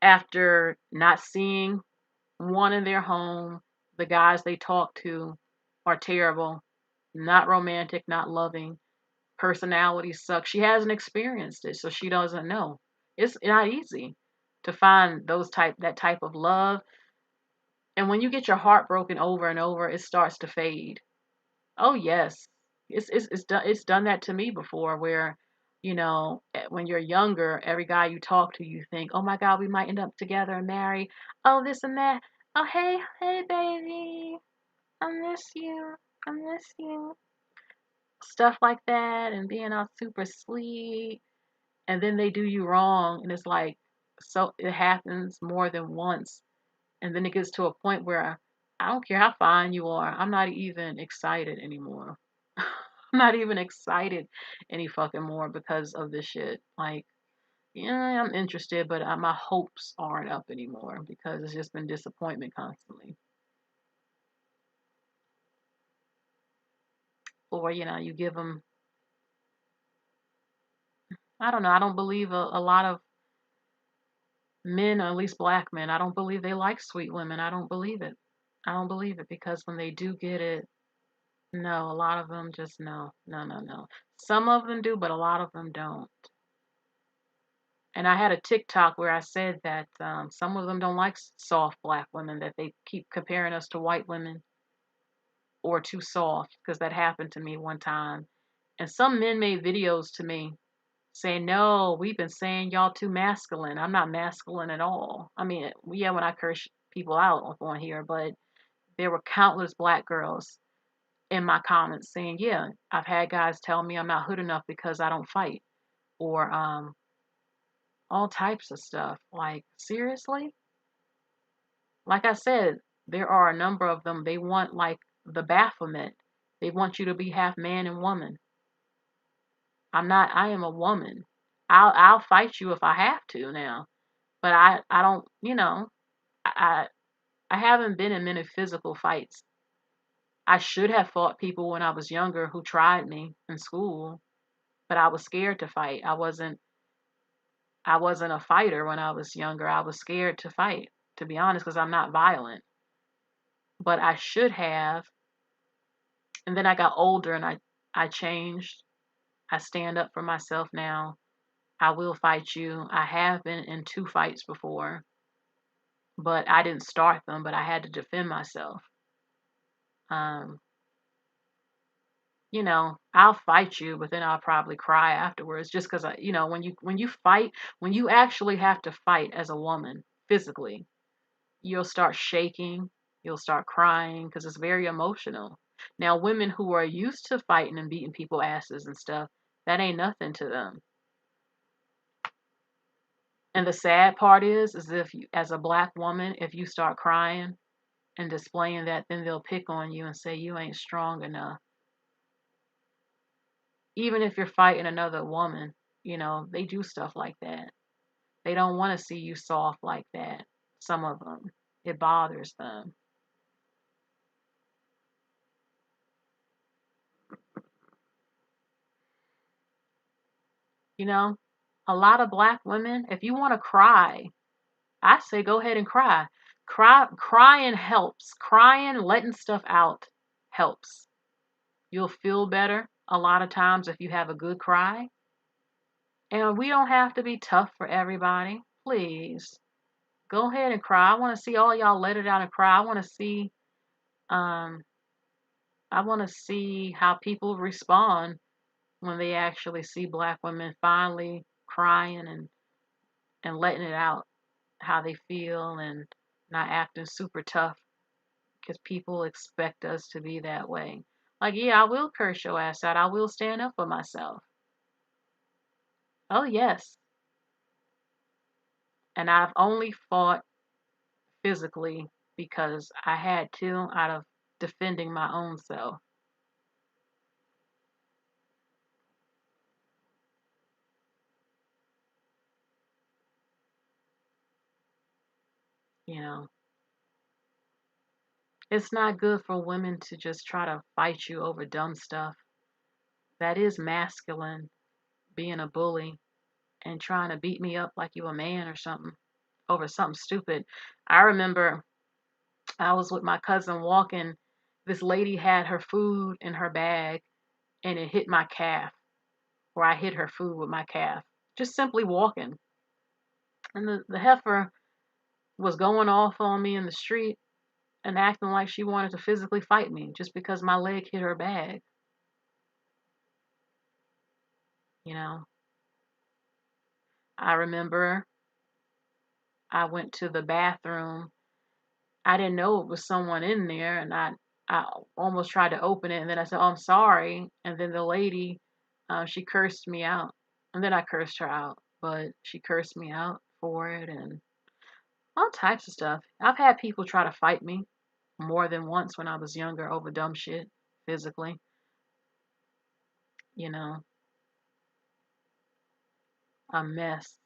after not seeing one in their home. The guys they talk to are terrible, not romantic, not loving. Personalities suck. She hasn't experienced it, so she doesn't know. It's not easy to find that type of love. And when you get your heart broken over and over, it starts to fade. Oh yes, it's done that to me before. Where, when you're younger, every guy you talk to, you think, oh my God, we might end up together and marry. Oh, this and that. Oh, hey, baby, I miss you. I miss you. Stuff like that, and being all super sweet, and then they do you wrong, and it's like, so it happens more than once. And then it gets to a point where I don't care how fine you are, I'm not even excited anymore. I'm not even excited any fucking more because of this shit. Like, yeah, I'm interested, but my hopes aren't up anymore because it's just been disappointment constantly. Or, you give them, I don't know, I don't believe a lot of men, or at least black men, I don't believe they like sweet women. I don't believe it. I don't believe it because when they do get it, no, a lot of them just no, no, no, no. Some of them do, but a lot of them don't. And I had a TikTok where I said that some of them don't like soft black women, that they keep comparing us to white women or too soft, because that happened to me one time. And some men made videos to me saying, no, we've been saying y'all too masculine. I'm not masculine at all. I mean, yeah, when I curse people out on here, but there were countless black girls in my comments saying, yeah, I've had guys tell me I'm not hood enough because I don't fight, or all types of stuff. Like, seriously? Like I said, there are a number of them. They want like the Baphomet. They want you to be half man and woman. I'm not. I am a woman. I'll fight you if I have to now, but I don't. I I haven't been in many physical fights. I should have fought people when I was younger who tried me in school, but I was scared to fight. I wasn't a fighter when I was younger. I was scared to fight, to be honest, because I'm not violent. But I should have. And then I got older and I changed. I stand up for myself now. I will fight you. I have been in 2 fights before, but I didn't start them, but I had to defend myself. Um, I'll fight you, but then I'll probably cry afterwards just because when you actually have to fight as a woman physically, you'll start shaking, you'll start crying because it's very emotional. Now, women who are used to fighting and beating people asses and stuff, that ain't nothing to them. And the sad part is if you, as a black woman, if you start crying and displaying that, then they'll pick on you and say you ain't strong enough. Even if you're fighting another woman, they do stuff like that. They don't want to see you soft like that. Some of them, it bothers them. A lot of black women, if you want to cry, I say go ahead and cry. Crying helps. Crying, letting stuff out helps. You'll feel better a lot of times if you have a good cry. And we don't have to be tough for everybody. Please. Go ahead and cry. I want to see all y'all let it out and cry. Um I want to see how people respond when they actually see black women finally crying and letting it out how they feel and not acting super tough because people expect us to be that way. Like, yeah, I will curse your ass out. I will stand up for myself. Oh, yes. And I've only fought physically because I had to out of defending my own self. You know, it's not good for women to just try to fight you over dumb stuff. That is masculine, being a bully and trying to beat me up like you a man or something over something stupid. I remember I was with my cousin walking. This lady had her food in her bag and it hit my calf, or I hit her food with my calf. Just simply walking. And the heifer was going off on me in the street and acting like she wanted to physically fight me just because my leg hit her bag. You know, I remember I went to the bathroom. I didn't know it was someone in there, and I almost tried to open it, and then I said, "Oh, I'm sorry." And then the lady, she cursed me out, and then I cursed her out, but she cursed me out for it, and all types of stuff. I've had people try to fight me more than once when I was younger over dumb shit, physically, you know, a mess.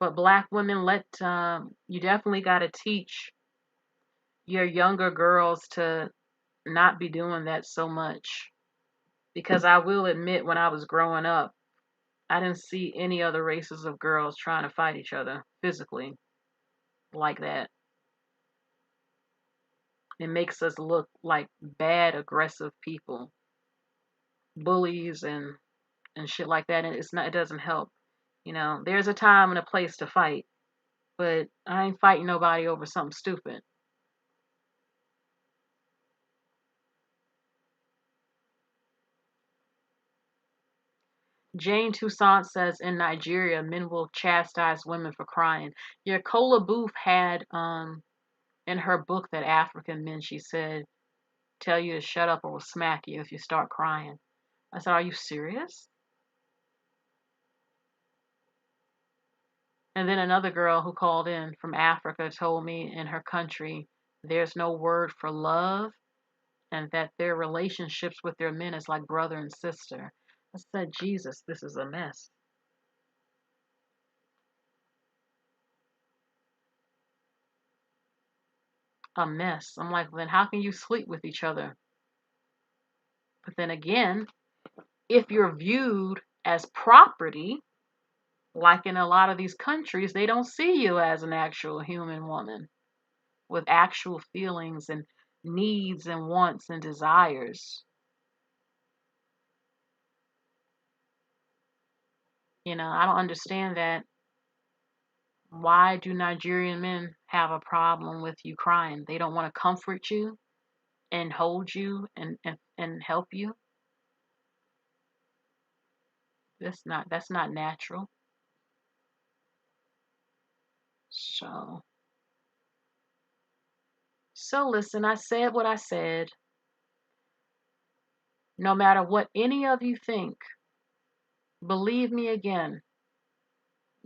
But black women, you definitely got to teach your younger girls to not be doing that so much. Because I will admit, when I was growing up, I didn't see any other races of girls trying to fight each other physically like that. It makes us look like bad, aggressive people, bullies and shit like that. And it doesn't help. There's a time and a place to fight, but I ain't fighting nobody over something stupid. Jane Toussaint says in Nigeria, men will chastise women for crying. Yeah, Cola Booth had in her book that African men, she said, tell you to shut up or will smack you if you start crying. I said, are you serious? And then another girl who called in from Africa told me in her country there's no word for love and that their relationships with their men is like brother and sister. I said, Jesus, this is a mess. A mess. I'm like, then how can you sleep with each other? But then again, if you're viewed as property, like in a lot of these countries, they don't see you as an actual human woman with actual feelings and needs and wants and desires. You know, I don't understand that. Why do Nigerian men have a problem with you crying? They don't want to comfort you and hold you and help you. That's not natural. So listen, I said what I said. No matter what any of you think, believe me again.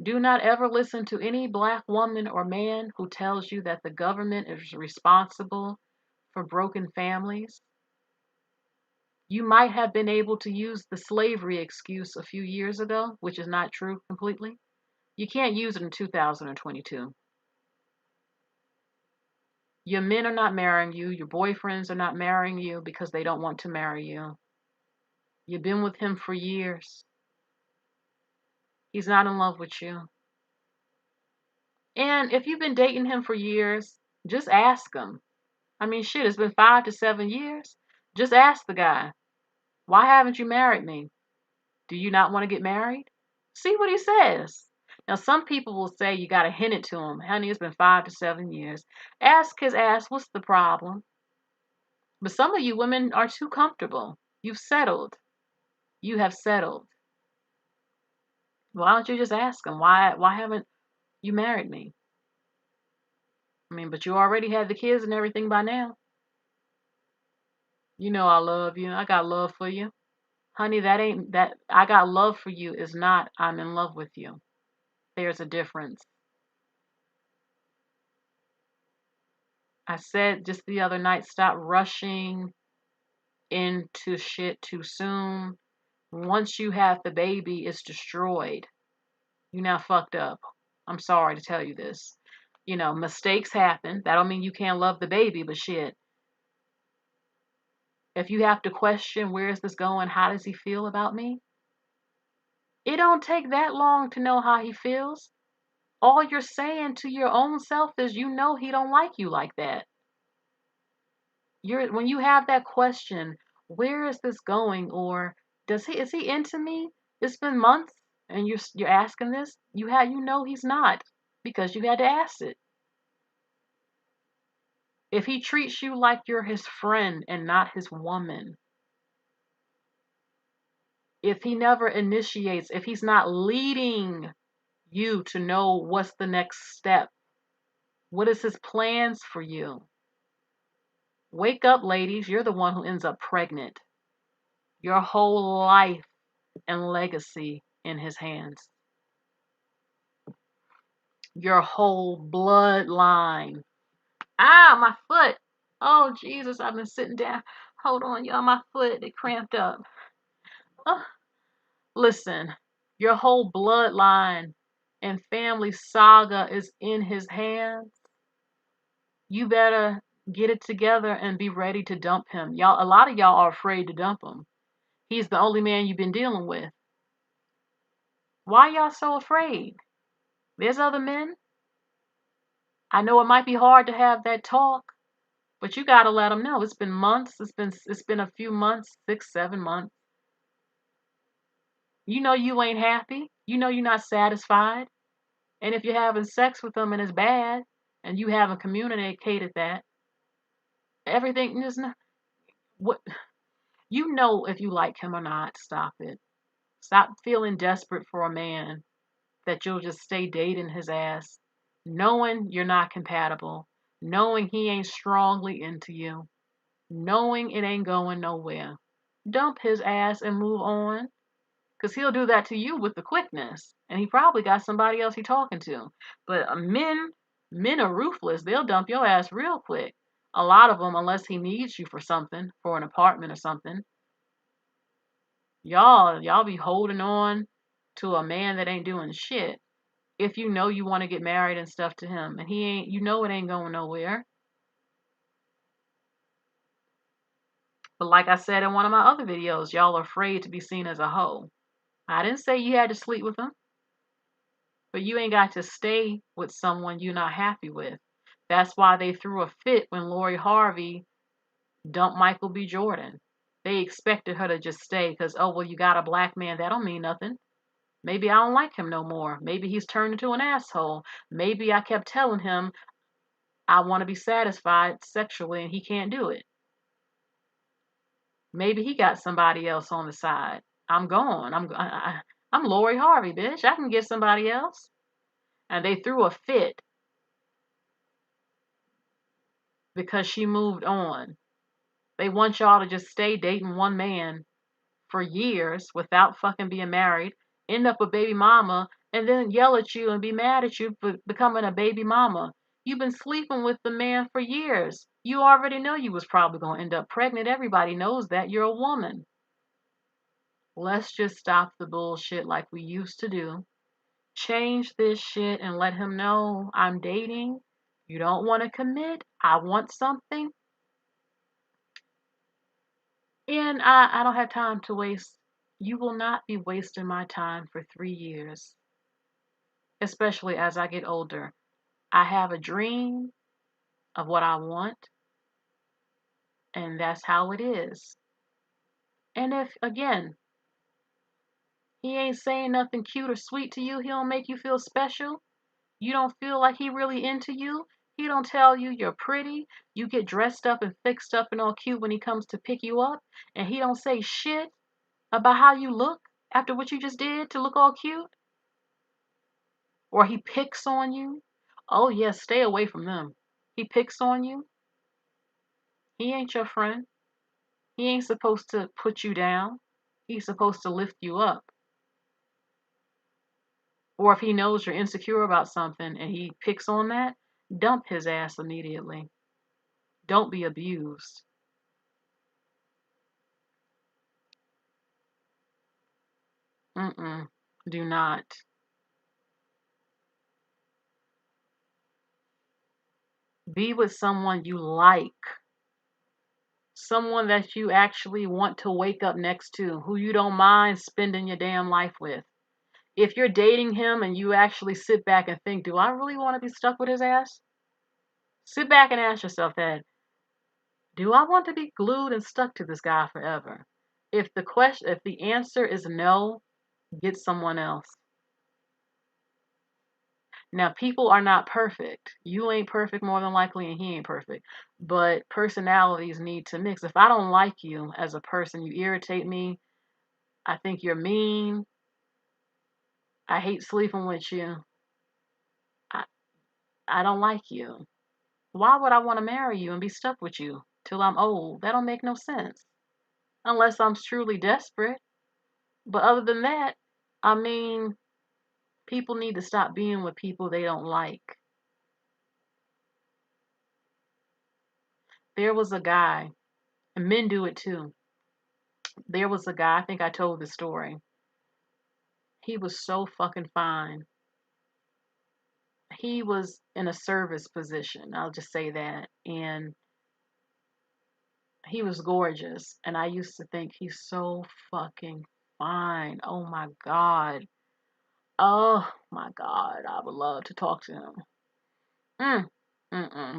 Do not ever listen to any black woman or man who tells you that the government is responsible for broken families. You might have been able to use the slavery excuse a few years ago, which is not true completely. You can't use it in 2022. Your men are not marrying you. Your boyfriends are not marrying you because they don't want to marry you. You've been with him for years. He's not in love with you. And if you've been dating him for years, just ask him. I mean, shit, it's been 5 to 7 years. Just ask the guy, why haven't you married me? Do you not want to get married? See what he says. Now, some people will say you got to hint it to him. Honey, it's been 5 to 7 years. Ask his ass, what's the problem? But some of you women are too comfortable. You've settled. You have settled. Why don't you just ask him, why haven't you married me? I mean, but you already had the kids and everything by now. You know I love you. I got love for you. Honey, that I got love for you is not I'm in love with you. There's a difference. I said just the other night, stop rushing into shit too soon. Once you have the baby, it's destroyed. You now fucked up. I'm sorry to tell you this. You know, mistakes happen. That don't mean you can't love the baby, but shit. If you have to question where is this going, how does he feel about me? It don't take that long to know how he feels. All you're saying to your own self is you know he don't like you like that. When you have that question, where is this going, or is he into me? It's been months and you're asking this. You know he's not because you had to ask it. If he treats you like you're his friend and not his woman, if he never initiates, if he's not leading you to know what's the next step, what is his plans for you? Wake up, ladies. You're the one who ends up pregnant. Your whole life and legacy in his hands. Your whole bloodline. Ah, my foot. Oh, Jesus, I've been sitting down. Hold on, y'all. My foot, it cramped up. Oh, listen, your whole bloodline and family saga is in his hands. You better get it together and be ready to dump him. Y'all, a lot of y'all are afraid to dump him. He's the only man you've been dealing with. Why y'all so afraid? There's other men. I know it might be hard to have that talk, but you gotta let them know. It's been months. It's been a few months, 6, 7 months. You know you ain't happy. You know you're not satisfied. And if you're having sex with them and it's bad, and you haven't communicated that, everything is not what you know if you like him or not. Stop it. Stop feeling desperate for a man that you'll just stay dating his ass, knowing you're not compatible, knowing he ain't strongly into you, knowing it ain't going nowhere. Dump his ass and move on. Because he'll do that to you with the quickness. And he probably got somebody else he's talking to. But men are ruthless. They'll dump your ass real quick. A lot of them, unless he needs you for something, for an apartment or something. Y'all be holding on to a man that ain't doing shit. If you know you want to get married and stuff to him. And he ain't, you know it ain't going nowhere. But like I said in one of my other videos, y'all are afraid to be seen as a hoe. I didn't say you had to sleep with him. But you ain't got to stay with someone you're not happy with. That's why they threw a fit when Lori Harvey dumped Michael B. Jordan. They expected her to just stay because, oh, well, you got a black man. That don't mean nothing. Maybe I don't like him no more. Maybe he's turned into an asshole. Maybe I kept telling him I want to be satisfied sexually and he can't do it. Maybe he got somebody else on the side. I'm gone. I'm Lori Harvey, bitch. I can get somebody else. And they threw a fit because she moved on. They want y'all to just stay dating one man for years without fucking being married, end up a baby mama, and then yell at you and be mad at you for becoming a baby mama. You've been sleeping with the man for years. You already know you was probably going to end up pregnant. Everybody knows that. You're a woman. Let's just stop the bullshit like we used to do. Change this shit and let him know I'm dating. You don't want to commit. I want something. And I don't have time to waste. You will not be wasting my time for 3 years, especially as I get older. I have a dream of what I want, and that's how it is. And if, again, he ain't saying nothing cute or sweet to you, he don't make you feel special, you don't feel like he really into you, he don't tell you you're pretty, you get dressed up and fixed up and all cute when he comes to pick you up, and he don't say shit about how you look after what you just did to look all cute, or he picks on you, oh yes, stay away from them. He picks on you. He ain't your friend. He ain't supposed to put you down. He's supposed to lift you up. Or if he knows you're insecure about something and he picks on that, dump his ass immediately. Don't be abused. Do not. Be with someone you like. Someone that you actually want to wake up next to, who you don't mind spending your damn life with. If you're dating him and you actually sit back and think, do I really want to be stuck with his ass? Sit back and ask yourself that. Do I want to be glued and stuck to this guy forever? If the answer is no, get someone else. Now, people are not perfect. You ain't perfect more than likely, and he ain't perfect. But personalities need to mix. If I don't like you as a person, you irritate me, I think you're mean, I hate sleeping with you, I don't like you. Why would I want to marry you and be stuck with you till I'm old? That don't make no sense. Unless I'm truly desperate. But other than that, I mean, people need to stop being with people they don't like. There was a guy, and men do it too. There was a guy, I think I told the story. He was so fucking fine. He was in a service position, I'll just say that. And he was gorgeous. And I used to think he's so fucking fine. Oh my God. Oh my God. I would love to talk to him.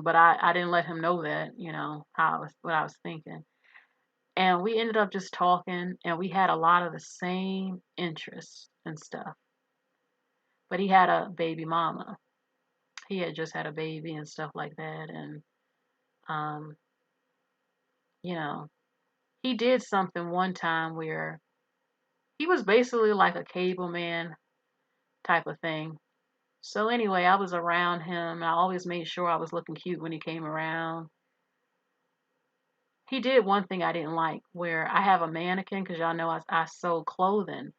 But I didn't let him know that, what I was thinking. And we ended up just talking, and we had a lot of the same interests and stuff. But he had a baby mama. He had just had a baby and stuff like that. And, he did something one time where he was basically like a cable man type of thing. So anyway, I was around him. I always made sure I was looking cute when he came around. He did one thing I didn't like, where I have a mannequin, because y'all know I sew clothing.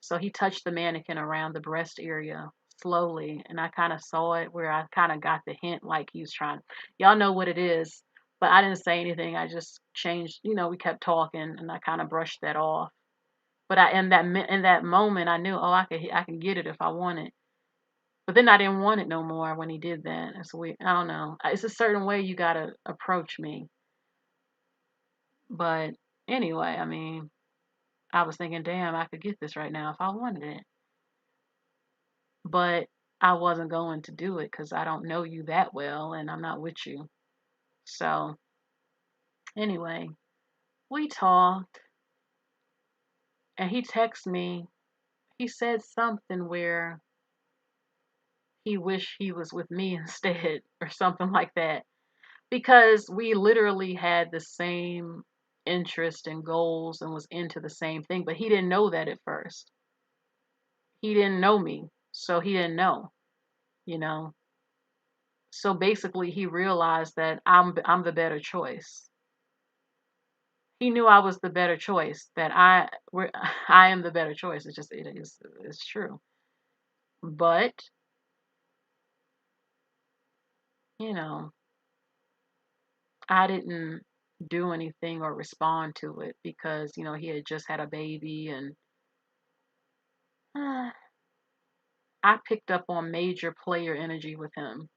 So he touched the mannequin around the breast area slowly, and I kind of saw it where I kind of got the hint like he was trying. Y'all know what it is, but I didn't say anything. I just changed, we kept talking, and I kind of brushed that off. But in that moment, I knew, oh, I can get it if I want it. But then I didn't want it no more when he did that. It's weird. I don't know. It's a certain way you gotta approach me. But anyway, I mean, I was thinking, damn, I could get this right now if I wanted it. But I wasn't going to do it because I don't know you that well and I'm not with you. So anyway, we talked and he texted me. He said something where he wished he was with me instead or something like that. Because we literally had the same interest and goals and was into the same thing, but he didn't know that at first. He didn't know me, so he didn't know, you know. So basically, he realized that I'm the better choice. He knew I was the better choice. That I am the better choice. It's true. But you know, I didn't do anything or respond to it because he had just had a baby and I picked up on major player energy with him.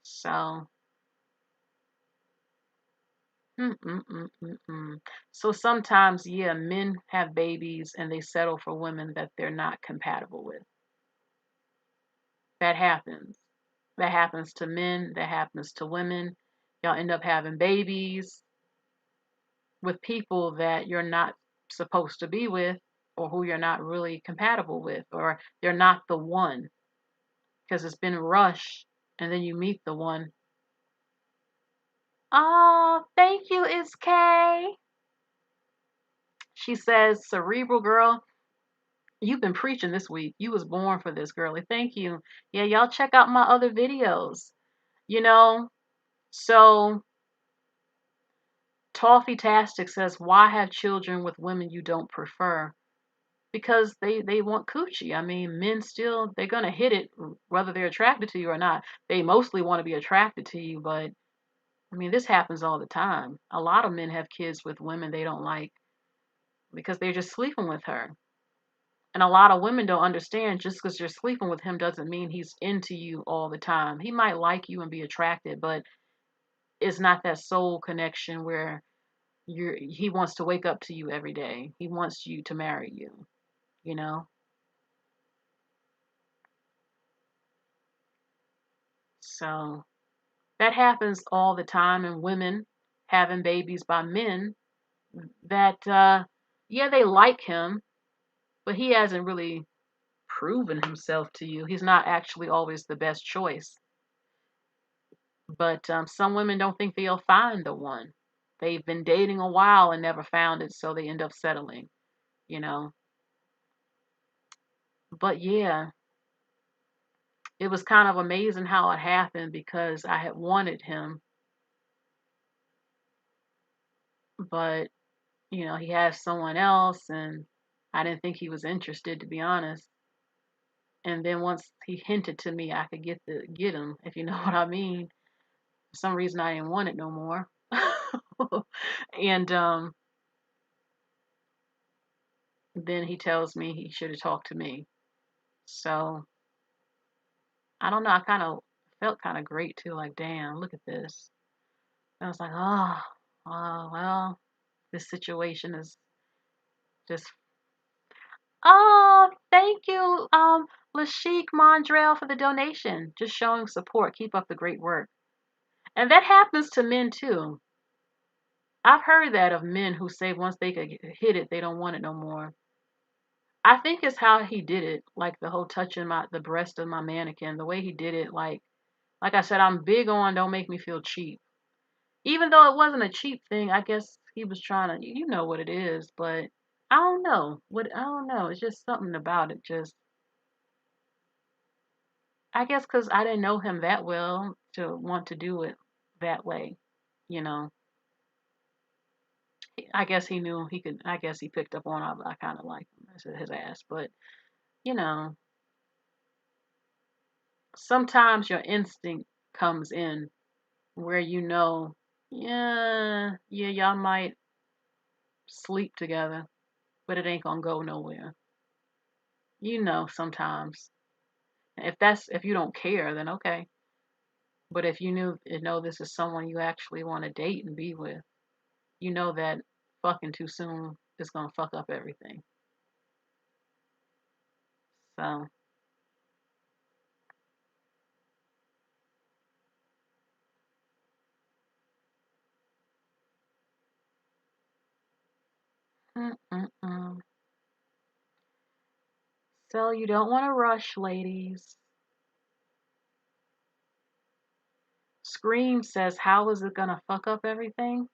So, so sometimes, yeah, men have babies and they settle for women that they're not compatible with. That happens. That happens to men. That happens to women. Y'all end up having babies with people that you're not supposed to be with or who you're not really compatible with or they're not the one because it's been rushed and then you meet the one. Oh, thank you, it's Kay. She says, Cerebral girl, you've been preaching this week. You was born for this, girlie. Thank you. Yeah, y'all check out my other videos. So Toffee Tastic says, why have children with women you don't prefer? Because they want coochie. I mean, men still, they're going to hit it whether they're attracted to you or not. They mostly want to be attracted to you, but I mean, this happens all the time. A lot of men have kids with women they don't like because they're just sleeping with her. And a lot of women don't understand just because you're sleeping with him doesn't mean he's into you all the time. He might like you and be attracted, but it's not that soul connection where he wants to wake up to you every day. He wants you to marry you, you know? So that happens all the time, and women having babies by men that, yeah, they like him, but he hasn't really proven himself to you. He's not actually always the best choice. But some women don't think they'll find the one. They've been dating a while and never found it, so they end up settling, you know. But yeah, it was kind of amazing how it happened because I had wanted him, but he has someone else and I didn't think he was interested, to be honest. And then once he hinted to me I could get him, if you know what I mean. For some reason I didn't want it no more. And then he tells me he should have talked to me. So I don't know, I kind of felt kind of great too, like, damn, look at this. I was like, well, this situation is just, oh, thank you, Lashik Mondrell for the donation. Just showing support. Keep up the great work. And that happens to men too. I've heard that of men who say once they could hit it, they don't want it no more. I think it's how he did it, like the whole touching the breast of my mannequin, the way he did it, like I said, I'm big on don't make me feel cheap. Even though it wasn't a cheap thing, I guess he was trying to, you know what it is, but I don't know. I don't know. It's just something about it. Just, I guess because I didn't know him that well to want to do it that way, you know. I guess he knew he could. I guess he picked up on. I kind of like his ass, but you know, sometimes your instinct comes in where you know, yeah, y'all might sleep together, but it ain't gonna go nowhere. You know, sometimes. If you don't care, then okay. But if you know this is someone you actually want to date and be with, you know that fucking too soon is gonna fuck up everything. So, mm-mm-mm. So you don't want to rush, ladies. Scream says, how is it gonna fuck up everything?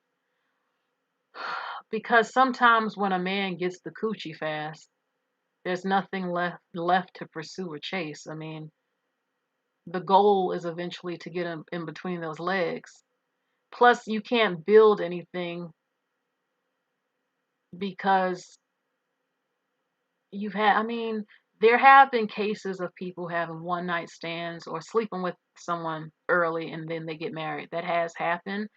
Because sometimes when a man gets the coochie fast, there's nothing left to pursue or chase. I mean, the goal is eventually to get him in between those legs. Plus, you can't build anything because I mean, there have been cases of people having one night stands or sleeping with someone early and then they get married. That has happened.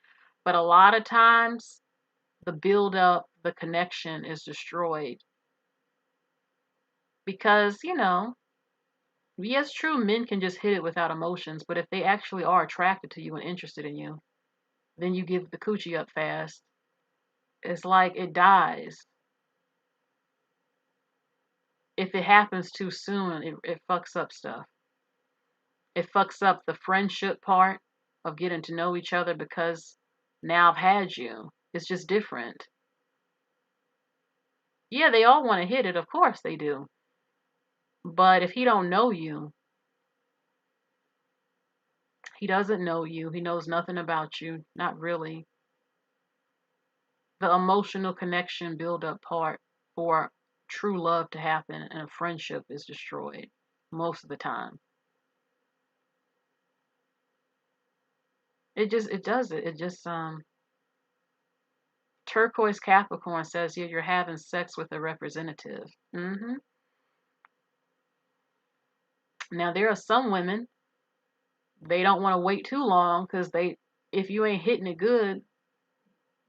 But a lot of times, the build up, the connection is destroyed because, yes, true, men can just hit it without emotions, but if they actually are attracted to you and interested in you, then you give the coochie up fast. It's like it dies. If it happens too soon, it fucks up stuff. It fucks up the friendship part of getting to know each other because now I've had you. It's just different. Yeah, they all want to hit it, of course they do. But if he don't know you, he doesn't know you, he knows nothing about you, not really. The emotional connection build up part for true love to happen and a friendship is destroyed most of the time. It does it. It just Turquoise Capricorn says here you're having sex with a representative. Now there are some women, they don't want to wait too long because if you ain't hitting it good,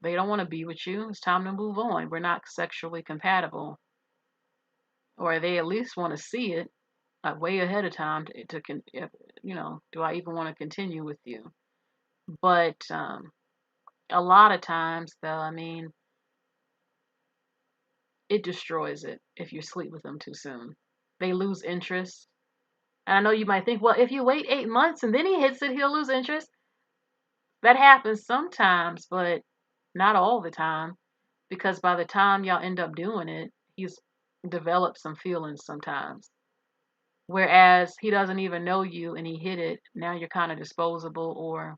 they don't want to be with you. It's time to move on. We're not sexually compatible, or they at least want to see it way ahead of time do I even want to continue with you? But a lot of times, though, I mean, it destroys it if you sleep with them too soon. They lose interest. And I know you might think, well, if you wait 8 months and then he hits it, he'll lose interest. That happens sometimes, but not all the time. Because by the time y'all end up doing it, he's developed some feelings sometimes. Whereas he doesn't even know you and he hit it, now you're kind of disposable or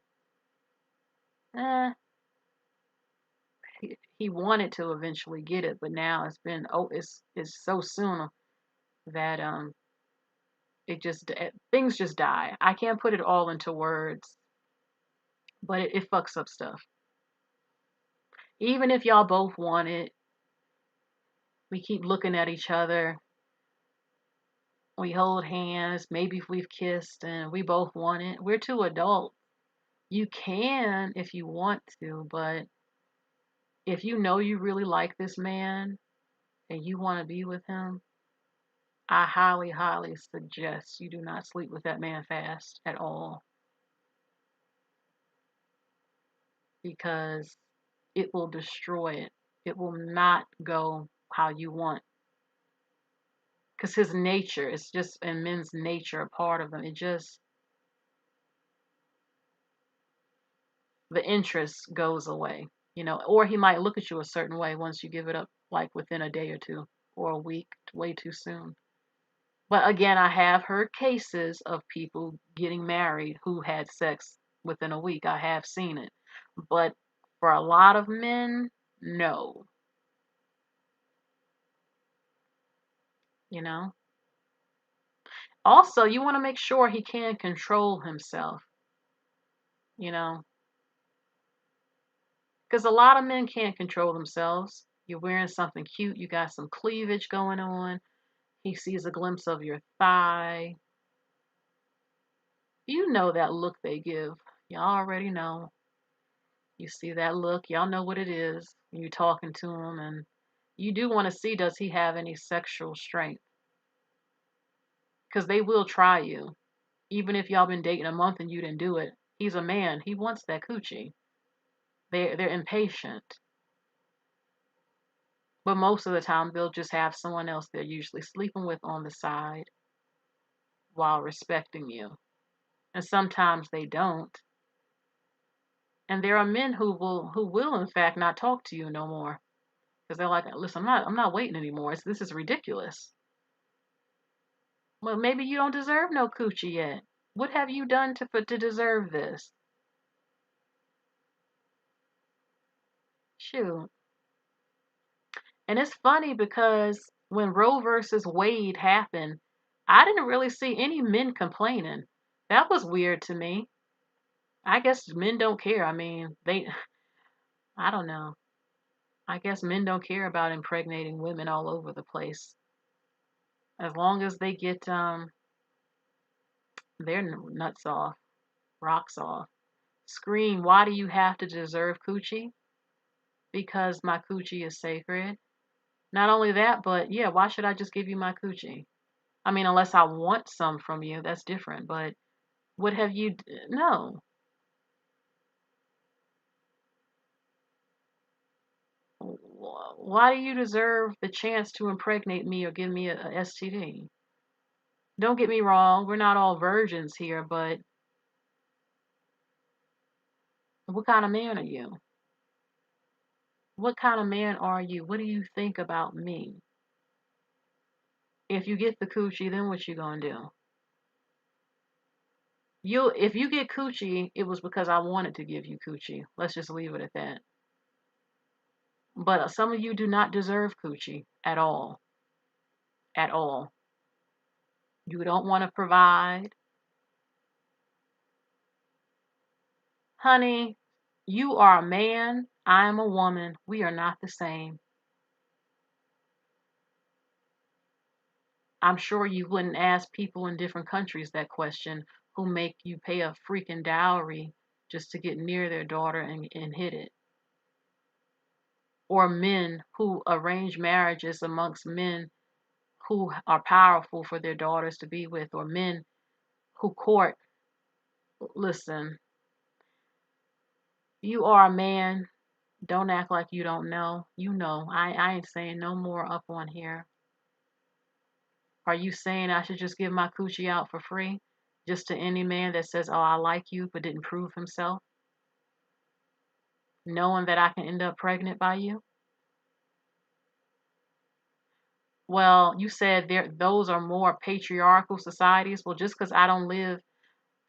he wanted to eventually get it, but now it's so soon that things just die. I can't put it all into words, but it fucks up stuff. Even if y'all both want it, we keep looking at each other. We hold hands. Maybe if we've kissed and we both want it, we're too adult. You can if you want to, but if you know you really like this man and you want to be with him, I highly, highly suggest you do not sleep with that man fast at all because it will destroy it. It will not go how you want. Because his nature, it's just in men's nature, a part of them. The interest goes away, or he might look at you a certain way once you give it up, like within a day or two or a week, way too soon. But again, I have heard cases of people getting married who had sex within a week. I have seen it. But for a lot of men, no. You know? Also, you want to make sure he can control himself. You know? Because a lot of men can't control themselves. You're wearing something cute, you got some cleavage going on. He sees a glimpse of your thigh. You know that look they give. Y'all already know. You see that look, y'all know what it is. You're talking to him, and you do want to see, does he have any sexual strength? Because they will try you. Even if y'all been dating a month and you didn't do it, he's a man. He wants that coochie. They're impatient. But most of the time, they'll just have someone else they're usually sleeping with on the side while respecting you. And sometimes they don't. And there are men who will in fact not talk to you no more because they're like, listen, I'm not waiting anymore. This is ridiculous. Well, maybe you don't deserve no coochie yet. What have you done to deserve this? Shoot. And it's funny because when Roe versus Wade happened, I didn't really see any men complaining. That was weird to me. I guess men don't care. I mean, I don't know. I guess men don't care about impregnating women all over the place. As long as they get their nuts off, rocks off. Scream, why do you have to deserve coochie? Because my coochie is sacred. Not only that, but yeah, why should I just give you my coochie? I mean, unless I want some from you, that's different. But what have you? No. Why do you deserve the chance to impregnate me or give me a STD? Don't get me wrong, we're not all virgins here, but what kind of man are you? What kind of man are you? What do you think about me? If you get the coochie, then what you gonna do? If you get coochie, it was because I wanted to give you coochie. Let's just leave it at that. But some of you do not deserve coochie at all. At all. You don't want to provide. Honey, you are a man. I am a woman. We are not the same. I'm sure you wouldn't ask people in different countries that question who make you pay a freaking dowry just to get near their daughter and hit it. Or men who arrange marriages amongst men who are powerful for their daughters to be with, or men who court. Listen, you are a man. Don't act like you don't know. You know. I ain't saying no more up on here. Are you saying I should just give my coochie out for free? Just to any man that says, oh, I like you, but didn't prove himself? Knowing that I can end up pregnant by you? Well, you said those are more patriarchal societies. Well, just because I don't live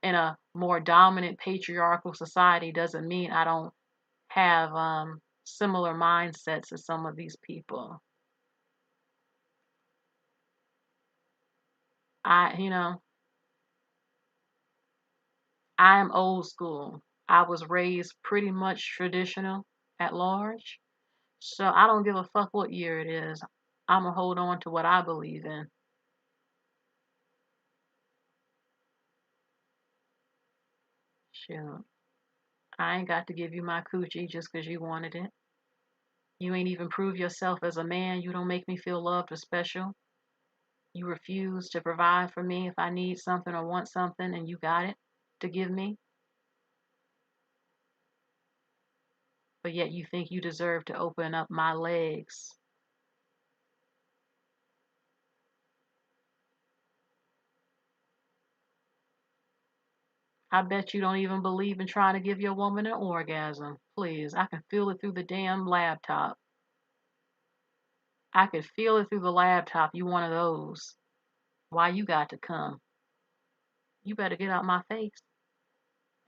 in a more dominant patriarchal society doesn't mean I don't have similar mindsets as some of these people. I am old school. I was raised pretty much traditional at large. So I don't give a fuck what year it is. I'm going to hold on to what I believe in. Shoot. I ain't got to give you my coochie just because you wanted it. You ain't even prove yourself as a man. You don't make me feel loved or special. You refuse to provide for me if I need something or want something, and you got it to give me. But yet you think you deserve to open up my legs. I bet you don't even believe in trying to give your woman an orgasm. Please, I can feel it through the damn laptop. I could feel it through the laptop. You one of those. Why you got to come? You better get out my face.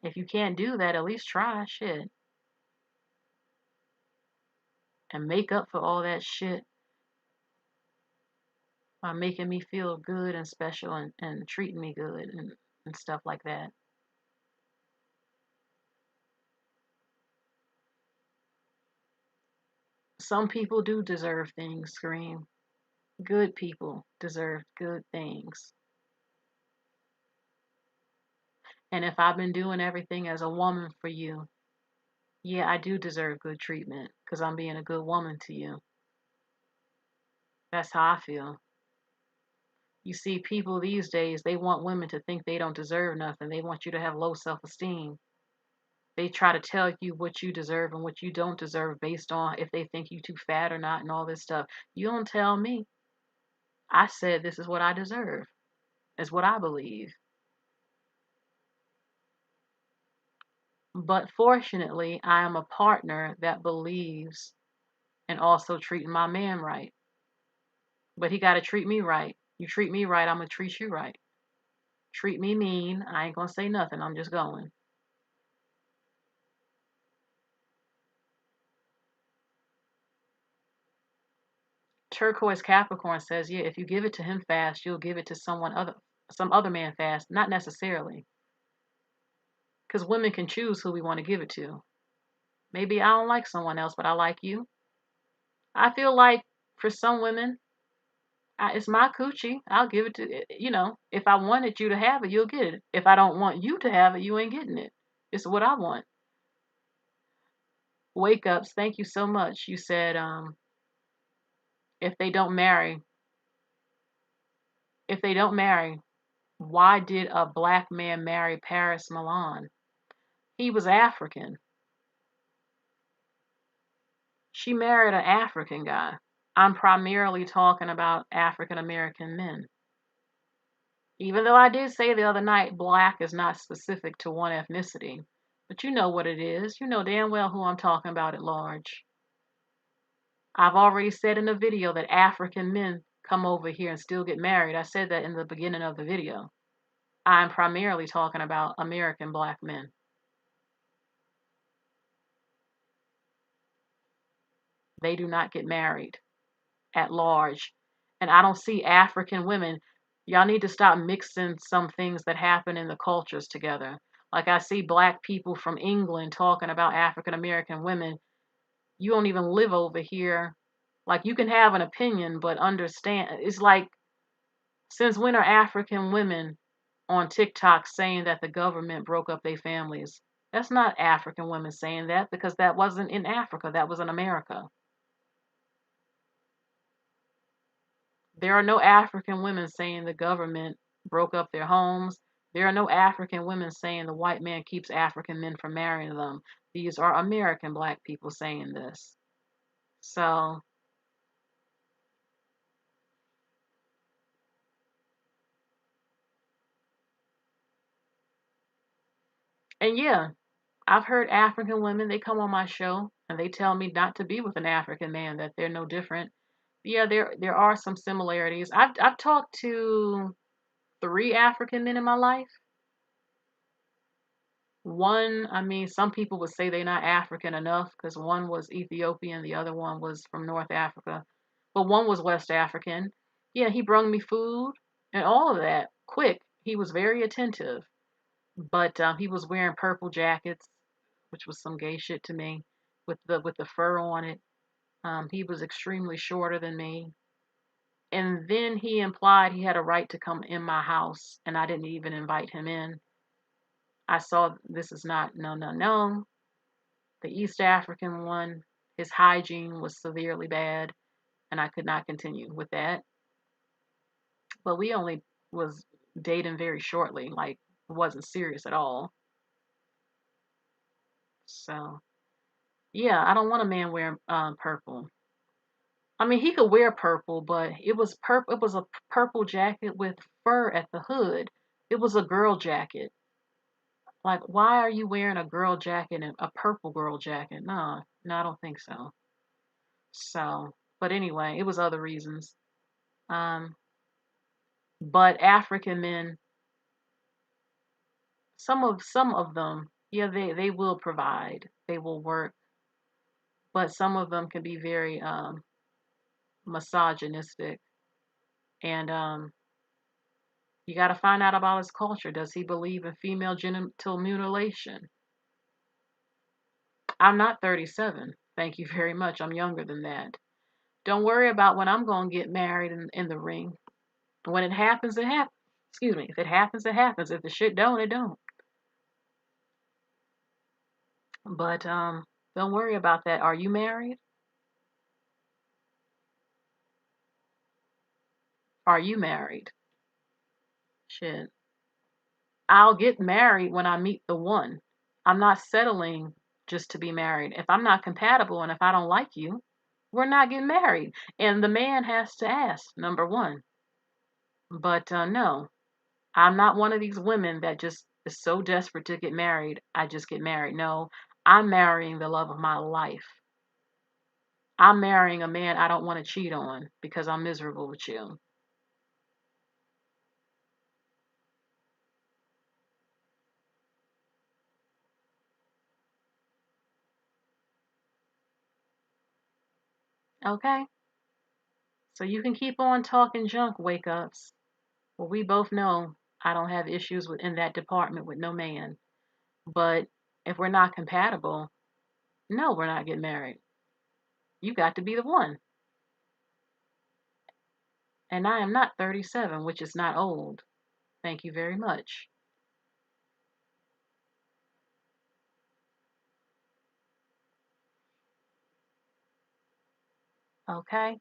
If you can't do that, at least try shit. And make up for all that shit by making me feel good and special and treating me good and stuff like that. Some people do deserve things, Scream. Good people deserve good things. And if I've been doing everything as a woman for you, yeah, I do deserve good treatment because I'm being a good woman to you. That's how I feel. You see, people these days, they want women to think they don't deserve nothing. They want you to have low self-esteem. They try to tell you what you deserve and what you don't deserve based on if they think you too fat or not and all this stuff. You don't tell me. I said this is what I deserve. Is what I believe. But fortunately, I am a partner that believes in also treating my man right. But he got to treat me right. You treat me right, I'm going to treat you right. Treat me mean, I ain't going to say nothing. I'm just going. Turquoise Capricorn says, yeah, if you give it to him fast, you'll give it to some other man fast. Not necessarily. Because women can choose who we want to give it to. Maybe I don't like someone else, but I like you. I feel like for some women, it's my coochie. I'll give it to, if I wanted you to have it, you'll get it. If I don't want you to have it, you ain't getting it. It's what I want. Wake ups, thank you so much. You said, if they don't marry, why did a black man marry Paris Milan? He was African. She married an African guy. I'm primarily talking about African American men. Even though I did say the other night, black is not specific to one ethnicity. But you know what it is. You know damn well who I'm talking about at large. I've already said in the video that African men come over here and still get married. I said that in the beginning of the video. I'm primarily talking about American black men. They do not get married at large. And I don't see African women. Y'all need to stop mixing some things that happen in the cultures together. Like I see black people from England talking about African American women. You don't even live over here. Like you can have an opinion, but understand. It's like, since when are African women on TikTok saying that the government broke up their families? That's not African women saying that because that wasn't in Africa. That was in America. There are no African women saying the government broke up their homes. There are no African women saying the white man keeps African men from marrying them. These are American black people saying this. So, and yeah, I've heard African women, they come on my show and they tell me not to be with an African man, that they're no different. Yeah, there are some similarities. I've talked to 3 African men in my life. One, I mean, some people would say they're not African enough because one was Ethiopian, the other one was from North Africa, but one was West African. Yeah, he brought me food and all of that quick. He was very attentive, but he was wearing purple jackets, which was some gay shit to me, with the fur on it. He was extremely shorter than me. And then he implied he had a right to come in my house, and I didn't even invite him in. I saw this is not, no, no, no. The East African one, his hygiene was severely bad, and I could not continue with that. But we only was dating very shortly, like it wasn't serious at all. So, yeah, I don't want a man wearing purple. I mean, he could wear purple, but it was purple. It was a purple jacket with fur at the hood. It was a girl jacket. Like, why are you wearing a girl jacket and a purple girl jacket? No, no, I don't think so. So, but anyway, it was other reasons. But African men, some of them, yeah, they will provide, they will work, but some of them can be very misogynistic, and you got to find out about his culture. Does he believe in female genital mutilation? I'm not 37. Thank you very much. I'm younger than that. Don't worry about when I'm going to get married in the ring. When it happens, it happens. Excuse me. If it happens, it happens. If the shit don't, it don't. But don't worry about that. Are you married? Are you married? Shit. I'll get married when I meet the one. I'm not settling just to be married. If I'm not compatible and if I don't like you, we're not getting married. And the man has to ask, number one. But no, I'm not one of these women that just is so desperate to get married, I just get married. No, I'm marrying the love of my life. I'm marrying a man I don't want to cheat on because I'm miserable with you. Okay? So you can keep on talking junk, wake ups. Well, we both know I don't have issues in that department with no man. But if we're not compatible, no, we're not getting married. You got to be the one. And I am not 37, which is not old. Thank you very much. Okay?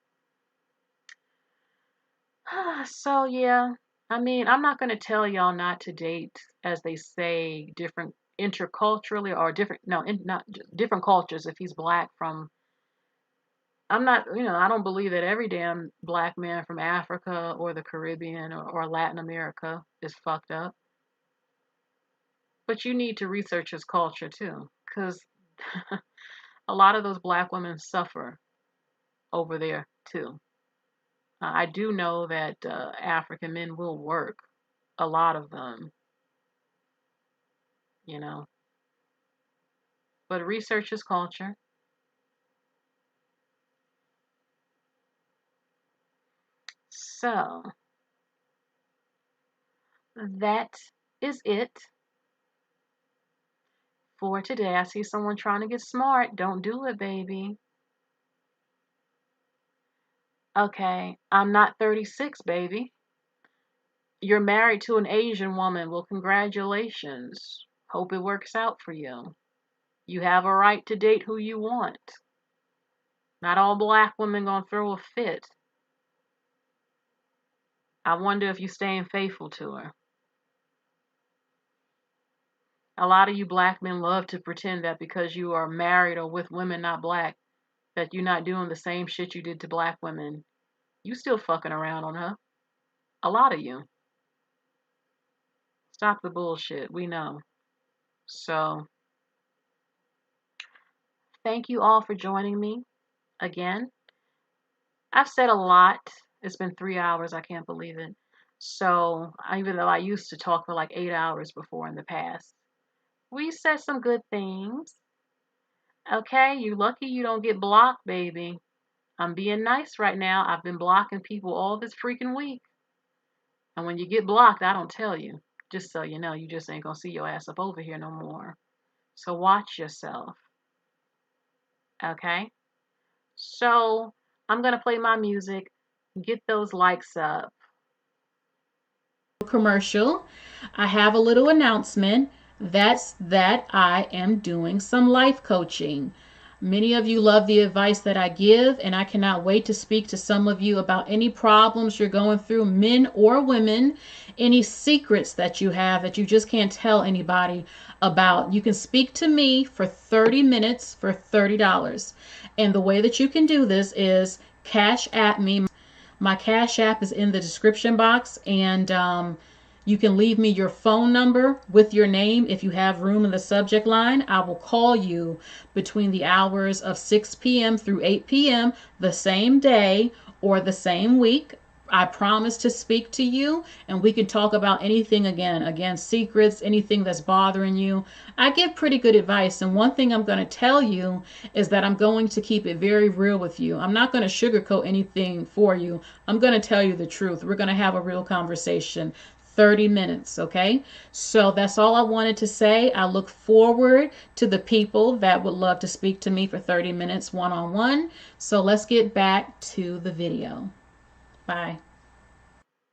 So, yeah. I mean, I'm not going to tell y'all not to date, as they say, different interculturally or different, no, not different cultures. If he's black from, I'm not, I don't believe that every damn black man from Africa or the Caribbean or Latin America is fucked up. But you need to research his culture too, because a lot of those black women suffer over there too. I do know that African men will work, a lot of them, you know. But research his culture. So that is it for today. I see someone trying to get smart. Don't do it, baby. Okay, I'm not 36, baby. You're married to an Asian woman. Well, congratulations. Hope it works out for you. You have a right to date who you want. Not all black women gonna throw a fit. I wonder if you staying faithful to her. A lot of you black men love to pretend that because you are married or with women not black, that you're not doing the same shit you did to black women. You still fucking around on her. A lot of you. Stop the bullshit. We know. So, thank you all for joining me again. I've said a lot. It's been 3 hours. I can't believe it. So, even though I used to talk for like 8 hours before in the past, we said some good things. Okay, you lucky you don't get blocked, baby. I'm being nice right now. I've been blocking people all this freaking week. And when you get blocked, I don't tell you. Just so you know, you just ain't gonna see your ass up over here no more. So watch yourself. Okay? So I'm gonna play my music. Get those likes up. Commercial. I have a little announcement. That's that I am doing some life coaching. Many of you love the advice that I give, and I cannot wait to speak to some of you about any problems you're going through, men or women, any secrets that you have that you just can't tell anybody about. You can speak to me for 30 minutes for $30. And the way that you can do this is Cash App me. My Cash App is in the description box, and you can leave me your phone number with your name. If you have room in the subject line, I will call you between the hours of 6 p.m. through 8 p.m. the same day or the same week. I promise to speak to you, and we can talk about anything again, secrets, anything that's bothering you. I give pretty good advice, and one thing I'm going to tell you is that I'm going to keep it very real with you. I'm not going to sugarcoat anything for you. I'm going to tell you the truth. We're going to have a real conversation. 30 minutes. Okay, so that's all I wanted to say. I look forward to the people that would love to speak to me for 30 minutes one-on-one. So let's get back to the video. Bye.